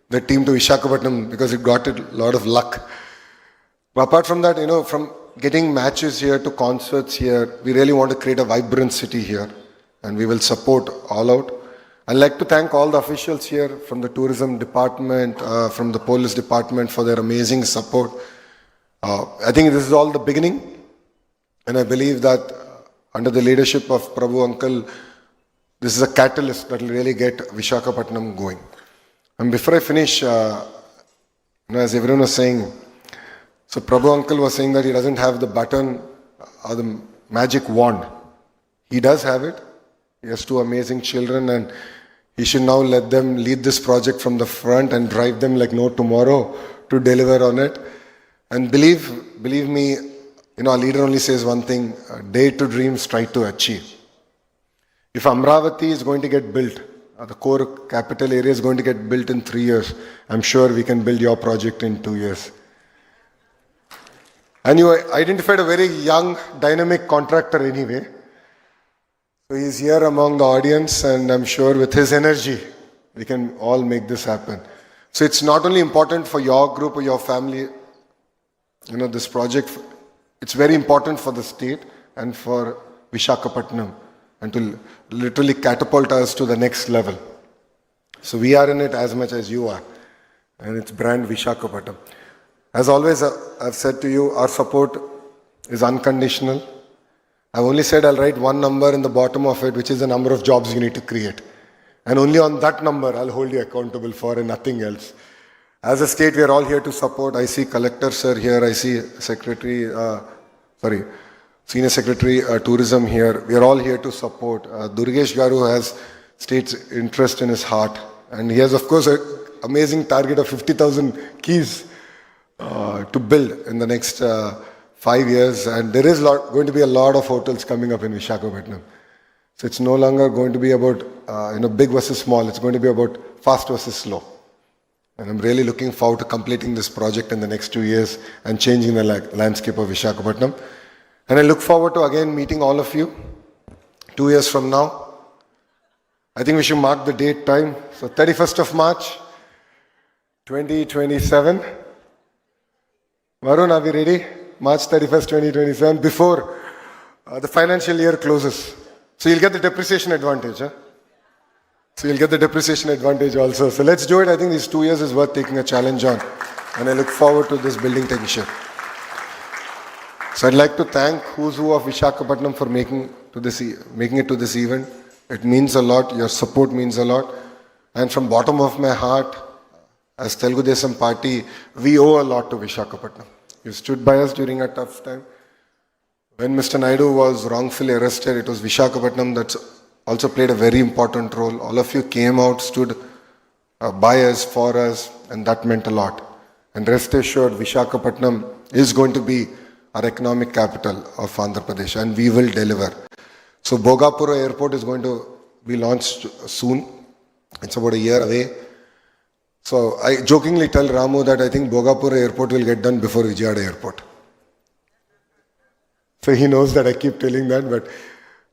the team to Visakhapatnam because it got a lot of luck. But apart from that, from getting matches here to concerts here, we really want to create a vibrant city here, and we will support all out. I'd like to thank all the officials here from the tourism department, from the police department for their amazing support. I think this is all the beginning, and I believe that under the leadership of Prabhu Uncle, this is a catalyst that will really get Visakhapatnam going. And before I finish, as everyone was saying, so Prabhu Uncle was saying that he doesn't have the button or the magic wand. He does have it. He has 2 amazing children, and he should now let them lead this project from the front and drive them like no tomorrow to deliver on it. And believe me, our leader only says one thing: dare to dream, try to achieve. If Amravati is going to get built, The core capital area is going to get built in 3 years. I'm sure we can build your project in 2 years. And you identified a very young, dynamic contractor anyway. So he's here among the audience, and I'm sure with his energy, we can all make this happen. So it's not only important for your group or your family, this project, it's very important for the state and for Visakhapatnam, and to literally catapult us to the next level. So we are in it as much as you are, and it's brand Visakhapatnam. As always, I've said to you, our support is unconditional. I've only said I'll write one number in the bottom of it, which is the number of jobs you need to create. And only on that number I'll hold you accountable for, and nothing else. As a state, we are all here to support. I see Collector Sir here, I see Senior Secretary Tourism here. We are all here to support. Durgesh Garu has state's interest in his heart. And he has, of course, an amazing target of 50,000 keys to build in the next 5 years. And there is going to be a lot of hotels coming up in Visakhapatnam. So it's no longer going to be about big versus small. It's going to be about fast versus slow. And I'm really looking forward to completing this project in the next 2 years and changing the landscape of Visakhapatnam. And I look forward to again meeting all of you 2 years from now. I think we should mark the date time. So 31st of March, 2027. Varun, are we ready? March 31st, 2027, before the financial year closes. So you'll get the depreciation advantage. So you'll get the depreciation advantage also. So let's do it. I think these 2 years is worth taking a challenge on. And I look forward to this building taking shape. So I'd like to thank Who's Who of Visakhapatnam for making it to this event. It means a lot. Your support means a lot. And from bottom of my heart, as Telugu Desam Party, we owe a lot to Visakhapatnam. You stood by us during a tough time. When Mr. Naidu was wrongfully arrested, it was Visakhapatnam that also played a very important role. All of you came out, stood by us, for us, and that meant a lot. And rest assured, Visakhapatnam is going to be our economic capital of Andhra Pradesh, and we will deliver. So Bhogapura Airport is going to be launched soon. It's about a year away. So I jokingly tell Ramu that I think Bhogapura Airport will get done before Vijayawada Airport. So he knows that I keep telling that, but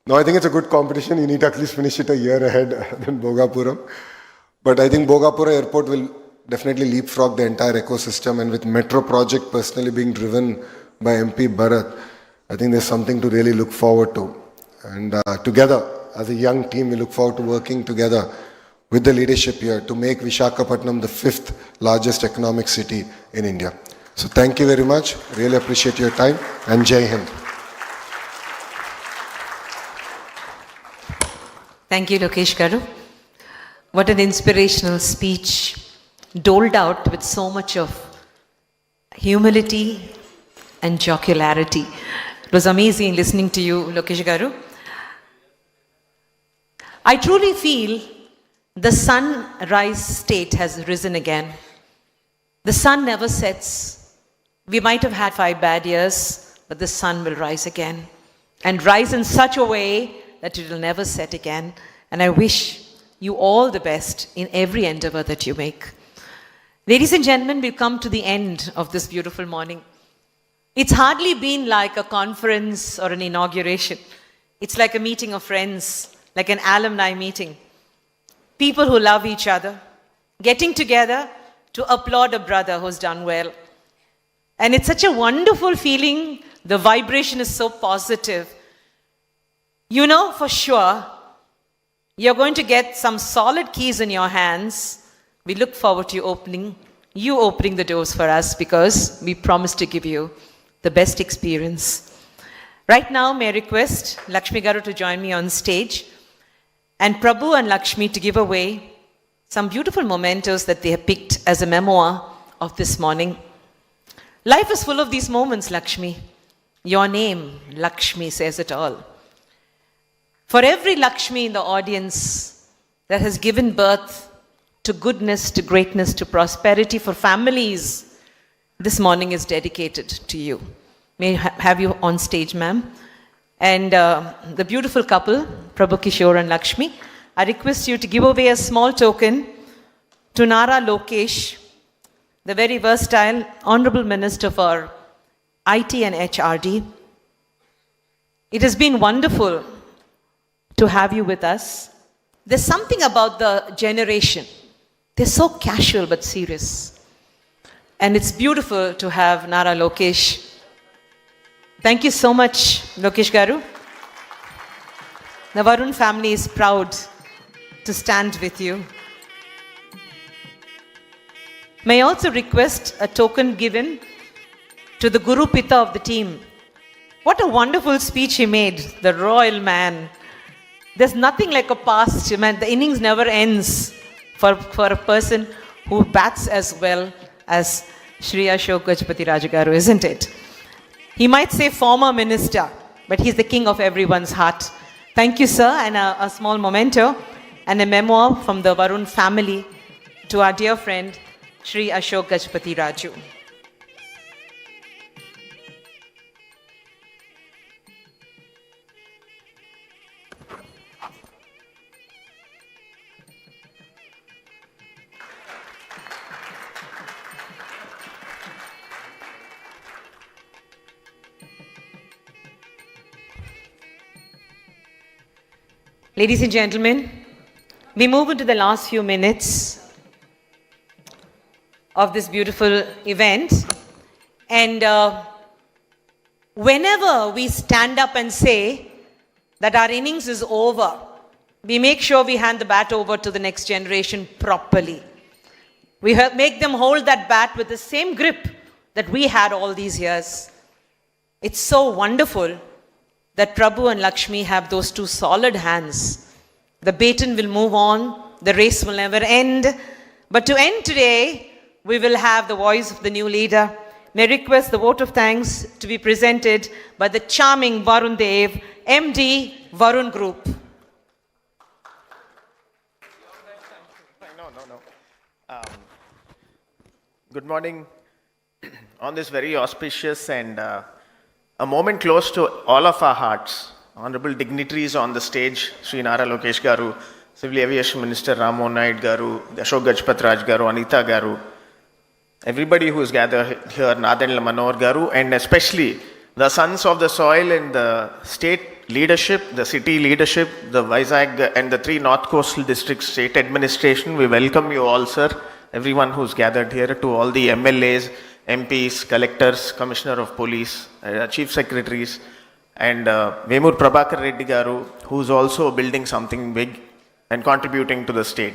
no, I think it's a good competition. You need to at least finish it a year ahead than Bhogapuram. But I think Bhogapura Airport will definitely leapfrog the entire ecosystem, and with metro project personally being driven by MP Bharat, I think there's something to really look forward to. And together, as a young team, we look forward to working together with the leadership here to make Visakhapatnam the 5th largest economic city in India. So thank you very much. Really appreciate your time, and Jai Hind. Thank you, Lokesh Garu. What an inspirational speech, doled out with so much of humility and jocularity. It was amazing listening to you, Lokesh Garu. I truly feel the sunrise state has risen again. The sun never sets. We might have had 5 bad years, but the sun will rise again, and rise in such a way that it will never set again. And I wish you all the best in every endeavor that you make. Ladies and gentlemen, we've come to the end of this beautiful morning. It's hardly been like a conference or an inauguration. It's like a meeting of friends, like an alumni meeting. People who love each other, getting together to applaud a brother who's done well. And it's such a wonderful feeling. The vibration is so positive. You know for sure, you're going to get some solid keys in your hands. We look forward to you opening the doors for us, because we promise to give you the best experience. Right now, may I request Lakshmi Garu to join me on stage, and Prabhu and Lakshmi to give away some beautiful mementos that they have picked as a memoir of this morning. Life is full of these moments, Lakshmi. Your name, Lakshmi, says it all. For every Lakshmi in the audience that has given birth to goodness, to greatness, to prosperity for families, this morning is dedicated to you. May I have you on stage, ma'am? And the beautiful couple, Prabhu Kishore and Lakshmi, I request you to give away a small token to Nara Lokesh, the very versatile Honorable Minister for IT and HRD. It has been wonderful to have you with us. There's something about the generation. They're so casual but serious. And it's beautiful to have Nara Lokesh. Thank you so much, Lokesh Garu. The Varun family is proud to stand with you. May I also request a token given to the Guru Pita of the team. What a wonderful speech he made, the royal man. There's nothing like a past, man. The innings never ends for a person who bats as well as Shri Ashok Gajpati Rajagaru, isn't it? He might say former minister, but he's the king of everyone's heart. Thank you, sir, and a small memento and a memoir from the Varun family to our dear friend, Shri Ashok Gajpati Raju. Ladies and gentlemen, we move into the last few minutes of this beautiful event. And whenever we stand up and say that our innings is over, we make sure we hand the bat over to the next generation properly. We make them hold that bat with the same grip that we had all these years. It's so wonderful that Prabhu and Lakshmi have those two solid hands. The baton will move on, the race will never end. But to end today, we will have the voice of the new leader. May I request the vote of thanks to be presented by the charming Varun Dev, MD, Varun Group. Good morning. On this very auspicious and a moment close to all of our hearts, honorable dignitaries on the stage, Sri Nara Lokesh Garu, Civil Aviation Minister Ram Mohan Naidu Garu, Ashok Gajpati Raj Garu, Anita Garu, everybody who is gathered here, Nadan Manohar Garu, and especially the sons of the soil and the state leadership, the city leadership, the Vizag and the 3 North Coastal Districts state administration. We welcome you all, sir, everyone who's gathered here, to all the MLAs, MPs, collectors, Commissioner of Police, Chief Secretaries, and Vemur Prabhakar Reddy Garu, who's also building something big and contributing to the state.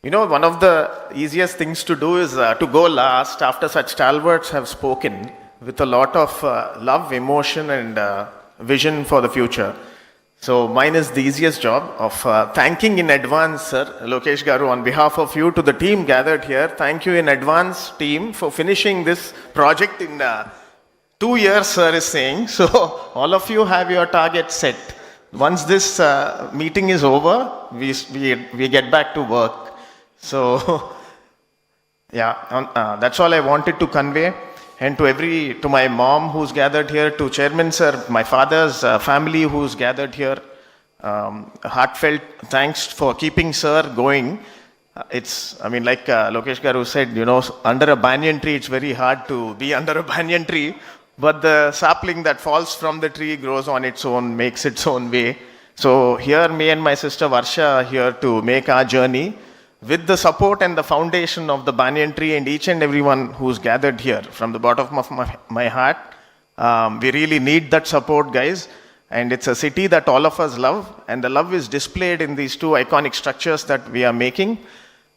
You know, one of the easiest things to do is to go last after such stalwarts have spoken with a lot of love, emotion, and vision for the future. So mine is the easiest job of thanking in advance, sir, Lokesh Garu, on behalf of you, to the team gathered here. Thank you in advance, team, for finishing this project in 2 years, sir is saying. So all of you have your target set. Once this meeting is over, we get back to work. So yeah, that's all I wanted to convey. And to my mom who's gathered here, to Chairman sir, my father's family who's gathered here, heartfelt thanks for keeping sir going. Like Lokesh Garu said, you know, under a banyan tree, it's very hard to be under a banyan tree, but the sapling that falls from the tree grows on its own, makes its own way. So here, me and my sister Varsha are here to make our journey with the support and the foundation of the banyan tree and each and everyone who's gathered here. From the bottom of my heart, we really need that support, guys. And it's a city that all of us love, and the love is displayed in these 2 iconic structures that we are making.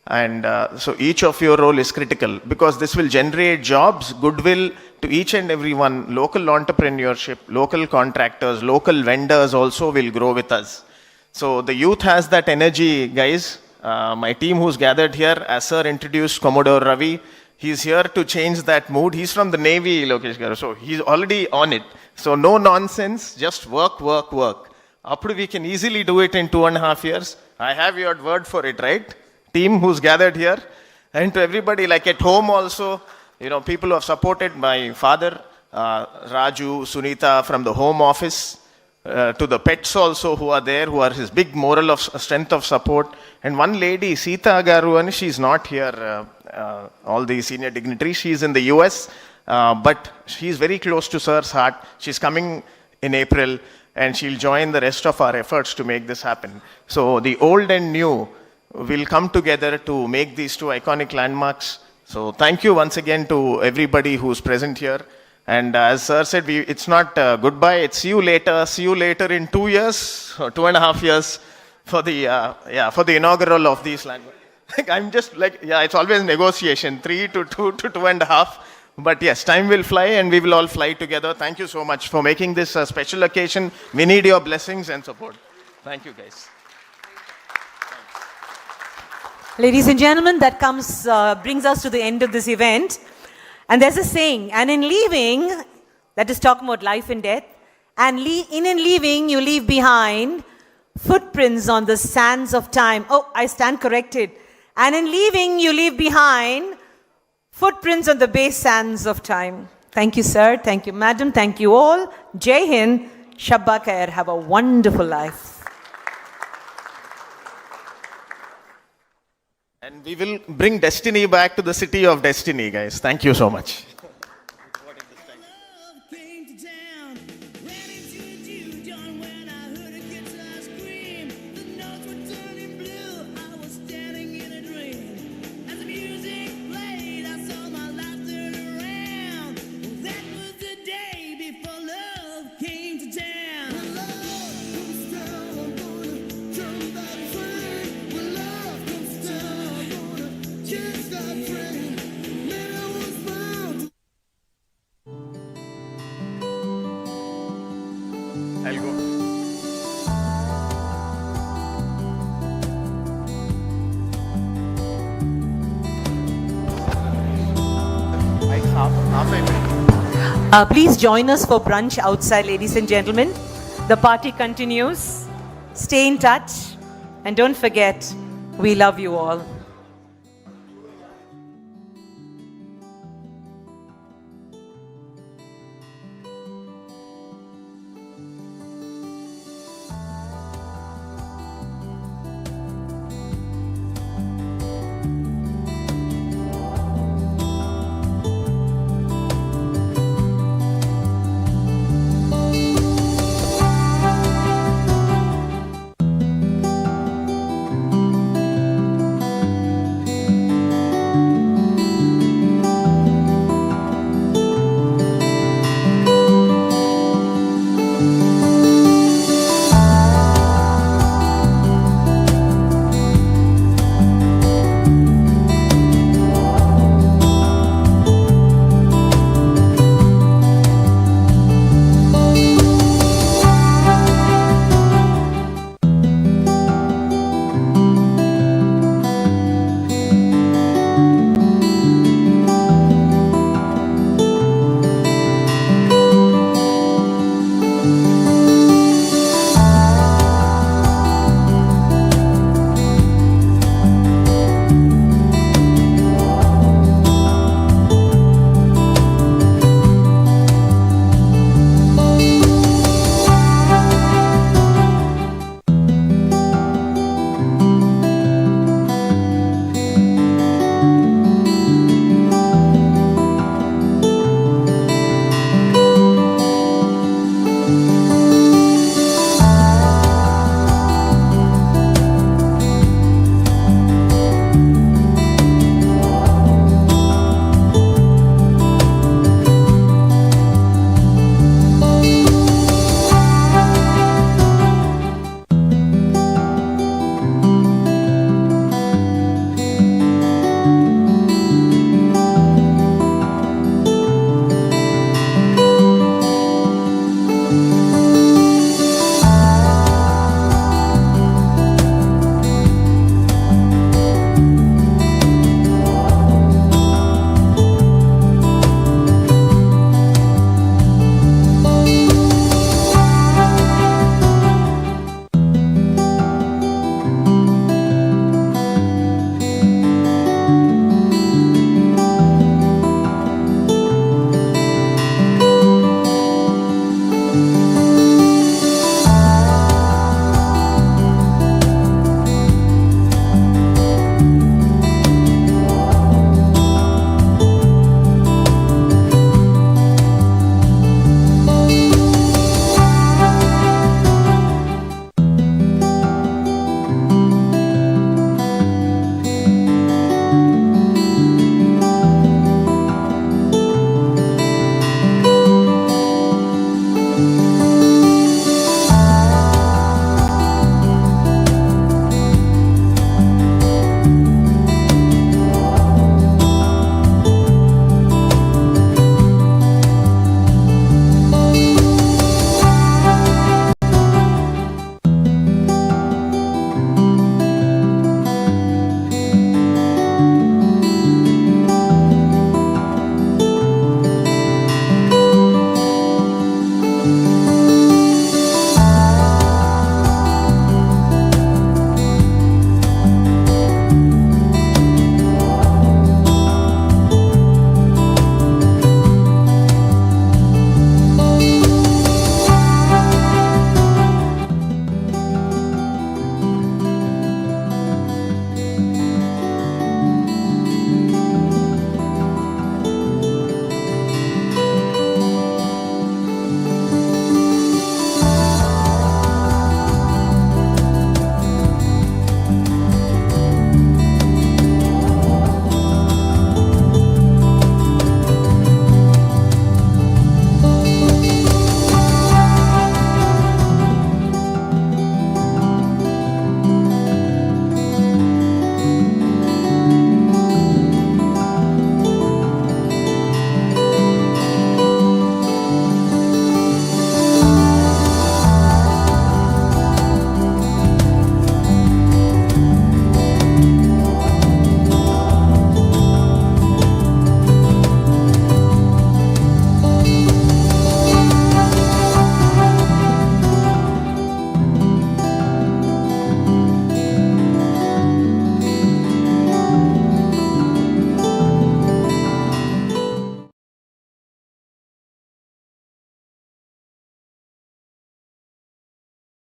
And so each of your role is critical, because this will generate jobs, goodwill to each and everyone. Local entrepreneurship, local contractors, local vendors also will grow with us. So the youth has that energy, guys. My team who's gathered here, as sir introduced Commodore Ravi, he's here to change that mood. He's from the Navy, Lokesh Garu, so he's already on it. So no nonsense, just work, work, work. After we can easily do it in 2.5 years. I have your word for it, right? Team who's gathered here, and to everybody, like at home also, you know, people who have supported my father, Raju, Sunita from the home office, to the pets also who are there, who are his big moral of strength of support. And one lady, Sita Garu, and she's not here, all the senior dignitaries, she's in the US, but she's very close to Sir's heart. She's coming in April, and she'll join the rest of our efforts to make this happen. So the old and new will come together to make these two iconic landmarks. So thank you once again to everybody who's present here. And as Sir said, it's not goodbye, it's see you later. See you later in 2 years or 2.5 years for the inaugural of these landmarks. I'm just like, it's always negotiation, 3 to 2 to 2.5. But yes, time will fly and we will all fly together. Thank you so much for making this a special occasion. We need your blessings and support. Thank you, guys. Ladies and gentlemen, that brings us to the end of this event. And there's a saying, and in leaving, that is talking about life and death, and in leaving, you leave behind footprints on the sands of time. Oh, I stand corrected. And in leaving, you leave behind footprints on the base sands of time. Thank you, sir. Thank you, madam. Thank you all. Jai Hind. Shabba Khair. Have a wonderful life. And we will bring destiny back to the city of destiny, guys. Thank you so much. I'll go. Please join us for brunch outside, ladies and gentlemen. The party continues. Stay in touch. And don't forget, we love you all.